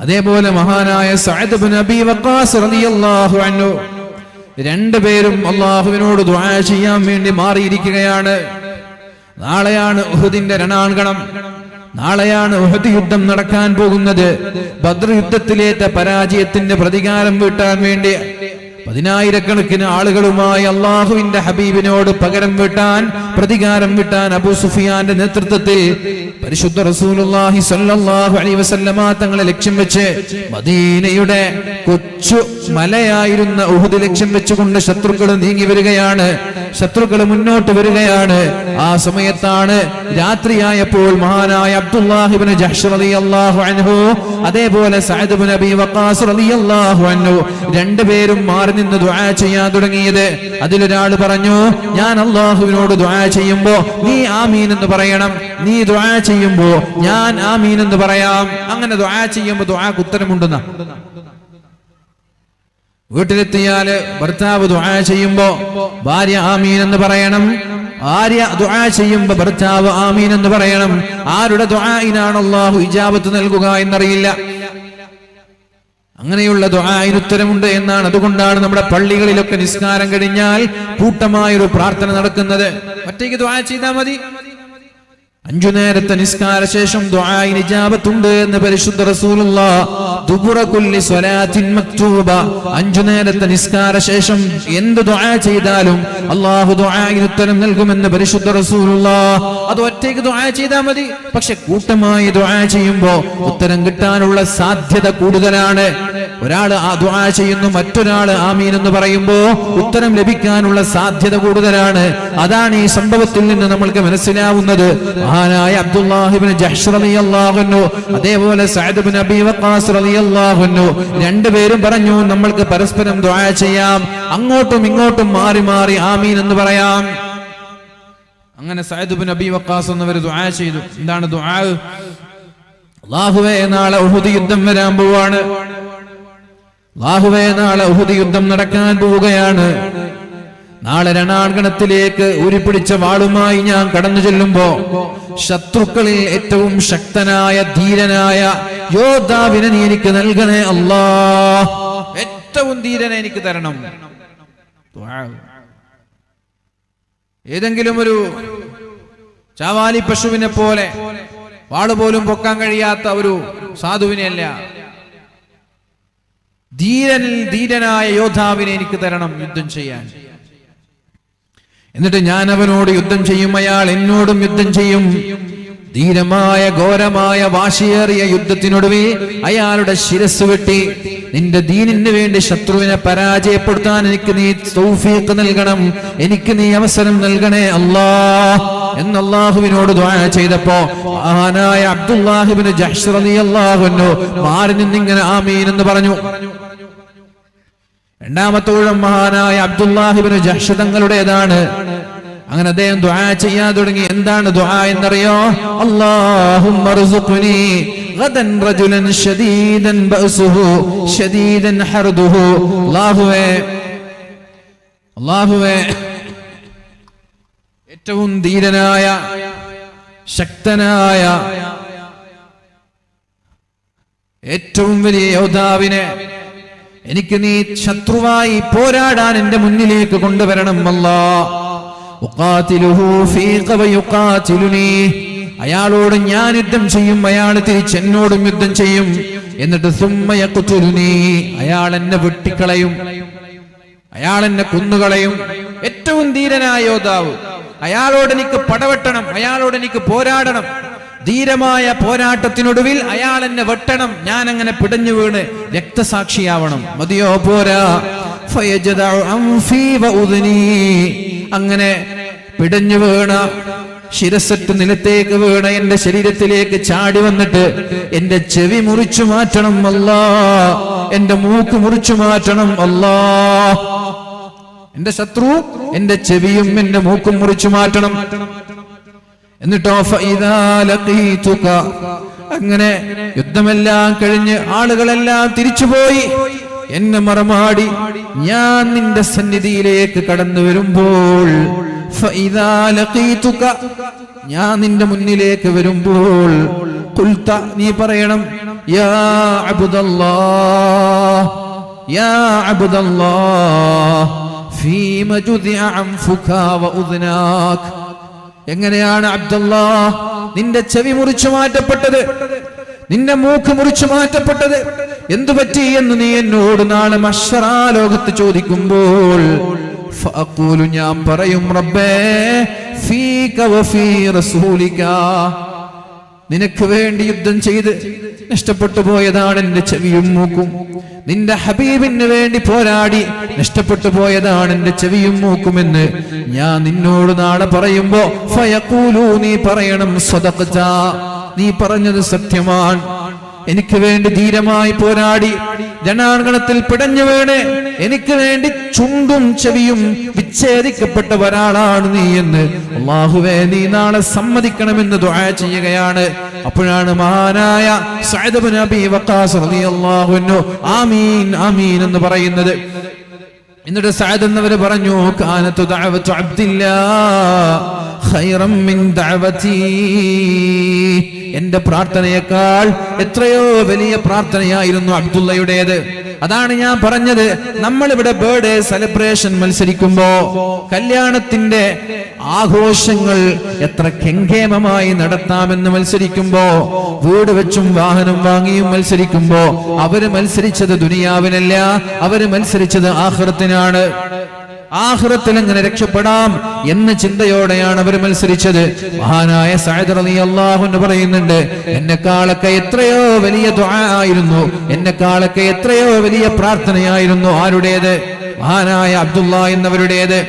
അതേപോലെ മഹാനായ സഅദ് ഇബ്നു അബീ വഖാസ് റളിയല്ലാഹു അൻഹു, രണ്ടുപേരും അല്ലാഹുവിനോട് ദുആ ചെയ്യാൻ വേണ്ടി മാറിയിരിക്കുകയാണ്. നാളെയാണ് ഉഹുദിന്റെ രണാങ്കണം, നാളെയാണ് ഉഹദ് യുദ്ധം നടക്കാൻ പോകുന്നത്. ബദ്ർ യുദ്ധത്തിലേറ്റ പരാജയത്തിന്റെ പ്രതികാരം വീട്ടാൻ വേണ്ടി 10,000-കണക്കിന് ആളുകളുമായി അള്ളാഹുവിന്റെ ഹബീബിനോട് പകരം വീട്ടാൻ, പ്രതികാരം വീട്ടാൻ അബൂ സുഫിയാന്റെ നേതൃത്വത്തിൽ പരിശുദ്ധ റസൂലുള്ളാഹി സ്വല്ലല്ലാഹു അലൈഹി വസല്ലമ തങ്ങളെ ലക്ഷ്യം വെച്ച് മദീനയുടെ കൊച്ചു മലയായിരുന്ന ഉഹുദ് ലക്ഷ്യം വെച്ചുകൊണ്ട് ശത്രുക്കൾ നീങ്ങി വരികയാണ്, ശത്രുക്കൾ മുന്നോട്ട് വരികയാണ്. ആ സമയത്താണ് രാത്രിയായപ്പോൾ മഹാനായ അബ്ദുല്ലാഹ് ഇബ്നു ജഹ്ഷ് റളിയല്ലാഹു അൻഹു, അതേപോലെ സഅദ് ഇബ്നു അബീ വഖാസ് റളിയല്ലാഹു അൻഹു രണ്ടുപേരും മാറി നിന്ന് ദുആ ചെയ്യാൻ തുടങ്ങിയത്. അതിലൊരാൾ പറഞ്ഞു, ഞാൻ അല്ലാഹുവിനോട് ദുആ ചെയ്യുമ്പോ നീ ആമീൻ എന്ന് പറയണം, നീ ദുആ ചെയ്യുമ്പോ ഞാൻ ആമീൻ എന്ന് പറയാം. അങ്ങനെ ദുആ ചെയ്യുമ്പോ ദുആക്ക് ഉത്തരമുണ്ടെന്ന. വീട്ടിലെത്തിയാല് ഭർത്താവ് ദുആ ചെയ്യുമ്പോ ഭാര്യ ആമീൻ എന്ന് പറയണം, ഭാര്യ ദുആ ചെയ്യുമ്പോ ഭർത്താവ് ആമീൻ എന്ന് പറയണം. ആരുടെ ദുആയിനാണ് അല്ലാഹു ഇജാബത്ത് നൽകുക എന്നറിയില്ല. അങ്ങനെയുള്ള ദുആഇന് ഉത്തരമുണ്ട് എന്നാണ്. അതുകൊണ്ടാണ് നമ്മുടെ പള്ളികളിലൊക്കെ നിസ്കാരം കഴിഞ്ഞാൽ കൂട്ടമായൊരു പ്രാർത്ഥന നടക്കുന്നത്. ഒറ്റയ്ക്ക് ദുആ ചെയ്താൽ മതി. 5 നേരത്തെ നിസ്കാര ശേഷം ദുആഇന് ഇജാബത്തുണ്ട് എന്ന് പരിശുദ്ധ റസൂലുള്ളാഹ്. ദുബുറ കുല്ലി സ്വലാത്തിൻ മക്തൂബ, 5 നേരത്തെ നിസ്കാര ശേഷം എന്ത് ദുആ ചെയ്താലും അല്ലാഹു ദുആഇന് ഉത്തരം നൽകുമെന്ന് പരിശുദ്ധ റസൂലുള്ളാഹ്. അത് ഒറ്റയ്ക്ക് ദുആ ചെയ്താൽ മതി. പക്ഷെ കൂട്ടമായി ദുആ ചെയ്യുമ്പോൾ ഉത്തരം കിട്ടാനുള്ള സാധ്യത കൂടുതലാണ്. ഒരാൾ ആ ദുആ ചെയ്യുന്നു, മറ്റൊരാൾ ആമീൻ എന്ന് പറയുമ്പോൾ ഉത്തരം ലഭിക്കാനുള്ള സാധ്യത കൂടുതലാണ്. അതാണ് ഈ സംഭവത്തിൽ നിന്ന് നമ്മൾക്ക് മനസ്സിലാവുന്നത്. മഹാനായ അബ്ദുല്ലാഹ് ഇബ്നു ജഹ്ഷ് റളിയല്ലാഹു അൻഹു, അതേപോലെ സഅദ് ഇബ്നു അബീ വഖാസ് റളിയല്ലാഹു അൻഹു രണ്ടുപേരും പറഞ്ഞു, നമ്മൾക്ക് പരസ്പരം ദുആ ചെയ്യാം, അങ്ങോട്ടും ഇങ്ങോട്ടും മാറി മാറി ആമീൻ എന്ന് പറയാം. അങ്ങനെ സഅദ് ഇബ്നു അബീ വഖാസ് എന്നവർ ദുആ ചെയ്തു. എന്താണ് ദുആ? അല്ലാഹുവേ, നാളെ ഉഹുദ് യുദ്ധം വരാൻ പോവാണ്. അല്ലാഹുവേ, നാളെ ഉഹുദ് യുദ്ധം നടക്കാൻ പോവുകയാണ്. നാളെ രണാങ്കണത്തിലേക്ക് ഉരുപിടിച്ച വാളുമായി ഞാൻ കടന്നു ചെല്ലുമ്പോ ശത്രുക്കളിൽ ഏറ്റവും ശക്തനായ ധീരനായ യോദ്ധാവിനെ നീ എനിക്ക് നൽകണേ അല്ലാഹ്. ഏറ്റവും ധീരനെ എനിക്ക് തരണം. ഏതെങ്കിലും ഒരു ചാവാലി പശുവിനെ പോലെ വാളുപോലും പൊക്കാൻ കഴിയാത്ത ഒരു സാധുവിനെയല്ല, ധീരനായ യോദ്ധാവിനെ എനിക്ക് തരണം യുദ്ധം ചെയ്യാൻ. എന്നിട്ട് ഞാൻ അവനോട് യുദ്ധം ചെയ്യും, അയാൾ എന്നോടും യുദ്ധം ചെയ്യും. ധീരമായ ഘോരമായ വാശിയേറിയ യുദ്ധത്തിനൊടുവിൽ അയാളുടെ ശിരസ് വെട്ടി നിന്റെ ദീനിന് വേണ്ടി ശത്രുവിനെ പരാജയപ്പെടുത്താൻ എനിക്ക് നീ തൗഫീഖ് നൽകണം, എനിക്ക് നീ അവസരം നൽകണേ അല്ലാഹ് എന്ന് അല്ലാഹുവിനോട് ദുആ ചെയ്തപ്പോ മഹാനായ അബ്ദുല്ലാഹ് ഇബ്നു ജഹ്ഷ് റളിയല്ലാഹു അൻഹു മാറി നിന്നിങ്ങനെ ആമീൻ എന്ന് പറഞ്ഞു. രണ്ടാമത്തെ ഊഴം മഹാനായ അബ്ദുല്ലാഹ് ഇബ്നു ജഹ്ഷ് തങ്ങളുടേതാണ്. അങ്ങനെ അദ്ദേഹം ദുആ ചെയ്യാൻ തുടങ്ങി. എന്താണ് ദുആ എന്നറിയോ? അല്ലാഹുമ്മ ർസുഖ്നി ഗദൻ റജുലൻ ശദീദൻ ബഅസുഹു ശദീദൻ ഹർദുഹു. അല്ലാഹുവേ, ഏറ്റവും ധീരനായ ശക്തനായ ഏറ്റവും വലിയ യോദ്ധാവിനെ എനിക്ക് നീ ശത്രുവായി പോരാടാൻ എന്റെ മുന്നിലേക്ക് കൊണ്ടുവരണം അല്ലാഹ്. ഉഖാതിലുഹു ഫീക വയുഖാതിലുനി, അയാളോട് ഞാൻ യുദ്ധം ചെയ്യും, അയാൾ തിരിച്ചെന്നോടും യുദ്ധം ചെയ്യും. എന്നിട്ട് സുമ്മ യഖ്തുലുനി, അയാൾ എന്നെ വെട്ടിക്കളയും, അയാൾ എന്നെ കൊന്നുകളയും. ഏറ്റവും ധീരനായ യോദ്ധാവ്, അയാളോട് എനിക്ക് പടവെട്ടണം, അയാളോട് എനിക്ക് പോരാടണം. ധീരമായ പോരാട്ടത്തിനൊടുവിൽ അയാൾ എന്നെ വെട്ടണം, ഞാൻ അങ്ങനെ പിടഞ്ഞു വീണ് രക്തസാക്ഷിയാവണം. മതിയോ? പോരാ. ഫയജദഉ അൻഫി വഉദ്നി, അങ്ങനെ പിടഞ്ഞു വീണ ശിരസറ്റ് നിലത്തേക്ക് വീണ എന്റെ ശരീരത്തിലേക്ക് ചാടി വന്നിട്ട് എന്റെ ചെവി മുറിച്ചു മാറ്റണം അല്ലാഹ്, എന്റെ മൂക്ക് മുറിച്ചു മാറ്റണം അല്ലാഹ്. എന്റെ ശത്രു എന്റെ ചെവിയും എന്റെ മൂക്കും മുറിച്ചു മാറ്റണം. എന്നിട്ടോ ഫഇദാ ലഖീതുക, അങ്ങനെ യുദ്ധമെല്ലാം കഴിഞ്ഞ് ആളുകളെല്ലാം തിരിച്ചുപോയി എന്നെ മറമാടി ഞാൻ നിന്റെ സന്നിധിയിലേക്ക് കടന്നു വരുമ്പോൾ, ഫഇദാ ലഖീതുക, ഞാൻ നിന്റെ മുന്നിലേക്ക് വരുമ്പോൾ, ഖുൽത, നീ പറയണം, യാ അബ്ദല്ലാഹ്, യാ അബ്ദല്ലാഹ്, ഫീമ ജുദിഅ അൻഫുക വ ഉദ്നാക്. എങ്ങനെയാണ് അബ്ദല്ലാഹ് നിന്റെ ചെവി മുറിച്ചു മാറ്റപ്പെട്ടത്, നിന്റെ മൂക്ക് മുറിച്ചു മാറ്റപ്പെട്ടത്, എന്തു പറ്റി എന്ന് നീ എന്നോട് നാളെ മഹ്ശറാ ലോകത്ത് ചോദിക്കുമ്പോൾ, ഫഅഖൂലു, ഞാൻ പറയും, റബ്ബേ ഫീക വഫീ റസൂലിക, നിനക്ക് വേണ്ടി യുദ്ധം ചെയ്ത് നഷ്ടപ്പെട്ടു പോയതാണ് എന്റെ ചെവിയും മൂക്കും, നിന്റെ ഹബീബിന് വേണ്ടി പോരാടി നഷ്ടപ്പെട്ടു പോയതാണ് എന്റെ ചെവിയും മൂക്കുമെന്ന് ഞാൻ നിന്നോട് നാളെ പറയുമ്പോ, ഫയഖൂലു, നീ പറയണം, സദഖത, നീ പറഞ്ഞത് സത്യമാണ്, എനിക്ക് വേണ്ടി ധീരമായി പോരാടി രണാങ്കണത്തിൽ പിടഞ്ഞു വീണ് എനിക്ക് വേണ്ടി ചുണ്ടും ചെവിയും വിച്ഛേദിക്കപ്പെട്ട ഒരാളാണ് നീ എന്ന് അല്ലാഹുവേ നീ നാളെ സമ്മതിക്കണമെന്ന് ദുആ ചെയ്യുകയാണ്. അപ്പോഴാണ് മഹാനായ സഅദ് ഇബ്നു അബീ വഖാസ് റളിയല്ലാഹു അൻഹു ആമീൻ ആമീൻ എന്ന് പറയുന്നത്. എന്നിട്ട് സഅദ് എന്നവർ പറഞ്ഞു, കാനതു ദഅവതു അബ്ദില്ലാഹ് ഖൈറൻ മിൻ ദഅവതി, എന്റെ പ്രാർത്ഥനയേക്കാൾ എത്രയോ വലിയ പ്രാർത്ഥനയായിരുന്നു അബ്ദുള്ളയുടേത്. അതാണ് ഞാൻ പറഞ്ഞത്, നമ്മളിവിടെ ബർത്ത്ഡേ സെലിബ്രേഷൻ മത്സരിക്കുമ്പോ, കല്യാണത്തിന്റെ ആഘോഷങ്ങൾ എത്ര കെങ്കേമമായി നടത്താമെന്ന് മത്സരിക്കുമ്പോ, വീട് വെച്ചും വാഹനം വാങ്ങിയും മത്സരിക്കുമ്പോ, അവര് മത്സരിച്ചത് ദുനിയാവിനല്ല, അവര് മത്സരിച്ചത് ആഖിറത്തിനാണ്. ആഖിറത്തിൽ എങ്ങനെ രക്ഷപ്പെടാം എന്ന ചിന്തയോടെയാണ് അവർ മത്സരിച്ചത്. മഹാനായ സഅദ് റളിയല്ലാഹു അൻഹു പറയുന്നുണ്ട്, എന്നെക്കാളൊക്കെ എത്രയോ വലിയ ദുആ ആയിരുന്നു, എന്നെക്കാളൊക്കെ എത്രയോ വലിയ പ്രാർത്ഥനയായിരുന്നു ആരുടേത്? മഹാനായ അബ്ദുള്ള എന്നവരുടേത്.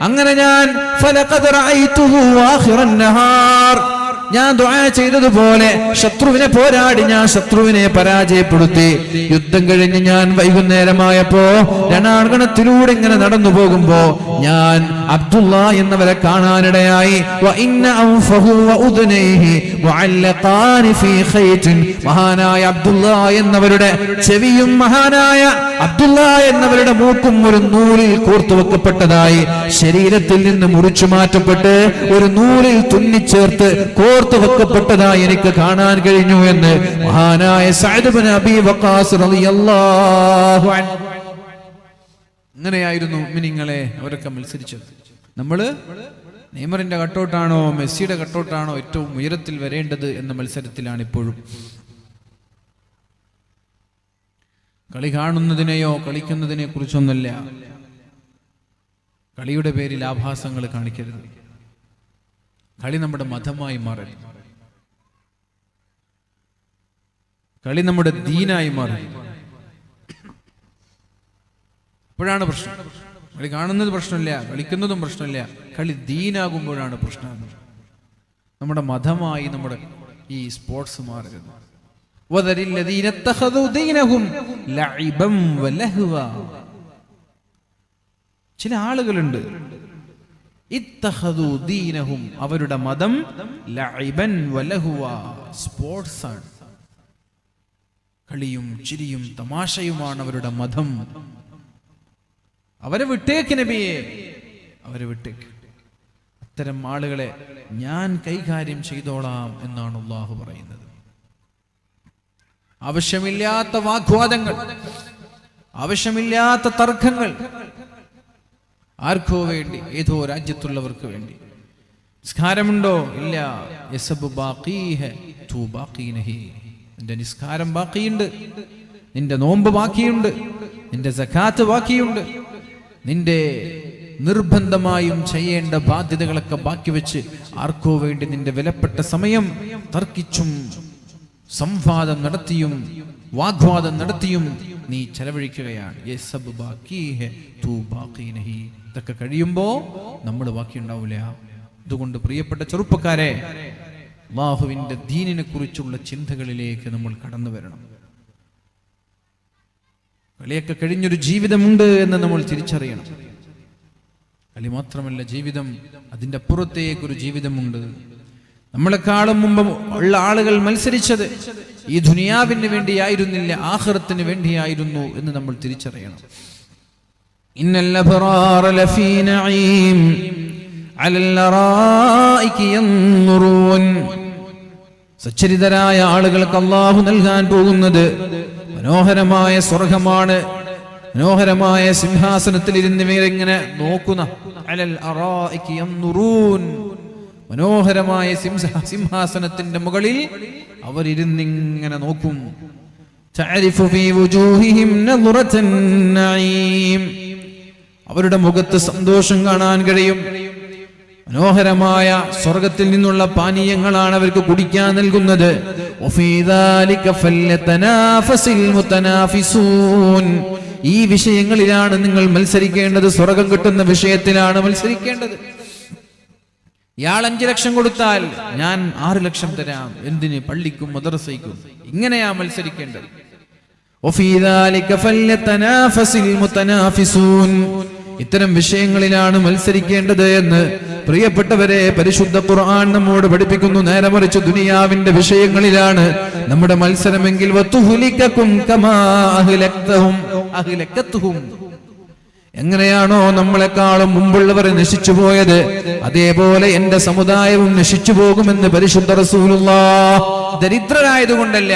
അങ്ങനെ ഞാൻ ഫലഖദ് റഅയ്തുഹു ആഖിറൻ നഹാർ, ഞാൻ ദുആ ചെയ്തതുപോലെ ശത്രുവിനെ പോരാടി ഞാൻ ശത്രുവിനെ പരാജയപ്പെടുത്തി. യുദ്ധം കഴിഞ്ഞ് ഞാൻ വൈകുന്നേരമായപ്പോ രണാങ്കണത്തിലൂടെ ഇങ്ങനെ നടന്നു പോകുമ്പോ ഞാൻ അബ്ദുള്ള എന്നവരെ കാണാനിടയായി. മഹാനായ അബ്ദുള്ള എന്നവരുടെ ചെവിയും മഹാനായ അബ്ദുള്ള എന്നവരുടെ മൂക്കും ഒരു നൂലിൽ കോർത്തു വെക്കപ്പെട്ടതായി, ശരീരത്തിൽ നിന്ന് മുറിച്ചു മാറ്റപ്പെട്ട് ഒരു നൂലിൽ തുന്നിച്ചേർത്ത് കോർത്തു വെക്കപ്പെട്ടതായി എനിക്ക് കാണാൻ കഴിഞ്ഞു എന്ന് മഹാനായ സഅദ് ഇബ്നു അബീ വഖാസ് റളിയല്ലാഹു അൻഹു. അങ്ങനെയായിരുന്നു മുഅ്മിനീങ്ങളെ അവരൊക്കെ മത്സരിച്ചത്. നമ്മള് നെയ്മറിന്റെ കട്ടൗട്ടാണോ മെസ്സിയുടെ കട്ടൗട്ടാണോ ഏറ്റവും ഉയരത്തിൽ വരേണ്ടത് എന്ന മത്സരത്തിലാണ് ഇപ്പോഴും. കളി കാണുന്നതിനെയോ കളിക്കുന്നതിനെ കുറിച്ചൊന്നല്ല, കളിയുടെ പേരിൽ ആഭാസങ്ങൾ കാണിക്കരുത്. കളി നമ്മുടെ മതമായി മാറി, കളി നമ്മുടെ ദീനായി മാറി. അപ്പോഴാണ് പ്രശ്നം. കളി കാണുന്നത് പ്രശ്നമില്ല, കളിക്കുന്നതും പ്രശ്നമില്ല, കളി ദീനാകുമ്പോഴാണ് പ്രശ്നം. നമ്മുടെ മതമായി നമ്മുടെ ഈ സ്പോർട്സ് മാറരുത്. ചില ആളുകളുണ്ട്, ഇത്തഖദു ദീനഹും, അവരുടെ മതം ലഇബൻ വലഹുവ, സ്പോർട്സ് ആണ്. കളിയും ചിരിയും തമാശയുമാണ് അവരുടെ മതം. അവരെ വിട്ടേക്ക് നബിയെ, അവരെ വിട്ടേക്ക്. അത്തരം ആളുകളെ ഞാൻ കൈകാര്യം ചെയ്തോളാം എന്നാണ് അല്ലാഹു പറയുന്നത്. ആവശ്യമില്ലാത്ത വാഗ്വാദങ്ങൾ, ആവശ്യമില്ലാത്ത തർക്കങ്ങൾ, ആർക്കോ വേണ്ടി, ഏതോ രാജ്യത്തുള്ളവർക്ക് വേണ്ടി. നിസ്കാരമുണ്ടോ? ഇല്ല. യസബ് ബാഖീഹ തു ബാഖീ നഹി, നിന്റെ നിസ്കാരം ബാക്കിയുണ്ട്, നിന്റെ നോമ്പ് ബാക്കിയുണ്ട്, നിന്റെ സകാത്ത് ബാക്കിയുണ്ട്, നിന്റെ നിർബന്ധമായും ചെയ്യേണ്ട ബാധ്യതകളൊക്കെ ബാക്കി വെച്ച് ആർക്കോ വേണ്ടി നിന്റെ വിലപ്പെട്ട സമയം തർക്കിച്ചും സംവാദം നടത്തിയും വാഗ്വാദം നടത്തിയും നീ ചെലവഴിക്കുകയാണ്. ഇതൊക്കെ കഴിയുമ്പോ നമ്മൾ ബാക്കിയുണ്ടാവില്ല. അതുകൊണ്ട് പ്രിയപ്പെട്ട ചെറുപ്പക്കാരെ, അല്ലാഹുവിന്റെ ദീനിനെ കുറിച്ചുള്ള ചിന്തകളിലേക്ക് നമ്മൾ കടന്നു വരണം. കളിയൊക്കെ കഴിഞ്ഞൊരു ജീവിതമുണ്ട് എന്ന് നമ്മൾ തിരിച്ചറിയണം. കളി മാത്രമല്ല ജീവിതം, അതിൻ്റെ അപ്പുറത്തേക്കൊരു ജീവിതമുണ്ട്. നമ്മളെക്കാളും മുമ്പ് ഉള്ള ആളുകൾ മത്സരിച്ചത് ഈ ദുനിയാവിന് വേണ്ടിയായിരുന്നില്ല, ആഖിറത്തിന് വേണ്ടിയായിരുന്നു എന്ന് നമ്മൾ തിരിച്ചറിയണം. ഇന്നൽ അബ്റാറ ലഫീ നഈം അലൽ അറായികി യൻറുൻ. സച്ചരിതരായ ആളുകൾക്ക് അല്ലാഹു നൽകാൻ പോകുന്നത് മനോഹരമായ സ്വർഗ്ഗമാണ്. മനോഹരമായ സിംഹാസനത്തിൽ ഇരുന്ന് ഇങ്ങനെ നോക്കുന്ന, അലൽ അറായികി യൻറുൻ, മനോഹരമായ സിംഹാസനത്തിന്റെ മുകളിൽ അവരിരുന്നിങ്ങനെ നോക്കും. തഅരിഫു ഫീ വുജൂഹിഹിം നദ്റതൻ നഈം, അവരുടെ മുഖത്ത് സന്തോഷം കാണാൻ കഴിയും. മനോഹരമായ സ്വർഗത്തിൽ നിന്നുള്ള പാനീയങ്ങളാണ് അവർക്ക് കുടിക്കാൻ നൽകുന്നത്. വഫീ ദാലിക ഫല്യതനാഫസിൽ മുതനാഫിസൂൻ, ഈ വിഷയങ്ങളിലാണ് നിങ്ങൾ മത്സരിക്കേണ്ടത്. സ്വർഗം കിട്ടുന്ന വിഷയത്തിലാണ് മത്സരിക്കേണ്ടത്. ഇയാൾ 5 ലക്ഷം കൊടുത്താൽ ഞാൻ 6 ലക്ഷം തരാം. എന്തിന്? പള്ളിക്കും മദ്രസയ്ക്കും. ഇങ്ങനെയാ മത്സരിക്കേണ്ടത്. വഫീ ദാലിക ഫല്യതനാഫസിൽ മുതനാഫിസൂൻ, ഇത്തരം വിഷയങ്ങളിലാണ് മത്സരിക്കേണ്ടത് എന്ന് പ്രിയപ്പെട്ടവരെ പരിശുദ്ധ ഖുർആൻ നമ്മോട് പഠിപ്പിക്കുന്നു. നേരെ മറിച്ച് ദുനിയാവിന്റെ വിഷയങ്ങളിലാണ് നമ്മുടെ മത്സരമെങ്കിൽ വതുഹ്ലികകും കമാ അഹ്ലകതുഹും, എങ്ങനെയാണോ നമ്മളെക്കാളും മുമ്പുള്ളവർ നശിച്ചു പോയത്, അതേപോലെ എന്റെ സമുദായവും നശിച്ചു പോകുമെന്ന് പരിശുദ്ധ റസൂലുള്ളാഹ്. ദരിദ്രരായതുകൊണ്ടല്ല,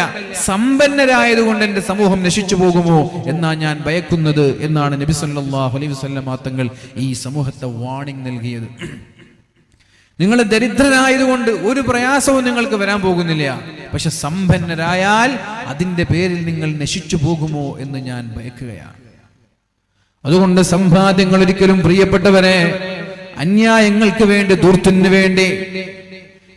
സമ്പന്നരായതുകൊണ്ട് എന്റെ സമൂഹം നശിച്ചു പോകുമോ എന്നാ ഞാൻ ഭയക്കുന്നത് എന്നാണ് നബി സല്ലല്ലാഹു അലൈഹി വസല്ലം തങ്ങൾ ഈ സമൂഹത്തെ വാണിംഗ് നൽകിയത്. നിങ്ങൾ ദരിദ്രരായതുകൊണ്ട് ഒരു പ്രയാസവും നിങ്ങൾക്ക് വരാൻ പോകുന്നില്ല, പക്ഷെ സമ്പന്നരായാൽ അതിന്റെ പേരിൽ നിങ്ങൾ നശിച്ചു പോകുമോ എന്ന് ഞാൻ ഭയക്കുകയാണ്. അതുകൊണ്ട് സമ്പാദ്യങ്ങൾ ഒരിക്കലും പ്രിയപ്പെട്ടവരെ അന്യായങ്ങൾക്ക് വേണ്ടി, ദൂർത്തിന് വേണ്ടി,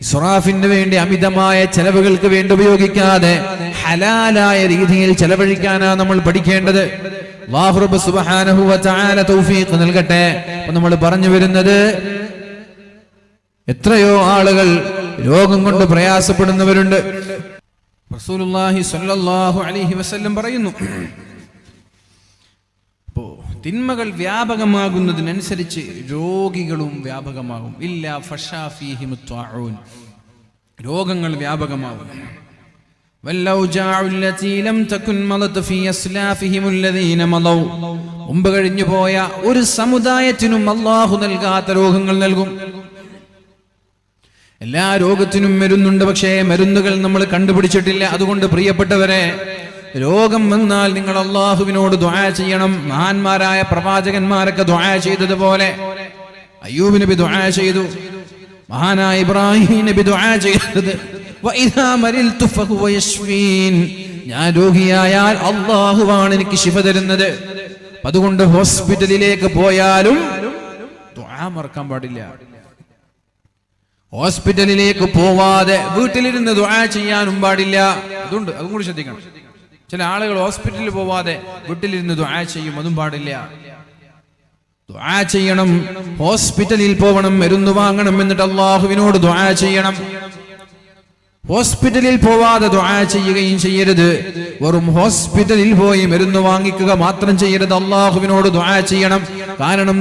ഇസ്റാഫിന് വേണ്ടി, അമിതമായ ചെലവുകൾക്ക് വേണ്ടി ഉപയോഗിക്കാതെ ഹലാലായ രീതിയിൽ ചെലവഴിക്കാനാണ് നമ്മൾ പഠിക്കേണ്ടത്. അല്ലാഹു റബ്ബ് സുബ്ഹാനഹു വ തആല തൗഫീഖ് നൽകട്ടെ. അപ്പോൾ നമ്മൾ പറഞ്ഞു വരുന്നത്, എത്രയോ ആളുകൾ രോഗം കൊണ്ട് പ്രയാസപ്പെടുന്നവരുണ്ട്. റസൂലുള്ളാഹി സ്വല്ലല്ലാഹു അലൈഹി വസല്ലം പറയുന്നു, തിന്മകൾ വ്യാപകമാകുന്നതിനനുസരിച്ച് രോഗികളും വ്യാപകമാകും. ഇല്ലാ ഫശാ ഫീഹിം ത്വാഊൻ, രോഗങ്ങൾ വ്യാപകമാകും. വല്ലൗജാഉ അല്ലതീ ലം തകുൻ മളത് ഫീ അസ്ലാഫിഹിം അല്ലദീന മളൗ, മുമ്പ് കഴിഞ്ഞു പോയ ഒരു സമുദായത്തിനും അല്ലാഹു നൽകാത്ത രോഗങ്ങൾ നൽകും. എല്ലാ രോഗത്തിനും മരുന്നുണ്ട്, പക്ഷേ മരുന്നുകൾ നമ്മൾ കണ്ടുപിടിച്ചിട്ടില്ല. അതുകൊണ്ട് പ്രിയപ്പെട്ടവരെ, രോഗം വന്നാൽ നിങ്ങൾ അല്ലാഹുവിനോട് ദുആ ചെയ്യണം. മഹാന്മാരായ പ്രവാചകന്മാരൊക്കെ ദുആ ചെയ്തതുപോലെ അയ്യൂബ് നബി ദുആ ചെയ്തു, മഹാനായ ഇബ്രാഹിം നബി ദുആ ചെയ്തത്, വഇദാ മരിൽതു ഫഹുവ യശ്ഫീൻ, ഞാൻ രോഗിയായാൽ അല്ലാഹുവാണ് എനിക്ക് ശിഫ തരുന്നത്. അതുകൊണ്ട് ഹോസ്പിറ്റലിലേക്ക് പോയാലും ദുആ മറക്കാൻ പാടില്ല. ഹോസ്പിറ്റലിലേക്ക് പോവാതെ വീട്ടിലിരുന്ന് ദുആ ചെയ്യാനും പാടില്ല. അതും കൂടി ശ്രദ്ധിക്കണം. ചില ആളുകൾ ഹോസ്പിറ്റലിൽ പോവാതെ വീട്ടിലിരുന്ന് ദുആ ചെയ്യും, അതും പാടില്ല. ദുആ ചെയ്യണം, ഹോസ്പിറ്റലിൽ പോകണം, മരുന്ന് വാങ്ങണം, എന്നിട്ട് അല്ലാഹുവിനോട് ദുആ ചെയ്യണം. ഹോസ്പിറ്റലിൽ പോവാതെ ദുആ ചെയ്യുകയും ചെയ്യരുത്. വെറും ഹോസ്പിറ്റലിൽ പോയി മരുന്ന് വാങ്ങിക്കുക മാത്രം ചെയ്യരുത്. അല്ലാഹുവിനോട് ദുആ ചെയ്യണം. കാരണം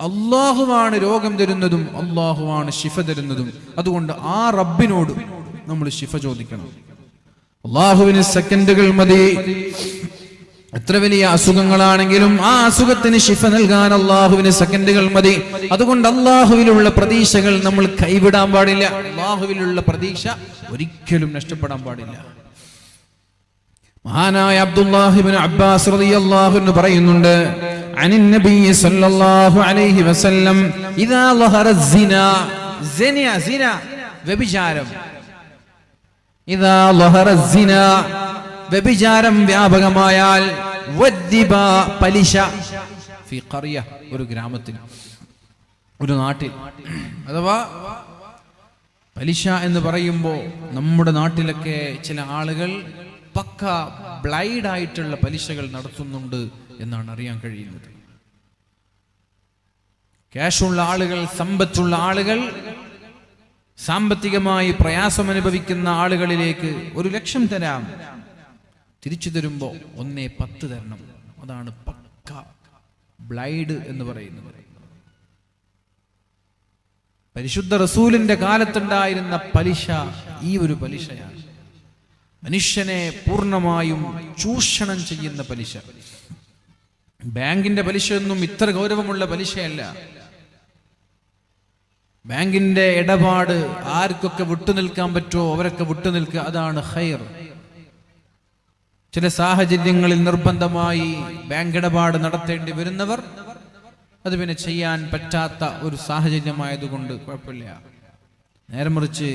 അല്ലാഹുവാണ് രോഗം തരുന്നതും അല്ലാഹുവാണ് ശിഫ തരുന്നതും. അതുകൊണ്ട് ആ റബ്ബിനോട് നമ്മൾ ശിഫ ചോദിക്കണം. അല്ലാഹുവിന് സെക്കൻഡുകൾ മതി. എത്ര വലിയ അസുഖങ്ങളാണെങ്കിലും ആ അസുഖത്തിന് ശിഫ നൽകാൻ അല്ലാഹുവിന് സെക്കൻഡുകൾ മതി. അതുകൊണ്ട് അല്ലാഹുവിലുള്ള പ്രതീക്ഷകൾ നമ്മൾ കൈവിടാൻ പാടില്ല. അല്ലാഹുവിലുള്ള പ്രതീക്ഷ ഒരിക്കലും നഷ്ടപ്പെടാൻ പാടില്ല. മഹാനായ അബ്ദുല്ലാഹി ഇബ്നു അബ്ബാസ് റളിയല്ലാഹു അൻഹു പറയുന്നുണ്ട്, അനിൻ നബി സല്ലല്ലാഹു അലൈഹി വസല്ലം ഇദാ ലഹറ സിന വ്യഭിചാരം, ഇദാ ലഹറ സിന വ്യഭിചാരം വ്യാപകമായാൽ, വദ്ദിബ പലിശ, ഫി ഖറിയ ഒരു ഗ്രാമത്തിൽ, ഒരു നാട്ടിൽ. അഥവാ പലിശ എന്ന് പറയുമ്പോൾ നമ്മുടെ നാട്ടിലൊക്കെ ചില ആളുകൾ പക്ക ബ്ലൈഡ് ആയിട്ടുള്ള പലിശകൾ നടത്തുന്നുണ്ട് എന്നാണ് അറിയാൻ കഴിയുന്നത്. ക്യാഷുള്ള ആളുകൾ, സമ്പത്തുള്ള ആളുകൾ, സാമ്പത്തികമായി പ്രയാസം അനുഭവിക്കുന്ന ആളുകളിലേക്ക് 1 ലക്ഷം തരാം, തിരിച്ചു തരുമ്പോ 1.10 തരണം. അതാണ് പക്ക ബ്ലൈഡ് എന്ന് പറയുന്നത്. പരിശുദ്ധ റസൂലിന്റെ കാലത്തുണ്ടായിരുന്ന പലിശ ഈ ഒരു പലിശയാണ്. മനുഷ്യനെ പൂർണ്ണമായും ചൂഷണം ചെയ്യുന്ന പലിശ. ബാങ്കിന്റെ പലിശയൊന്നും ഇത്ര ഗൗരവമുള്ള പലിശയല്ല. ബാങ്കിന്റെ ഇടപാട് ആർക്കൊക്കെ വിട്ടുനിൽക്കാൻ പറ്റുമോ അവരൊക്കെ വിട്ടുനിൽക്കുക, അതാണ് ഖൈർ. ചില സാഹചര്യങ്ങളിൽ നിർബന്ധമായി ബാങ്ക് ഇടപാട് നടത്തേണ്ടി വരുന്നവർ അത് പിന്നെ ചെയ്യാൻ പറ്റാത്ത ഒരു സാഹചര്യമായതുകൊണ്ട് കുഴപ്പമില്ല. നേരെ മറിച്ച്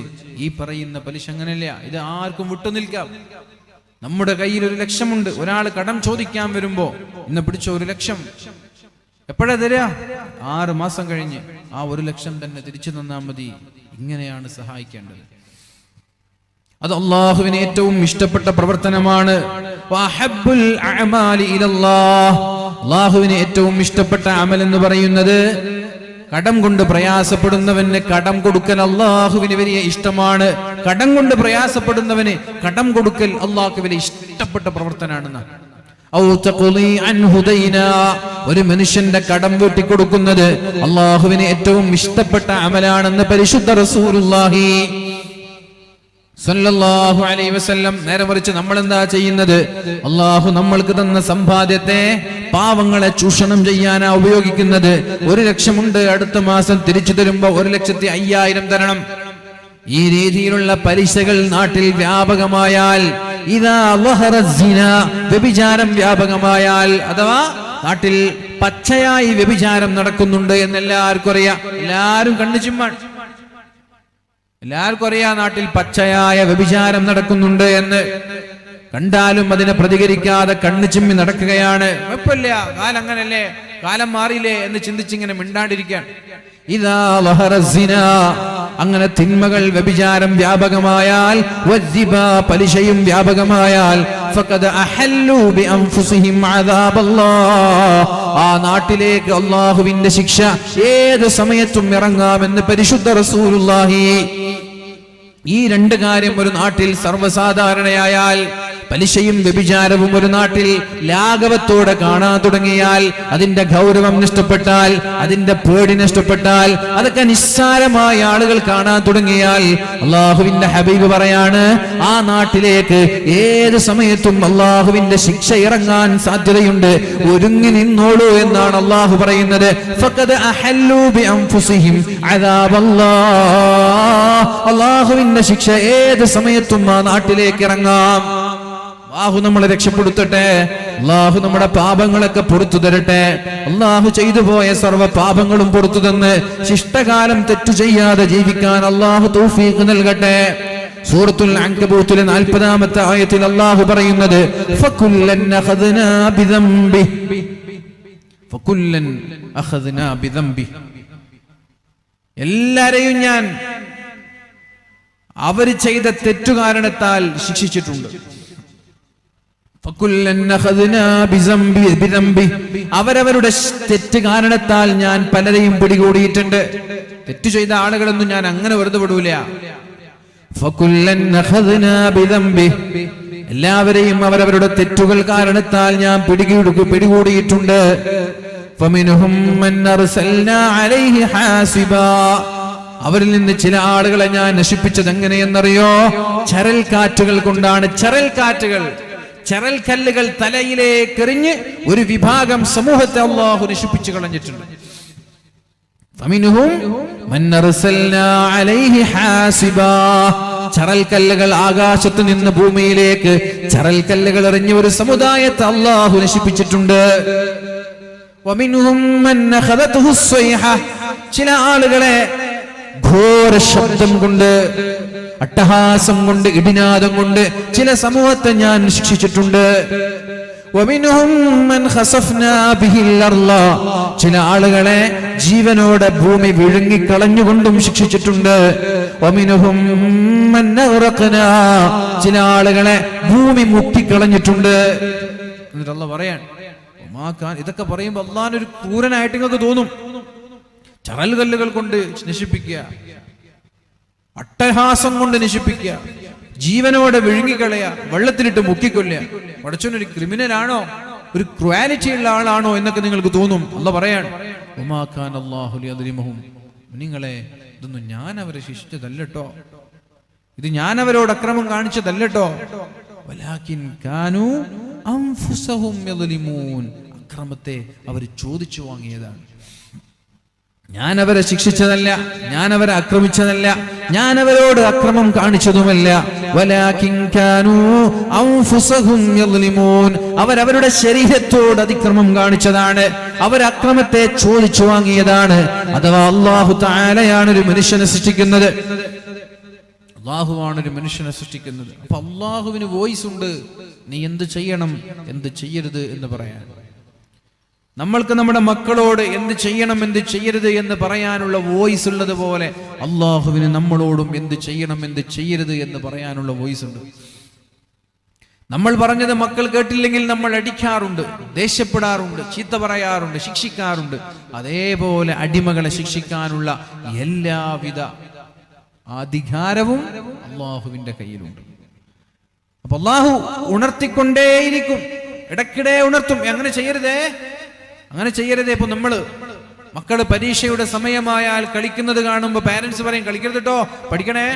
ഈ പറയുന്ന പലിശ അങ്ങനെയല്ല. ഇത് ആർക്കും വിട്ടുനിൽക്കാം. നമ്മുടെ കയ്യിൽ 1 ലക്ഷമുണ്ട്, ഒരാൾ കടം ചോദിക്കാൻ വരുമ്പോ ഇന്ന് പിടിച്ച 1 ലക്ഷം എപ്പോഴാ തരാ? 6 മാസം കഴിഞ്ഞ് ആ 1 ലക്ഷം തന്നെ തിരിച്ചു തന്നാൽ മതി. ഇങ്ങനെയാണ് സഹായിക്കേണ്ടത്. അത് അള്ളാഹുവിന് ഏറ്റവും ഇഷ്ടപ്പെട്ട പ്രവർത്തനമാണ്. അള്ളാഹുവിന് ഏറ്റവും ഇഷ്ടപ്പെട്ട അമൽ എന്ന് പറയുന്നത് കടം കൊണ്ട് പ്രയാസപ്പെടുന്നവന് കടം കൊടുക്കൽ അള്ളാഹുവിന് വലിയ ഇഷ്ടമാണ്. കടം കൊണ്ട് പ്രയാസപ്പെടുന്നവന് കടം കൊടുക്കൽ അള്ളാഹുവിന് വലിയ ഇഷ്ടപ്പെട്ട പ്രവർത്തനമാണെന്ന്. ഒരു മനുഷ്യന്റെ കടം വീട്ടിക്കൊടുക്കുന്നത് അള്ളാഹുവിന് ഏറ്റവും ഇഷ്ടപ്പെട്ട അമലാണെന്ന് പരിശുദ്ധ റസൂലുള്ളാഹി സല്ലല്ലാഹു അലൈഹി വസല്ലം. നേരെ മറിച്ച് നമ്മൾ എന്താ ചെയ്യുന്നത്? അള്ളാഹു നമ്മൾക്ക് തന്ന സമ്പാദ്യത്തെ പാവങ്ങളെ ചൂഷണം ചെയ്യാനാ ഉപയോഗിക്കുന്നത്. 1 ലക്ഷമുണ്ട്, അടുത്ത മാസം തിരിച്ചു തരുമ്പോ 1,05,000 തരണം. ഈ രീതിയിലുള്ള പലിശകൾ നാട്ടിൽ വ്യാപകമായാൽ, ഇദാ വഹറ സിന, വ്യഭിചാരം വ്യാപകമായാൽ, അഥവാ നാട്ടിൽ പച്ചയായി വ്യഭിചാരം നടക്കുന്നുണ്ട് എന്ന് എല്ലാവർക്കും അറിയാം. എല്ലാവരും കണ്ണു ചിമ്മാൻ. എല്ലാവർക്കും അറിയാം നാട്ടിൽ പച്ചയായ വ്യഭിചാരം നടക്കുന്നുണ്ട് എന്ന്. കണ്ടാലും അതിനെ പ്രതികരിക്കാതെ കണ്ണു ചിമ്മി നടക്കുകയാണ്. കുഴപ്പമില്ല, കാലം അങ്ങനല്ലേ, കാലം മാറിയില്ലേ എന്ന് ചിന്തിച്ചിങ്ങനെ മിണ്ടാണ്ടിരിക്കാൻ. ഇദാ വഹറ സിന, അങ്ങനെ തിന്മകൾ വ്യഭിചാരം വ്യാപകമായാൽ, വദ്ദിബാ, പലിശയും വ്യാപകമായാൽ, ഫഖദ അഹല്ലു ബിഅൻഫുസിഹിം അദാബല്ലാഹ്, ആ നാട്ടിലേക്ക് അല്ലാഹുവിന്റെ ശിക്ഷ ഏത് സമയത്തും ഇറങ്ങാമെന്ന് പരിശുദ്ധ റസൂലുള്ളാഹി. ഈ 2 കാര്യം ഒരു നാട്ടിൽ സർവ്വസാധാരണയായാൽ, പലിശയും വ്യഭിചാരവും ഒരു നാട്ടിൽ ലാഘവത്തോടെ കാണാൻ തുടങ്ങിയാൽ, അതിന്റെ ഗൗരവം നഷ്ടപ്പെട്ടാൽ, അതിന്റെ പേടി നഷ്ടപ്പെട്ടാൽ, അതൊക്കെ നിസ്സാരമായ ആളുകൾ കാണാൻ തുടങ്ങിയാൽ, അള്ളാഹുവിന്റെ ഹബീബ് പറയാണ്, ആ നാട്ടിലേക്ക് ഏത് സമയത്തും അള്ളാഹുവിന്റെ ശിക്ഷ ഇറങ്ങാൻ സാധ്യതയുണ്ട്. ഒരുങ്ങി നിന്നോളൂ എന്നാണ് അള്ളാഹു പറയുന്നത്. ഫഖദ് അഹല്ലു ബിഅൻഫുസിഹിം അദാബല്ലാഹ്, അള്ളാഹുവിന്റെ ശിക്ഷ ഏത് സമയത്തും ആ നാട്ടിലേക്ക് ഇറങ്ങാം. അല്ലാഹു നമ്മളെ രക്ഷപ്പെടുത്തട്ടെ. അല്ലാഹു നമ്മുടെ പാപങ്ങളൊക്കെ പുറത്തു തരട്ടെ. അല്ലാഹു ചെയ്തു പോയ സർവ്വ പാപങ്ങളും പുറത്തു തന്ന് ശിഷ്ടകാലം തെറ്റു ചെയ്യാതെ ജീവിക്കാൻ അല്ലാഹു തൗഫീഖ് നൽകട്ടെ. സൂറത്തുൽ അൻകബൂത്തിലെ 40-ാമത്തെ ആയത്തിൽ അല്ലാഹു പറയുന്നത്, ഫകുല്ലൻ അഖദ്നാ ബിദംബി, ഫകുല്ലൻ അഖദ്നാ ബിദംബി, എല്ലാരെയും ഞാൻ അവർ ചെയ്ത തെറ്റുകാരണത്താൽ ശിക്ഷിച്ചിട്ടുണ്ട്. അവരവരുടെ തെറ്റ് കാരണത്താൽ ഞാൻ പലരെയും പിടികൂടിയിട്ടുണ്ട്. തെറ്റു ചെയ്ത ആളുകളൊന്നും ഞാൻ അങ്ങനെ വെറുതെ വിടൂല. എല്ലാവരെയും അവരവരുടെ തെറ്റുകൾ കാരണത്താൽ ഞാൻ പിടികൂടിയിട്ടുണ്ട്. അവരിൽ നിന്ന് ചില ആളുകളെ ഞാൻ നശിപ്പിച്ചത് എങ്ങനെയെന്നറിയോ? ചരൽ കാറ്റുകൾ കൊണ്ടാണ്. ചരൽ കല്ലുകൾ തലയിലേക്ക് എറിഞ്ഞ് ഒരു വിഭാഗം സമൂഹത്തെ അല്ലാഹു നശിപ്പിച്ചു കളഞ്ഞിട്ടുണ്ട്. ചരൽ കല്ലുകൾ ആകാശത്ത് നിന്ന് ഭൂമിയിലേക്ക് ചരൽ കല്ലുകൾ എറിഞ്ഞ ഒരു സമുദായത്തെ അല്ലാഹു നശിപ്പിച്ചിട്ടുണ്ട്. ചില ആളുകളെ ഘോര ശബ്ദം കൊണ്ട്, അട്ടഹാസം കൊണ്ട്, ഇടിനാദം കൊണ്ട് ചില സമൂഹത്തെ ഞാൻ ശിക്ഷിച്ചിട്ടുണ്ട്. ചില ആളുകളെ ജീവനോടെ ഭൂമി വിഴുങ്ങിക്കളഞ്ഞുകൊണ്ടും ശിക്ഷിച്ചിട്ടുണ്ട്. ചില ആളുകളെ ഭൂമി മുക്കിക്കളഞ്ഞിട്ടുണ്ട്. എന്നിട്ട് അല്ലാഹു പറയാൻ, ഇതൊക്കെ പറയുമ്പോ അല്ലാഹുവിനൊരു ക്രൂരനായിട്ട് നിങ്ങൾക്ക് തോന്നും. ചരൽ കല്ലുകൾ കൊണ്ട് നശിപ്പിക്കുക, അട്ടഹാസം കൊണ്ട് നശിപ്പിക്കുക, ജീവനോടെ വിഴുങ്ങിക്കളയ, വെള്ളത്തിലിട്ട് മുക്കിക്കൊല്ലുക. പടച്ചോനൊരു ക്രിമിനലാണോ, ഒരു ക്വാലിറ്റി ഉള്ള ആളാണോ എന്നൊക്കെ നിങ്ങൾക്ക് തോന്നും. അല്ലാഹു പറയാണ്, നിങ്ങളെ ഇതൊന്നും ഞാൻ അവരെ ശിക്ഷിച്ചതല്ലട്ടോ, ഇത് ഞാൻ അവരോട് അക്രമം കാണിച്ചതല്ലട്ടോ. വലാകിൻ കാനൂ അൻഫുസഹും യദ്ലിമൂൻ, അക്രമത്തെ അവർ ചോദിച്ചു വാങ്ങിയതാണ്. ഞാൻ അവരെ ശിക്ഷിച്ചതല്ല, ഞാൻ അവരെ ആക്രമിച്ചതല്ല, ഞാൻ അവരോട് അക്രമം കാണിച്ചതുമല്ല. വലാകിൻ കാനൂ അൻഫുസഹും യദ്ലിമൂൻ, അവരവരുടെ ശരീരത്തോട് അതിക്രമം കാണിച്ചതാണ്, അവർ അക്രമത്തെ ചോദിച്ചു വാങ്ങിയതാണ്. അഥവാ അല്ലാഹു തആലയാണ് ഒരു മനുഷ്യനെ സൃഷ്ടിക്കുന്നത്, അള്ളാഹുവാണ് ഒരു മനുഷ്യനെ സൃഷ്ടിക്കുന്നത്. അപ്പൊ അള്ളാഹുവിന് വോയിസ് ഉണ്ട്, നീ എന്ത് ചെയ്യണം എന്ത് ചെയ്യരുത് എന്ന് പറയാൻ. നമ്മൾക്ക് നമ്മുടെ മക്കളോട് എന്ത് ചെയ്യണം എന്ത് ചെയ്യരുത് എന്ന് പറയാനുള്ള വോയിസ് ഉള്ളത് പോലെ അള്ളാഹുവിന് നമ്മളോടും എന്ത് ചെയ്യണം എന്ത് ചെയ്യരുത് എന്ന് പറയാനുള്ള വോയിസ് ഉണ്ട്. നമ്മൾ പറഞ്ഞത് മക്കൾ കേട്ടില്ലെങ്കിൽ നമ്മൾ അടിക്കാറുണ്ട്, ദേഷ്യപ്പെടാറുണ്ട്, ചീത്ത പറയാറുണ്ട്, ശിക്ഷിക്കാറുണ്ട്. അതേപോലെ അടിമകളെ ശിക്ഷിക്കാനുള്ള എല്ലാവിധ അധികാരവും അള്ളാഹുവിന്റെ കയ്യിലുണ്ട്. അപ്പൊ അള്ളാഹു ഉണർത്തിക്കൊണ്ടേയിരിക്കും, ഇടയ്ക്കിടെ ഉണർത്തും. അങ്ങനെ ചെയ്യരുതേ, അങ്ങനെ ചെയ്യരുതേ. ഇപ്പൊ നമ്മള് മക്കള് പരീക്ഷയുടെ സമയമായാൽ കളിക്കുന്നത് കാണുമ്പോ പാരന്റ്സ് പറയും കളിക്കരുത് കേട്ടോ, പഠിക്കണേ,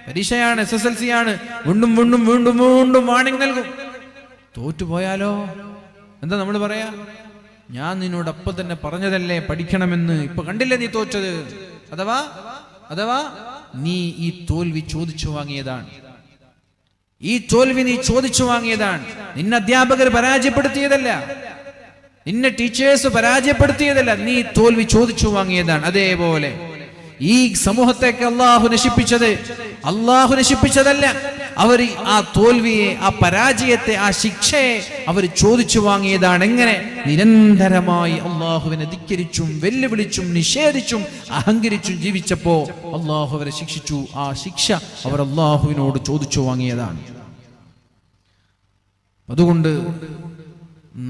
പരീക്ഷയാണ്, SSLC ആണ്. വീണ്ടും വീണ്ടും വീണ്ടും വീണ്ടും വാണിംഗ് നൽകും. തോറ്റുപോയാലോ എന്താ നമ്മൾ പറയാ? ഞാൻ നിന്നോട് അപ്പൊ തന്നെ പറഞ്ഞതല്ലേ പഠിക്കണമെന്ന്, ഇപ്പൊ കണ്ടില്ലേ നീ തോറ്റത്. അഥവാ നീ ഈ തോൽവി ചോദിച്ചു വാങ്ങിയതാണ്, ഈ തോൽവി നീ ചോദിച്ചു വാങ്ങിയതാണ്. നിന്നെ അധ്യാപകർ പരാജയപ്പെടുത്തിയതല്ല, നിന്നെ ടീച്ചേഴ്സ് പരാജയപ്പെടുത്തിയതല്ല, നീ തോൽവി ചോദിച്ചു വാങ്ങിയതാണ്. അതേപോലെ ഈ സമൂഹത്തേക്ക് അള്ളാഹു നശിപ്പിച്ചതല്ല, അവർ ആ തോൽവിയെ, ആ പരാജയത്തെ, ആ ശിക്ഷയെ അവർ ചോദിച്ചു വാങ്ങിയതാണ്. എങ്ങനെ? നിരന്തരമായി അള്ളാഹുവിനെ ധിക്കരിച്ചും വെല്ലുവിളിച്ചും നിഷേധിച്ചും അഹങ്കരിച്ചും ജീവിച്ചപ്പോ അള്ളാഹു അവരെ ശിക്ഷിച്ചു. ആ ശിക്ഷ അവർ അള്ളാഹുവിനോട് ചോദിച്ചു വാങ്ങിയതാണ്. അതുകൊണ്ട്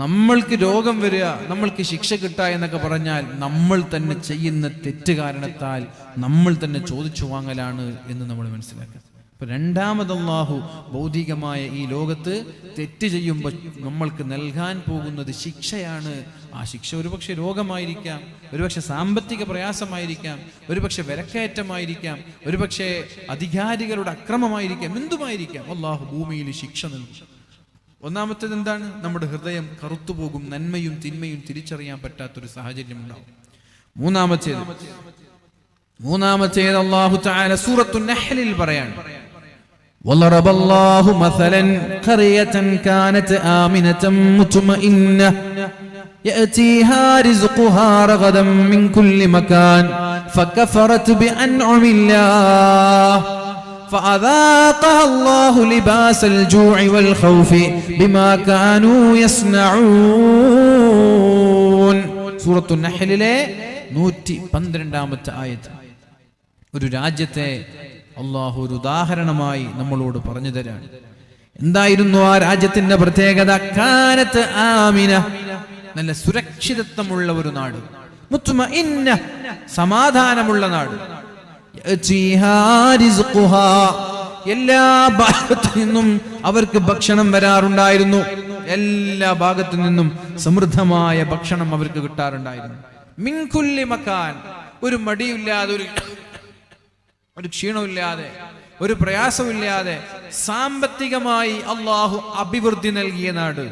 നമ്മൾക്ക് രോഗം വരിക, നമ്മൾക്ക് ശിക്ഷ കിട്ടുക എന്നൊക്കെ പറഞ്ഞാൽ നമ്മൾ തന്നെ ചെയ്യുന്ന തെറ്റ് കാരണത്താൽ നമ്മൾ തന്നെ ചോദിച്ചു വാങ്ങലാണ് എന്ന് നമ്മൾ മനസ്സിലാക്കുക. ഇപ്പൊ രണ്ടാമത് അല്ലാഹു ഭൗതികമായ ഈ ലോകത്ത് തെറ്റ് ചെയ്യുമ്പോൾ നമ്മൾക്ക് നൽകാൻ പോകുന്നത് ശിക്ഷയാണ്. ആ ശിക്ഷ ഒരുപക്ഷെ രോഗമായിരിക്കാം, ഒരുപക്ഷെ സാമ്പത്തിക പ്രയാസമായിരിക്കാം, ഒരുപക്ഷെ വിലക്കയറ്റമായിരിക്കാം, ഒരുപക്ഷെ അധികാരികളുടെ അക്രമമായിരിക്കാം, എന്തുമായിരിക്കാം. അല്ലാഹു ഭൂമിയിൽ ശിക്ഷ നൽകും. ഒന്നാമത്തേത് എന്താണ്? നമ്മുടെ ഹൃദയം കറുത്തുപോകും, നന്മയും തിന്മയും തിരിച്ചറിയാൻ പറ്റാത്തൊരു സാഹചര്യം ഉണ്ടാവും. മൂന്നാമത്തേത് അല്ലാഹു തആല സൂറത്തുൻ നഹ്ലിൽ പറയാണ്, وَضَرَبَ اللَّهُ مَثَلًا قَرْيَةً كَانَتْ آمِنَةً مُطْمَئِنَّةً يَأْتِيهَا رِزْقُهَا رَغَدًا مِنْ كُلِّ مَكَانٍ فَكَفَرَتْ بِأَنْعُمِ اللَّهِ فأذاقها الله لباس الجوع والخوف بما كانوا يصنعون. സൂറത്തുൻ നഹ്ലിലെ 112ാമത്തെ ആയത്ത്. ഒരു രാജ്യത്തെ അല്ലാഹു ഒരു ഉദാഹരണമായി നമ്മളോട് പറഞ്ഞു തരാണ്. എന്തായിരുന്നു ആ രാജ്യത്തിന്റെ പ്രത്യേകത? കാനത്ത് ആമിന, നല്ല സുരക്ഷിതത്വമുള്ള ഒരു നാട്. മുത്മഇന്ന, സമാധാനമുള്ള നാട്. എല്ലാ ഭാഗത്തു നിന്നും അവർക്ക് ഭക്ഷണം വരാറുണ്ടായിരുന്നു, എല്ലാ ഭാഗത്തു നിന്നും സമൃദ്ധമായ ഭക്ഷണം അവർക്ക് കിട്ടാറുണ്ടായിരുന്നു. മിൻ കുല്ലി മക്കാൻ, ഒരു മടിയില്ലാതെ, ഒരു ക്ഷീണമില്ലാതെ, ഒരു പ്രയാസമില്ലാതെ സാമ്പത്തികമായി അള്ളാഹു അഭിവൃദ്ധി നൽകിയ നാട്.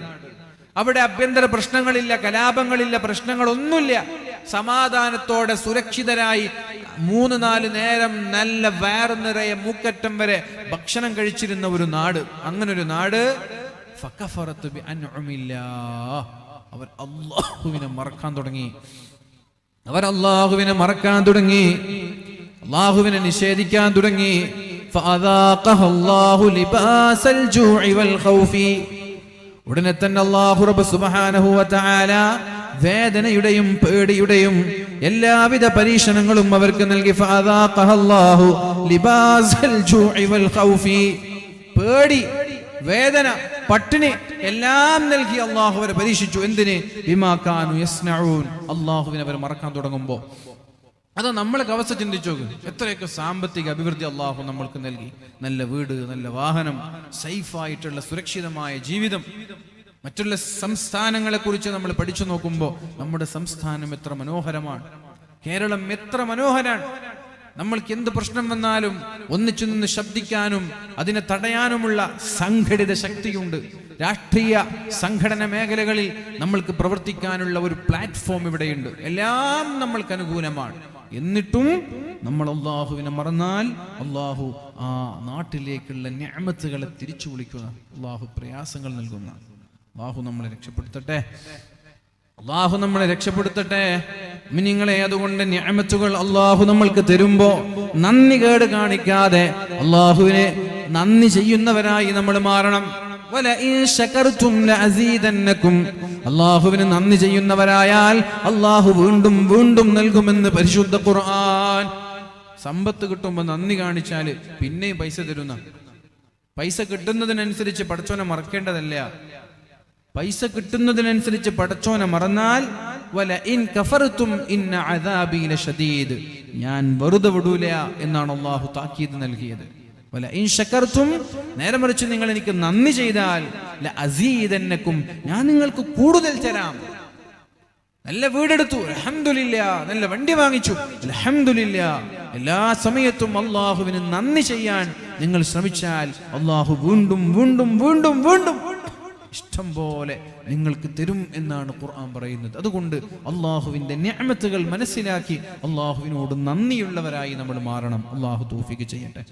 അവിടെ ആഭ്യന്തര പ്രശ്നങ്ങളില്ല, കലാപങ്ങളില്ല, പ്രശ്നങ്ങളൊന്നുമില്ല. സമാധാനത്തോടെ സുരക്ഷിതരായി 3-4 നേരം നല്ല വയറ് നിറയെ മൂക്കറ്റം വരെ ഭക്ഷണം കഴിച്ചിരുന്ന ഒരു നാട്. അങ്ങനെ ഒരു നാട്. ഫകഫറതു ബിഅൻഉമില്ലാഹ്, അവർ അല്ലാഹുവിനെ മറക്കാൻ തുടങ്ങി. അല്ലാഹുവിനെ നിഷേധിക്കാൻ തുടങ്ങി. ഫഅദാഖഹല്ലാഹു ലിബാസൽ ജൂഇ വൽ ഖൗഫി, ഉടനെ തന്നെ അല്ലാഹു റബ്ബ് സുബ്ഹാനഹു വ തആല വേദനയുടെയും പേടിയുടെയും എല്ലാവിധ പരീക്ഷണങ്ങളും അവർക്ക് നൽകി. ഫഅദാഖഹല്ലാഹു ലിബാസൽ ജൂഇ വൽ ഖൗഫി, പേടി, വേദന, പട്ടിണി എല്ലാം നൽകി അല്ലാഹു അവരെ പരീക്ഷിച്ചു. എന്തിന്? ബിമാ കാനു യസ്നഊൻ, അല്ലാഹുവിനെ അവർ മറക്കാൻ തുടങ്ങുമ്പോൾ. അത് നമ്മളൊക്കെ അവസ്ഥ ചിന്തിച്ചു നോക്കും. എത്രയൊക്കെ സാമ്പത്തിക അഭിവൃദ്ധി അല്ലാഹു നമ്മൾക്ക് നൽകി. നല്ല വീട്, നല്ല വാഹനം, സേഫായിട്ടുള്ള സുരക്ഷിതമായ ജീവിതം. മറ്റുള്ള സംസ്ഥാനങ്ങളെ കുറിച്ച് നമ്മൾ പഠിച്ചു നോക്കുമ്പോൾ നമ്മുടെ സംസ്ഥാനം എത്ര മനോഹരമാണ്, കേരളം എത്ര മനോഹരമാണ്. നമ്മൾക്ക് എന്ത് പ്രശ്നം വന്നാലും ഒന്നിച്ചു നിന്ന് ശബ്ദിക്കാനും അതിനെ തടയാനുമുള്ള സംഘടിത ശക്തിയുണ്ട്. രാഷ്ട്രീയ സംഘടന മേഖലകളിൽ നമ്മൾക്ക് പ്രവർത്തിക്കാനുള്ള ഒരു പ്ലാറ്റ്ഫോം ഇവിടെയുണ്ട്. എല്ലാം നമ്മൾക്ക് അനുകൂലമാണ്. എന്നിട്ടും നമ്മൾ അള്ളാഹുവിനെ മറന്നാൽ അള്ളാഹു ആ നാട്ടിലേക്കുള്ള നിഅമത്തുകളെ തിരിച്ചു വിളിക്കുന്ന, അള്ളാഹു പ്രയാസങ്ങൾ നൽകുന്ന, അള്ളാഹു നമ്മളെ രക്ഷപ്പെടുത്തട്ടെ. അള്ളാഹു നമ്മളെ രക്ഷപ്പെടുത്തട്ടെ. മിനിങ്ങളെ, അതുകൊണ്ട് നിഅമത്തുകൾ അള്ളാഹു നമ്മൾക്ക് തരുമ്പോ നന്ദി കേട് കാണിക്കാതെ അള്ളാഹുവിനെ നന്ദി ചെയ്യുന്നവരായി നമ്മൾ മാറണം. അള്ളാഹുവിന് നന്ദി ചെയ്യുന്നവരായാൽ അള്ളാഹു വീണ്ടും വീണ്ടും നൽകുമെന്ന് പരിശുദ്ധ ഖുർആൻ. സമ്പത്ത് കിട്ടുമ്പോ നന്ദി കാണിച്ചാല് പിന്നെയും പൈസ തരുന്ന, പൈസ കിട്ടുന്നതിനനുസരിച്ച് പടച്ചോനെ മറക്കേണ്ടതല്ല. പൈസ കിട്ടുന്നതിനനുസരിച്ച് പടച്ചോനെ മറന്നാൽ ഞാൻ വെറുതെ വിടൂല എന്നാണ് അള്ളാഹു താക്കീത് നൽകിയത്. നേരെ മറിച്ച് നിങ്ങൾ എനിക്ക് നന്ദി ചെയ്താൽ ലഅസീദന്നകും, ഞാൻ നിങ്ങൾക്ക് കൂടുതൽ തരാം. നല്ല വീടെടുത്തു, അൽഹംദുലില്ലാ. നല്ല വണ്ടി വാങ്ങിച്ചു, അൽഹംദുലില്ലാ. എല്ലാ സമയത്തും അള്ളാഹുവിന് നന്ദി ചെയ്യാൻ നിങ്ങൾ ശ്രമിച്ചാൽ അള്ളാഹു വീണ്ടും വീണ്ടും വീണ്ടും വീണ്ടും ഇഷ്ടം പോലെ നിങ്ങൾക്ക് തരും എന്നാണ് ഖുർആൻ പറയുന്നത്. അതുകൊണ്ട് അള്ളാഹുവിന്റെ നിഅമത്തുകൾ മനസ്സിലാക്കി അള്ളാഹുവിനോട് നന്ദിയുള്ളവരായി നമ്മൾ മാറണം. അള്ളാഹു തൗഫീഖ് ചെയ്യട്ടെ.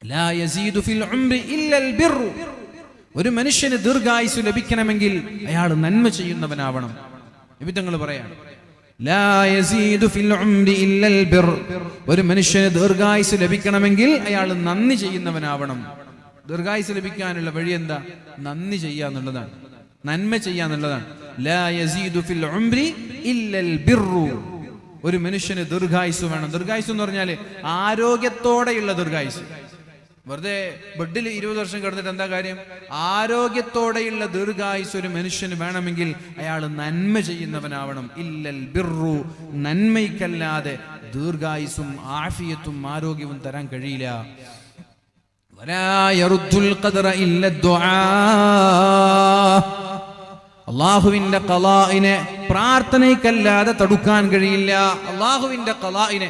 ലാ യസീദു ഫിൽ ഉംരി ഇല്ലൽ ബിർറു. ഒരു മനുഷ്യന് ദീർഘായുസ് ലഭിക്കണമെങ്കിൽ അയാൾ നന്മ ചെയ്യുന്നവനാവണം. നബി തങ്ങൾ പറയാണ്, ലാ യസീദു ഫിൽ ഉംരി ഇല്ലൽ ബിർറു. ഒരു മനുഷ്യന് ദീർഘായുസ് ലഭിക്കണമെങ്കിൽ അയാൾ നന്ദി ചെയ്യുന്നവനാവണം. ദീർഘായുസ് ലഭിക്കാനുള്ള വഴി എന്താ? നന്ദി ചെയ്യാന്നുള്ളതാണ്, നന്മ ചെയ്യാന്നുള്ളതാണ്. ലാ യസീദു ഫിൽ ഉംരി ഇല്ലൽ ബിർറു. ഒരു മനുഷ്യന് ദീർഘായുസ് വേണം. ദീർഘായുസ് എന്ന് പറഞ്ഞാൽ ആരോഗ്യത്തോടെയുള്ള ദീർഘായുസ്. വെറുതെ ബെഡിൽ 20 വർഷം കിടന്നിട്ട് എന്താ കാര്യം? ആരോഗ്യത്തോടെയുള്ള ദീർഘായുസ് ഒരു മനുഷ്യന് വേണമെങ്കിൽ അയാൾ നന്മ ചെയ്യുന്നവനാവണം. ഇല്ലൽ ബിർറു, നന്മയ്ക്കല്ലാതെ ദീർഘായുസും ആഫിയത്തും ആരോഗ്യവും തരാൻ കഴിയില്ല. അള്ളാഹുവിന്റെ ഖളാഇനെ പ്രാർത്ഥനയ്ക്കല്ലാതെ തടുക്കാൻ കഴിയില്ല. അള്ളാഹുവിന്റെ ഖളാഇനെ,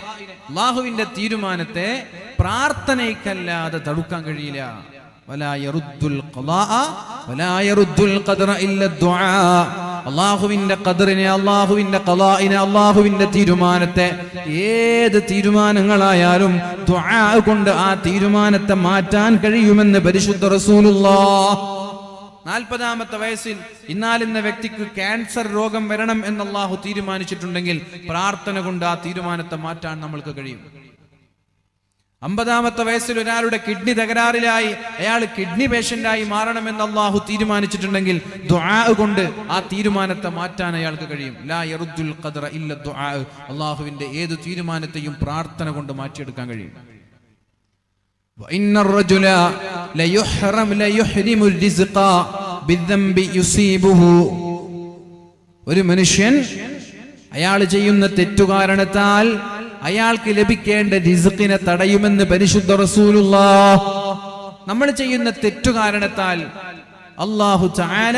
അള്ളാഹുവിന്റെ തീരുമാനത്തെ പ്രാർത്ഥനയ്ക്കല്ലാതെ തടുക്കാൻ കഴിയില്ല. അള്ളാഹുവിന്റെ ഖദറിനെ, അള്ളാഹുവിന്റെ ഖളാഇനെ, അള്ളാഹുവിന്റെ തീരുമാനത്തെ, ഏത് തീരുമാനങ്ങളായാലും ദുആ കൊണ്ട് ആ തീരുമാനത്തെ മാറ്റാൻ കഴിയുമെന്ന് പരിശുദ്ധ റസൂലുള്ളാഹ്. 40-ാമത്തെ വയസ്സിൽ ഇന്നാലിന്ന വ്യക്തിക്ക് ക്യാൻസർ രോഗം വരണം എന്ന് അള്ളാഹു തീരുമാനിച്ചിട്ടുണ്ടെങ്കിൽ പ്രാർത്ഥന കൊണ്ട് ആ തീരുമാനത്തെ മാറ്റാൻ നമ്മൾക്ക് കഴിയും. 50-ാമത്തെ വയസ്സിൽ ഒരാളുടെ കിഡ്നി തകരാറിലായി അയാൾ കിഡ്നി പേഷ്യന്റായി മാറണമെന്ന് അള്ളാഹു തീരുമാനിച്ചിട്ടുണ്ടെങ്കിൽ ദുആ കൊണ്ട് ആ തീരുമാനത്തെ മാറ്റാൻ അയാൾക്ക് കഴിയും. ലാ യറുദ്ദുൽ ഖദറ ഇല്ല ദുആ. അള്ളാഹുവിന്റെ ഏത് തീരുമാനത്തെയും പ്രാർത്ഥന കൊണ്ട് മാറ്റിയെടുക്കാൻ കഴിയും. വഇന്നർ റജുല ലയുഹ്രിമുർ റിസ്ഖ ബിദ്ദംബി യുസീബുഹു. ഒരു മനുഷ്യൻ അയാൾ ചെയ്യുന്ന തെറ്റുകാരണത്താൽ അയാൾക്ക് ലഭിക്കേണ്ട റിസ്ഖിനെ തടയുമെന്ന് പരിശുദ്ധ റസൂലുള്ളാഹ്. നമ്മൾ ചെയ്യുന്ന തെറ്റുകാരണത്താൽ അല്ലാഹു തആല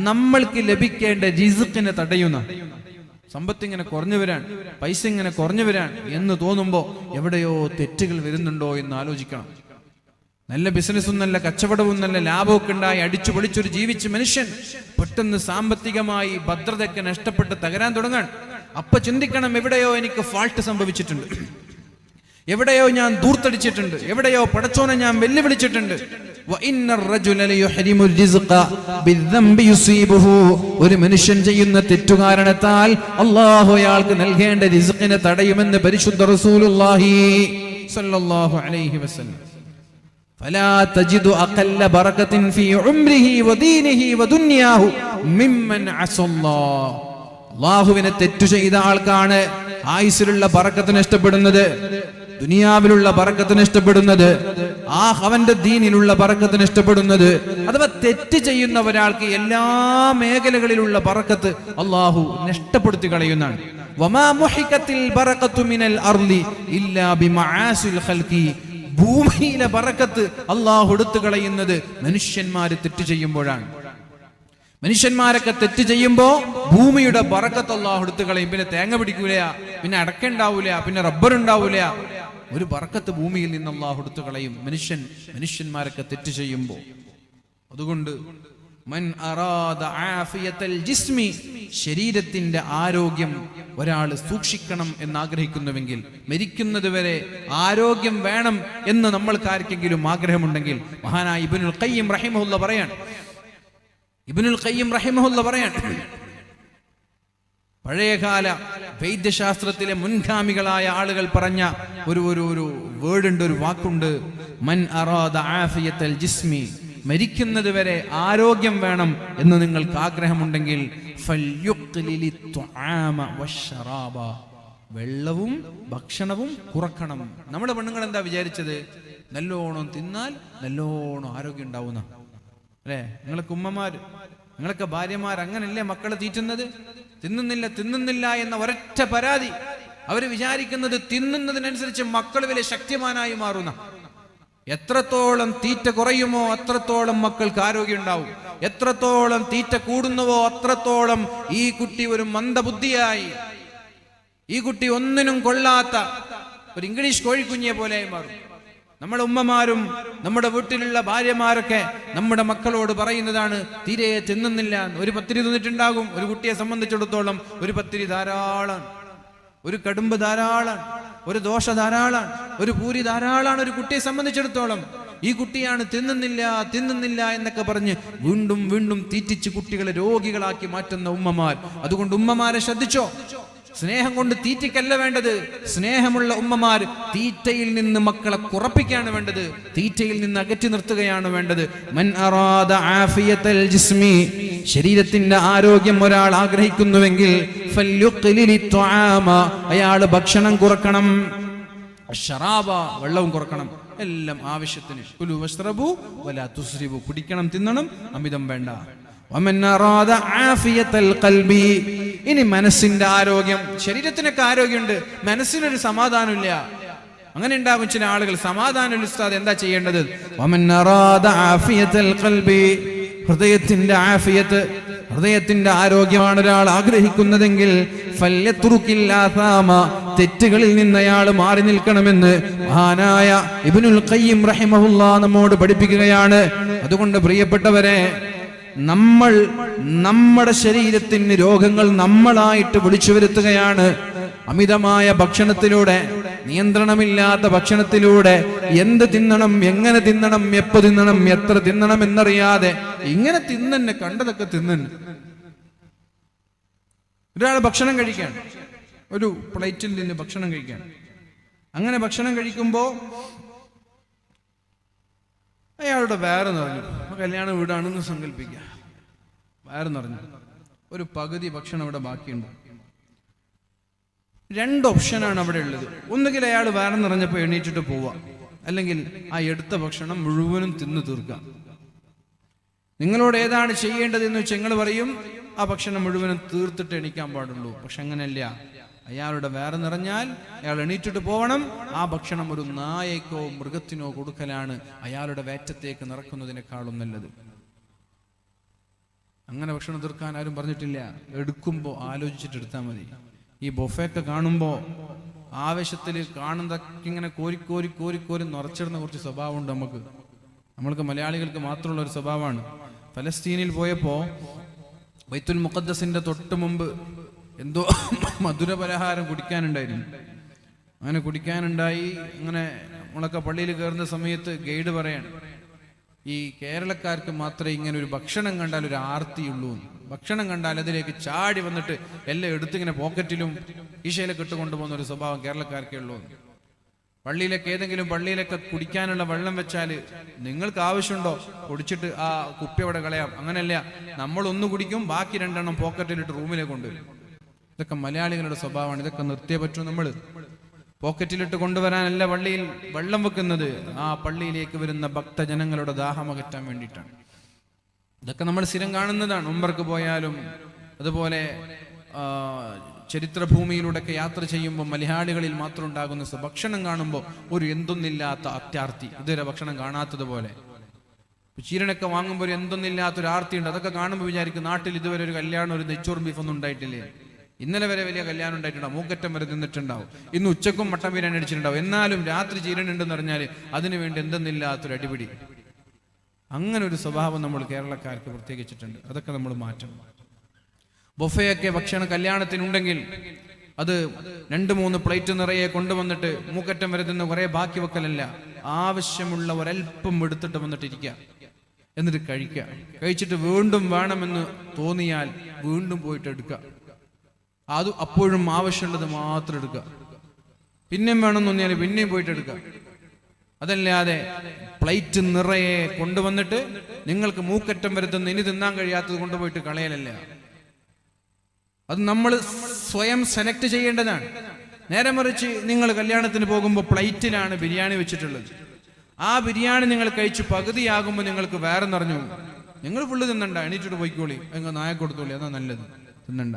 നമ്മൾക്ക് ലഭിക്കേണ്ട റിസ്ഖിനെ തടയുന്ന, സമ്പത്ത് ഇങ്ങനെ കുറഞ്ഞു വരാൻ, പൈസ ഇങ്ങനെ കുറഞ്ഞു വരാൻ എന്ന് തോന്നുമ്പോ എവിടെയോ തെറ്റുകൾ വരുന്നുണ്ടോ എന്ന് ആലോചിക്കണം. നല്ല ബിസിനസ്സും നല്ല കച്ചവടവും നല്ല ലാഭമൊക്കെ ഉണ്ടായി അടിച്ചു പൊളിച്ചൊരു ജീവിച്ച മനുഷ്യൻ പെട്ടെന്ന് സാമ്പത്തികമായി ഭദ്രതയൊക്കെ നഷ്ടപ്പെട്ട് തകരാൻ തുടങ്ങാൻ. അപ്പൊ ചിന്തിക്കണം, എവിടെയോ എനിക്ക് ഫാൾട്ട് സംഭവിച്ചിട്ടുണ്ട്, എവിടെയോ ഞാൻ ദൂർത്തടിച്ചിട്ടുണ്ട്, എവിടെയോ പടച്ചോനെ ഞാൻ വെല്ലുവിളിച്ചിട്ടുണ്ട്. ഒരു മനുഷ്യൻ ചെയ്യുന്ന തെറ്റുകാരണത്താൽ അല്ലാഹു അയാൾക്ക് നൽകേണ്ട റിസ്ഖിനെ തടയുമെന്ന് പരിശുദ്ധ റസൂലുള്ളാഹി സ്വല്ലല്ലാഹു അലൈഹി വസല്ലം. ഫലാ തജിദു അഖല്ല ബറകത്തിൻ ഫീ ഉംരിഹി വദീനിഹി വദുനിയാഹു മിമ്മൻ അസല്ലാഹ്. അല്ലാഹുവിനെ തെറ്റു ചെയ്ത ആൾക്കാണ് ആയുസ്സിലുള്ള ബറക്കത്ത് നഷ്ടപ്പെടുന്നത്, ദുനിയാവിലുള്ള ബറക്കത്ത് നഷ്ടപ്പെടുന്നത്, അവന്റെ ദീനിലുള്ള ബറക്കത്ത് നഷ്ടപ്പെടുന്നത്. അഥവാ തെറ്റ് ചെയ്യുന്ന ഒരാൾക്ക് എല്ലാ മേഖലകളിലുള്ള ബറക്കത്ത് അല്ലാഹു നഷ്ടപ്പെടുത്തി കളയുന്നതാണ്. വമാ മുഹികത്തിൽ ബറകത്തു മിനൽ അർളി ഇല്ലാ ബിമആസിൽ ഖൽഖി. ഭൂമിയിലെ ബറക്കത്ത് അല്ലാഹു എടുത്തു കളയുന്നത് മനുഷ്യന്മാര് തെറ്റ് ചെയ്യുമ്പോഴാണ്. മനുഷ്യന്മാരൊക്കെ തെറ്റ് ചെയ്യുമ്പോ ഭൂമിയുടെ ബറക്കത്ത് അല്ലാഹു എടുത്തു കളയും. പിന്നെ തേങ്ങ പിടിക്കൂല, പിന്നെ അടക്ക ഉണ്ടാവൂല, പിന്നെ റബ്ബർ ഉണ്ടാവൂല. ഒരു ബറക്കത്ത് ഭൂമിയിൽ നിന്ന് അല്ലാഹു എടുത്തു കളയും മനുഷ്യന്മാരൊക്കെ തെറ്റ് ചെയ്യുമ്പോ. അതുകൊണ്ട് മൻ അറാദ ആഫിയത്തൽ ജിസ്മി, ശരീരത്തിന്റെ ആരോഗ്യം ഒരാൾ സൂക്ഷിക്കണം എന്നാഗ്രഹിക്കുന്നുവെങ്കിൽ, മരിക്കുന്നത് വരെ ആരോഗ്യം വേണം എന്ന് നമ്മൾക്ക് ആർക്കെങ്കിലും ആഗ്രഹമുണ്ടെങ്കിൽ, മഹാനായ ഇബ്നുൽ ഖയ്യിം റഹിമഹുല്ലാഹ് പറയാണ്, പഴയകാല വൈദ്യശാസ്ത്രത്തിലെ മുൻഗാമികളായ ആളുകൾ പറഞ്ഞ ഒരു വേർഡ് ഉണ്ട്, ഒരു വാക്കുണ്ട്, മൻ അറാദ ആഫിയത്തൽ ജിസ്മി, മരിക്കുന്നത് വരെ ആരോഗ്യം വേണം എന്ന് നിങ്ങൾക്ക് ആഗ്രഹമുണ്ടെങ്കിൽ വെള്ളവും ഭക്ഷണവും കുറക്കണം. നമ്മുടെ പെണ്ണുങ്ങൾ എന്താ വിചാരിച്ചത്? നല്ലോണം തിന്നാൽ നല്ലോണം ആരോഗ്യം ഉണ്ടാവുന്ന അല്ലേ? നിങ്ങളൊക്കെ ഉമ്മമാര്, നിങ്ങളൊക്കെ ഭാര്യമാർ അങ്ങനല്ലേ മക്കളെ തീറ്റുന്നത്? തിന്നുന്നില്ല എന്ന ഒരൊറ്റ പരാതി. അവര് വിചാരിക്കുന്നത് തിന്നുന്നതിനനുസരിച്ച് മക്കൾ വലിയ ശക്തിമാനായി മാറുന്ന. എത്രത്തോളം തീറ്റ കുറയുമോ അത്രത്തോളം മക്കൾക്ക് ആരോഗ്യം ഉണ്ടാവും. എത്രത്തോളം തീറ്റ കൂടുന്നുവോ അത്രത്തോളം ഈ കുട്ടി ഒരു മന്ദബുദ്ധിയായി, ഈ കുട്ടി ഒന്നിനും കൊള്ളാത്ത ഒരു ഇംഗ്ലീഷ് കോഴിക്കുഞ്ഞിയെ പോലെയായി മാറും. നമ്മുടെ ഉമ്മമാരും നമ്മുടെ വീട്ടിലുള്ള ഭാര്യമാരൊക്കെ നമ്മുടെ മക്കളോട് പറയുന്നതാണ്, തീരെ തിന്നുന്നില്ല. ഒരു പത്തിരി തിന്നിട്ടുണ്ടാകും. ഒരു കുട്ടിയെ സംബന്ധിച്ചിടത്തോളം ഒരു പത്തിരി ധാരാളം, ഒരു കടുമ്പ് ധാരാളം, ഒരു ദോശ ധാരാളം, ഒരു പൂരി ധാരാളമാണ് ഒരു കുട്ടിയെ സംബന്ധിച്ചിടത്തോളം. ഈ കുട്ടിയാണ് തിന്നുന്നില്ല എന്നൊക്കെ പറഞ്ഞ് വീണ്ടും വീണ്ടും തീറ്റിച്ച് കുട്ടികളെ രോഗികളാക്കി മാറ്റുന്ന ഉമ്മമാർ. അതുകൊണ്ട് ഉമ്മമാരെ ശ്രദ്ധിച്ചോ. സ്നേഹം കൊണ്ട് തീറ്റയ്ക്കല്ല വേണ്ടത്. സ്നേഹമുള്ള ഉമ്മമാർ തീറ്റയിൽ നിന്ന് മക്കളെ കുറപ്പിക്കുകയാണ് വേണ്ടത്, തീറ്റയിൽ നിന്ന് അകറ്റി നിർത്തുകയാണ് വേണ്ടത്. മൻ അറാദ ആഫിയത്തൽ ജിസ്മി, ശരീരത്തിന്റെ ആരോഗ്യം ഒരാൾ ആഗ്രഹിക്കുന്നുവെങ്കിൽ അയാൾ ഭക്ഷണം കുറക്കണം, ശറാബ വെള്ളവും കുറക്കണം, എല്ലാം ആവശ്യത്തിന്. കുലു വശ്റബു വലാ തുസ്രിബു, കുടിക്കണം തിന്നണം, അമിതം വേണ്ട. ഇനി മനസ്സിന്റെ ആരോഗ്യം, ശരീരത്തിനൊക്കെ ആരോഗ്യമുണ്ട്, മനസ്സിനൊരു സമാധാനമില്ല. അങ്ങനെ ഉണ്ടാകും ചില ആളുകൾ. സമാധാനം ഉസ്താദ് എന്താ ചെയ്യേണ്ടത്? ഹൃദയത്തിന്റെ ആഫിയത്ത്, ഹൃദയത്തിന്റെ ആരോഗ്യമാണ് ഒരാൾ ആഗ്രഹിക്കുന്നതെങ്കിൽ തെറ്റുകളിൽ നിന്ന് അയാൾ മാറി നിൽക്കണമെന്ന് മഹാനായ ഇബ്നുൽ ഖയ്യിം റഹിമഹുല്ലാഹ് നമ്മോട് പഠിപ്പിക്കുകയാണ്. അതുകൊണ്ട് പ്രിയപ്പെട്ടവരെ, നമ്മുടെ ശരീരത്തിന് രോഗങ്ങൾ നമ്മളായിട്ട് വിളിച്ചു വരുത്തുകയാണ്. അമിതമായ ഭക്ഷണത്തിലൂടെ, നിയന്ത്രണമില്ലാത്ത ഭക്ഷണത്തിലൂടെ എന്ത് തിന്നണം, എങ്ങനെ തിന്നണം, എപ്പോ തിന്നണം, എത്ര തിന്നണം എന്നറിയാതെ ഇങ്ങനെ തിന്നെ, കണ്ടതൊക്കെ തിന്നെ. ഒരാൾ ഭക്ഷണം കഴിക്കാൻ, ഒരു പ്ലേറ്റിൽ നിന്ന് ഭക്ഷണം കഴിക്കാൻ, അങ്ങനെ ഭക്ഷണം കഴിക്കുമ്പോ അയാളുടെ വയറ് നിറഞ്ഞു. കല്യാണ വീടാണെന്ന് സങ്കല്പിക്കുക. വയറ് നിറഞ്ഞു, ഒരു പകുതി ഭക്ഷണം അവിടെ ബാക്കിയുണ്ട്. രണ്ട് ഓപ്ഷനാണ് അവിടെ ഉള്ളത്. ഒന്നുകിൽ അയാൾ വയറ് നിറഞ്ഞപ്പോൾ എണീറ്റിട്ട് പോവുക, അല്ലെങ്കിൽ ആ എടുത്ത ഭക്ഷണം മുഴുവനും തിന്നു തീർക്കാം. നിങ്ങളോട് ഏതാണ് ചെയ്യേണ്ടതെന്ന് വെച്ചാൽ നിങ്ങൾ പറയും ആ ഭക്ഷണം മുഴുവനും തീർത്തിട്ട് എണീക്കാൻ പാടുള്ളൂ. പക്ഷെ അങ്ങനെയല്ല. അയാളുടെ വയറ് നിറഞ്ഞാൽ അയാൾ എണീറ്റിട്ട് പോകണം. ആ ഭക്ഷണം ഒരു നായക്കോ മൃഗത്തിനോ കൊടുക്കലാണ് അയാളുടെ വയറ്റത്തേക്ക് നിറക്കുന്നതിനേക്കാളും നല്ലത്. അങ്ങനെ ഭക്ഷണം തീർക്കാൻ ആരും പറഞ്ഞിട്ടില്ല. എടുക്കുമ്പോൾ ആലോചിച്ചിട്ട് എടുത്താൽ മതി. ഈ ബൊഫയൊക്കെ കാണുമ്പോൾ ആവേശത്തിൽ കാണുന്നതൊക്കെ ഇങ്ങനെ കോരി നിറച്ചിടുന്ന കുറച്ച് സ്വഭാവമുണ്ട് നമ്മൾക്ക് മലയാളികൾക്ക് മാത്രമുള്ള ഒരു സ്വഭാവമാണ്. ഫലസ്തീനിൽ പോയപ്പോൾ ബൈത്തുൽ മുഖദ്ദസിന്റെ തൊട്ട് മുമ്പ് എന്തോ മധുര പലഹാരം കുടിക്കാനുണ്ടായിരുന്നു. അങ്ങനെ കുടിക്കാനുണ്ടായി. അങ്ങനെ നമ്മളൊക്കെ പള്ളിയിൽ കയറുന്ന സമയത്ത് ഗൈഡ് പറയാണ്, ഈ കേരളക്കാർക്ക് മാത്രമേ ഇങ്ങനെ ഒരു ഭക്ഷണം കണ്ടാൽ ഒരു ആർത്തിയുള്ളൂ. ഭക്ഷണം കണ്ടാൽ അതിലേക്ക് ചാടി വന്നിട്ട് എല്ലാം എടുത്തിങ്ങനെ പോക്കറ്റിലും ഈശയിലൊക്കെ ഇട്ട് കൊണ്ടുപോകുന്ന ഒരു സ്വഭാവം കേരളക്കാർക്കേ ഉള്ളൂ. പള്ളിയിലൊക്കെ ഏതെങ്കിലും പള്ളിയിലൊക്കെ കുടിക്കാനുള്ള വെള്ളം വെച്ചാൽ നിങ്ങൾക്ക് ആവശ്യമുണ്ടോ, കുടിച്ചിട്ട് ആ കുപ്പി അവിടെ കളയാം. അങ്ങനെയല്ല, നമ്മൾ ഒന്ന് കുടിക്കും, ബാക്കി രണ്ടെണ്ണം പോക്കറ്റിലിട്ട് റൂമിലേക്ക് കൊണ്ടുവരും. ഇതൊക്കെ മലയാളികളുടെ സ്വഭാവമാണ്. ഇതൊക്കെ നിർത്തിയേ പറ്റൂ. നമ്മൾ പോക്കറ്റിലിട്ട് കൊണ്ടുവരാനല്ല പള്ളിയിൽ വെള്ളം വെക്കുന്നത്, ആ പള്ളിയിലേക്ക് വരുന്ന ഭക്തജനങ്ങളുടെ ദാഹം അകറ്റാൻ വേണ്ടിയിട്ടാണ്. ഇതൊക്കെ നമ്മൾ സ്ഥിരം കാണുന്നതാണ്. ഉംറക്ക് പോയാലും അതുപോലെ ചരിത്രഭൂമിയിലൂടെയൊക്കെ യാത്ര ചെയ്യുമ്പോൾ മലയാളികളിൽ മാത്രം ഉണ്ടാകുന്ന ഭക്ഷണം കാണുമ്പോൾ ഒരു എന്തൊന്നില്ലാത്ത അത്യാർത്തി, ഇതുവരെ ഭക്ഷണം കാണാത്തതുപോലെ. ചീരനൊക്കെ വാങ്ങുമ്പോൾ എന്തൊന്നില്ലാത്തൊരു ആർത്തിയുണ്ട്. അതൊക്കെ കാണുമ്പോൾ വിചാരിക്കും നാട്ടിൽ ഇതുവരെ ഒരു കല്യാണം, ഒരു നെച്ചോറും ബീഫൊന്നും ഉണ്ടായിട്ടില്ലേ. ഇന്നലെ വരെ വലിയ കല്യാണം ഉണ്ടായിട്ടുണ്ടാവും, മൂക്കറ്റം വരെ തിന്നിട്ടുണ്ടാവും, ഇന്ന് ഉച്ചക്കും മട്ടൻ ബിരിയാണി അടിച്ചിട്ടുണ്ടാവും. എന്നാലും രാത്രി ചീരനുണ്ടെന്ന് പറഞ്ഞാൽ അതിനു വേണ്ടി എന്തെന്നില്ലാത്തൊരു അടിപിടി. അങ്ങനെ ഒരു സ്വഭാവം നമ്മൾ കേരളക്കാർക്ക് പ്രത്യേകിച്ചിട്ടുണ്ട്. അതൊക്കെ നമ്മൾ മാറ്റണം. ബൊഫയൊക്കെ ഭക്ഷണം കല്യാണത്തിനുണ്ടെങ്കിൽ അത് 2-3 പ്ലേറ്റ് നിറയെ കൊണ്ടുവന്നിട്ട് മൂക്കറ്റം വരെ നിന്ന് കുറെ ബാക്കി വെക്കലല്ല. ആവശ്യമുള്ള ഒരൽപ്പം എടുത്തിട്ട് വന്നിട്ടിരിക്കുക, എന്നിട്ട് കഴിക്കുക. കഴിച്ചിട്ട് വീണ്ടും വേണമെന്ന് തോന്നിയാൽ വീണ്ടും പോയിട്ട് എടുക്കുക. അത് അപ്പോഴും ആവശ്യമുള്ളത് മാത്രം എടുക്കുക. പിന്നെയും വേണമെന്ന് തോന്നിയാൽ പിന്നെയും പോയിട്ട് എടുക്കുക. അതല്ലാതെ പ്ലേറ്റ് നിറയെ കൊണ്ടുവന്നിട്ട് നിങ്ങൾക്ക് മൂക്കറ്റം വരുത്തുന്ന ഇനി തിന്നാൻ കഴിയാത്തത് കൊണ്ടുപോയിട്ട് കളയലല്ല. അത് നമ്മൾ സ്വയം സെലക്ട് ചെയ്യേണ്ടതാണ്. നേരെ മറിച്ച് നിങ്ങൾ കല്യാണത്തിന് പോകുമ്പോൾ പ്ലേറ്റിലാണ് ബിരിയാണി വെച്ചിട്ടുള്ളത്. ആ ബിരിയാണി നിങ്ങൾ കഴിച്ച് പകുതിയാകുമ്പോൾ നിങ്ങൾക്ക് വേറെ നിറഞ്ഞു. നിങ്ങൾ ഫുള്ള് തിന്നണ്ട, എണീറ്റിട്ട് പോയിക്കോളി, നിങ്ങൾ നായ കൊടുത്തോളി, അതാ നല്ലത്. തിന്നണ്ട.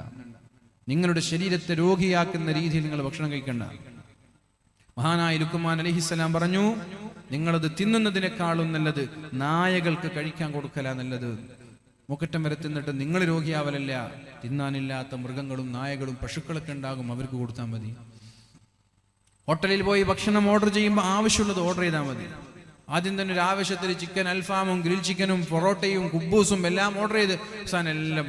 നിങ്ങളുടെ ശരീരത്തെ രോഗിയാക്കുന്ന രീതിയിൽ നിങ്ങൾ ഭക്ഷണം കഴിക്കണ്ട. മഹാനായ ലുക്മാൻ അലൈഹിസ്സലാം പറഞ്ഞു, നിങ്ങളത് തിന്നുന്നതിനേക്കാളും നല്ലത് നായകൾക്ക് കഴിക്കാൻ കൊടുക്കല നല്ലത്. മുക്കറ്റം വരെ തിന്നിട്ട് നിങ്ങൾ രോഗിയാവലല്ല, തിന്നാനില്ലാത്ത മൃഗങ്ങളും നായകളും പശുക്കളൊക്കെ ഉണ്ടാകും, അവർക്ക് കൊടുത്താൽ മതി. ഹോട്ടലിൽ പോയി ഭക്ഷണം ഓർഡർ ചെയ്യുമ്പോൾ ആവശ്യമുള്ളത് ഓർഡർ ചെയ്താൽ മതി. ആദ്യം തന്നെ ഒരു ആവശ്യത്തിൽ ചിക്കൻ അൽഫാമും ഗ്രിൽ ചിക്കനും പൊറോട്ടയും കുബൂസും എല്ലാം ഓർഡർ ചെയ്ത് അവസാനം എല്ലാം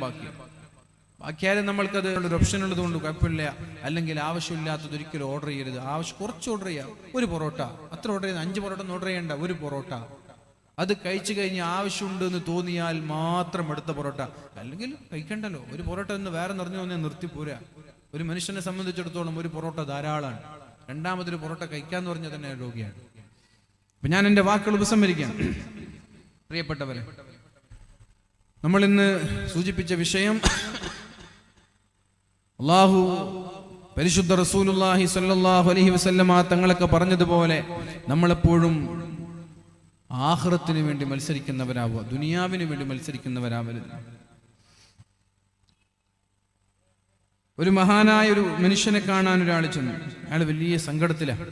ബാക്കിയാലും നമ്മൾക്കത് ഒരു ഓപ്ഷൻ ഉള്ളത് കൊണ്ട് കുഴപ്പമില്ല. അല്ലെങ്കിൽ ആവശ്യമില്ലാത്തത് ഒരിക്കലും ഓർഡർ ചെയ്യരുത്. കുറച്ച് ഓർഡർ ചെയ്യാം. ഒരു പൊറോട്ട അത്ര ഓർഡർ ചെയ്ത് 5 പൊറോട്ട ഓർഡർ ചെയ്യേണ്ട, ഒരു പൊറോട്ട. അത് കഴിച്ചു കഴിഞ്ഞ് ആവശ്യമുണ്ട് എന്ന് തോന്നിയാൽ മാത്രം എടുത്ത പൊറോട്ട, അല്ലെങ്കിൽ കഴിക്കണ്ടല്ലോ. ഒരു പൊറോട്ട ഒന്ന് വേറെ നിറഞ്ഞു തോന്നിയാൽ നിർത്തിപ്പോരാ. ഒരു മനുഷ്യനെ സംബന്ധിച്ചിടത്തോളം ഒരു പൊറോട്ട ധാരാളമാണ്. രണ്ടാമതൊരു പൊറോട്ട കഴിക്കാന്ന് പറഞ്ഞാൽ തന്നെ രോഗിയാണ്. അപ്പൊ ഞാൻ എൻ്റെ വാക്കുകൾ ഉപസംഹരിക്കാം. പ്രിയപ്പെട്ടവരെ, നമ്മൾ ഇന്ന് സൂചിപ്പിച്ച വിഷയം അല്ലാഹു പരിശുദ്ധ റസൂലുള്ളാഹി സ്വല്ലല്ലാഹു അലൈഹി വസല്ലമ തങ്ങളൊക്കെ പറഞ്ഞതുപോലെ നമ്മളെപ്പോഴും ആഖിറത്തിന് വേണ്ടി മത്സരിക്കുന്നവരാവുക, ദുനിയാവിന് വേണ്ടി മത്സരിക്കുന്നവരാവരുത്. ഒരു മഹാനായ ഒരു മനുഷ്യനെ കാണാൻ ഒരാൾ ചെന്നു. അയാൾ വലിയ സങ്കടത്തിലാണ്.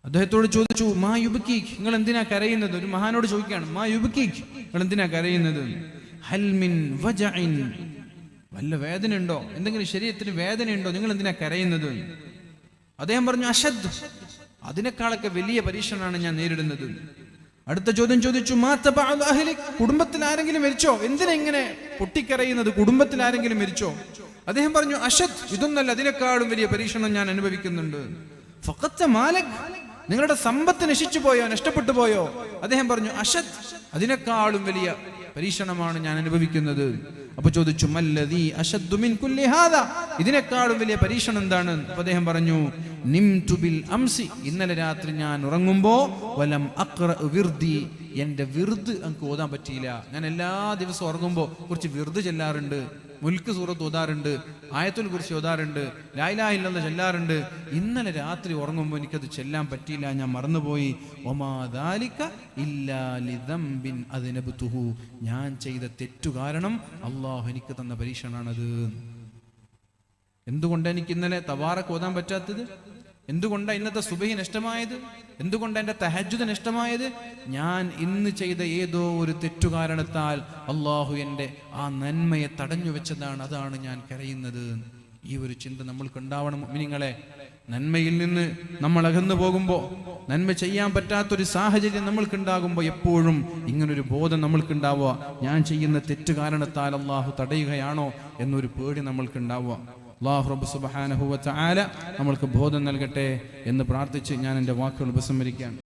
അദ്ദേഹത്തോട് ചോദിച്ചു, മാ യുബ്കീക്, നിങ്ങൾ എന്തിനാ കരയുന്നത്? ഒരു മഹാനോട് ചോദിക്കുകയാണ്, മാ യുബ്കീക്, നിങ്ങൾ എന്തിനാ കരയുന്നത്? ഹൽ മിൻ വജഇൻ, വല്ല വേദന ഉണ്ടോ? എന്തെങ്കിലും ശരീരത്തിന് വേദനയുണ്ടോ? നിങ്ങൾ എന്തിനാ കരയുന്നത്? അദ്ദേഹം പറഞ്ഞു, അശദ്, അതിനേക്കാളൊക്കെ വലിയ പരീക്ഷണമാണ് ഞാൻ നേരിടുന്നത്. അടുത്ത ചോദ്യം ചോദിച്ചു, കുടുംബത്തിൽ ആരെങ്കിലും മരിച്ചോ? എന്തിനാ ഇങ്ങനെ പൊട്ടിക്കരയുന്നത്? കുടുംബത്തിൽ ആരെങ്കിലും മരിച്ചോ? അദ്ദേഹം പറഞ്ഞു, അശദ്, ഇതൊന്നല്ല, അതിനേക്കാളും വലിയ പരീക്ഷണം ഞാൻ അനുഭവിക്കുന്നുണ്ട്. ഫഖത്ത മാലക്, നിങ്ങളുടെ സമ്പത്ത് നശിച്ചു പോയോ, നഷ്ടപ്പെട്ടു പോയോ? അദ്ദേഹം പറഞ്ഞു, അശദ്, അതിനേക്കാളും വലിയ പരീക്ഷണമാണ് ഞാൻ അനുഭവിക്കുന്നത്. അപ്പൊ ചോദിച്ചു, മല്ലദീ അശദ്ദു മിൻ കുല്ലി ഹാദാ, ഇതിനേക്കാളും വലിയ പരീക്ഷണം എന്താണ്? അപ്പൊ അദ്ദേഹം പറഞ്ഞു, നിംതു ബിൽ അംസി, ഇന്നലെ രാത്രി ഞാൻ ഉറങ്ങുമ്പോ വലം അഖ്റ വിർദി, എന്റെ വിർദ് എനിക്ക് ഓതാൻ പറ്റിയില്ല. ഞാൻ എല്ലാ ദിവസവും ഉറങ്ങുമ്പോൾ കുറച്ച് വിർദ് ചെല്ലാറുണ്ട്, മുൽക്ക് സൂറത്ത് ഓതാറുണ്ട്, ആയത്തുൽ കുർസി ഓതാറുണ്ട്, ലാ ഇലാഹ ഇല്ലല്ലാഹ് ചെല്ലാറുണ്ട്. ഇന്നലെ രാത്രി ഉറങ്ങുമ്പോൾ എനിക്കത് ചെല്ലാൻ പറ്റിയില്ല, ഞാൻ മറന്നുപോയി. വമാ ദാലിക ഇല്ലാ ലിദംബിൻ അദ്നബ്തുഹു, ഞാൻ ചെയ്ത തെറ്റു കാരണം അല്ലാഹു എനിക്ക് തന്ന പരീക്ഷണാണത്. എന്തുകൊണ്ടാണ് എനിക്ക് ഇന്നലെ തബാറക് ഓതാൻ പറ്റാത്തത്? എന്തുകൊണ്ടാണ് ഇന്നത്തെ സുബഹി നഷ്ടമായത്? എന്തുകൊണ്ടാണ് എൻ്റെ തഹജ്ജുദ് നഷ്ടമായത്? ഞാൻ ഇന്ന് ചെയ്ത ഏതോ ഒരു തെറ്റു കാരണത്താൽ അള്ളാഹു എൻ്റെ ആ നന്മയെ തടഞ്ഞു വെച്ചതാണ്, അതാണ് ഞാൻ കരയുന്നത്. ഈ ഒരു ചിന്ത നമ്മൾക്ക് ഉണ്ടാവണം. മുഅ്മിനീങ്ങളെ, നന്മയിൽ നിന്ന് നമ്മൾ അകന്നു പോകുമ്പോൾ, നന്മ ചെയ്യാൻ പറ്റാത്തൊരു സാഹചര്യം നമ്മൾക്കുണ്ടാകുമ്പോൾ എപ്പോഴും ഇങ്ങനൊരു ബോധം നമ്മൾക്കുണ്ടാവുക, ഞാൻ ചെയ്യുന്ന തെറ്റ് കാരണത്താൽ അള്ളാഹു തടയുകയാണോ എന്നൊരു പേടി നമ്മൾക്കുണ്ടാവുക. അല്ലാഹു റബ്ബ് സുബ്ഹാനഹു വ തആല നമ്മൾക്ക് ബോധം നൽകട്ടെ എന്ന് പ്രാർത്ഥിച്ച് ഞാൻ എൻ്റെ വാക്കുകൾ ഉപസംഹരിക്കുകയാണ്.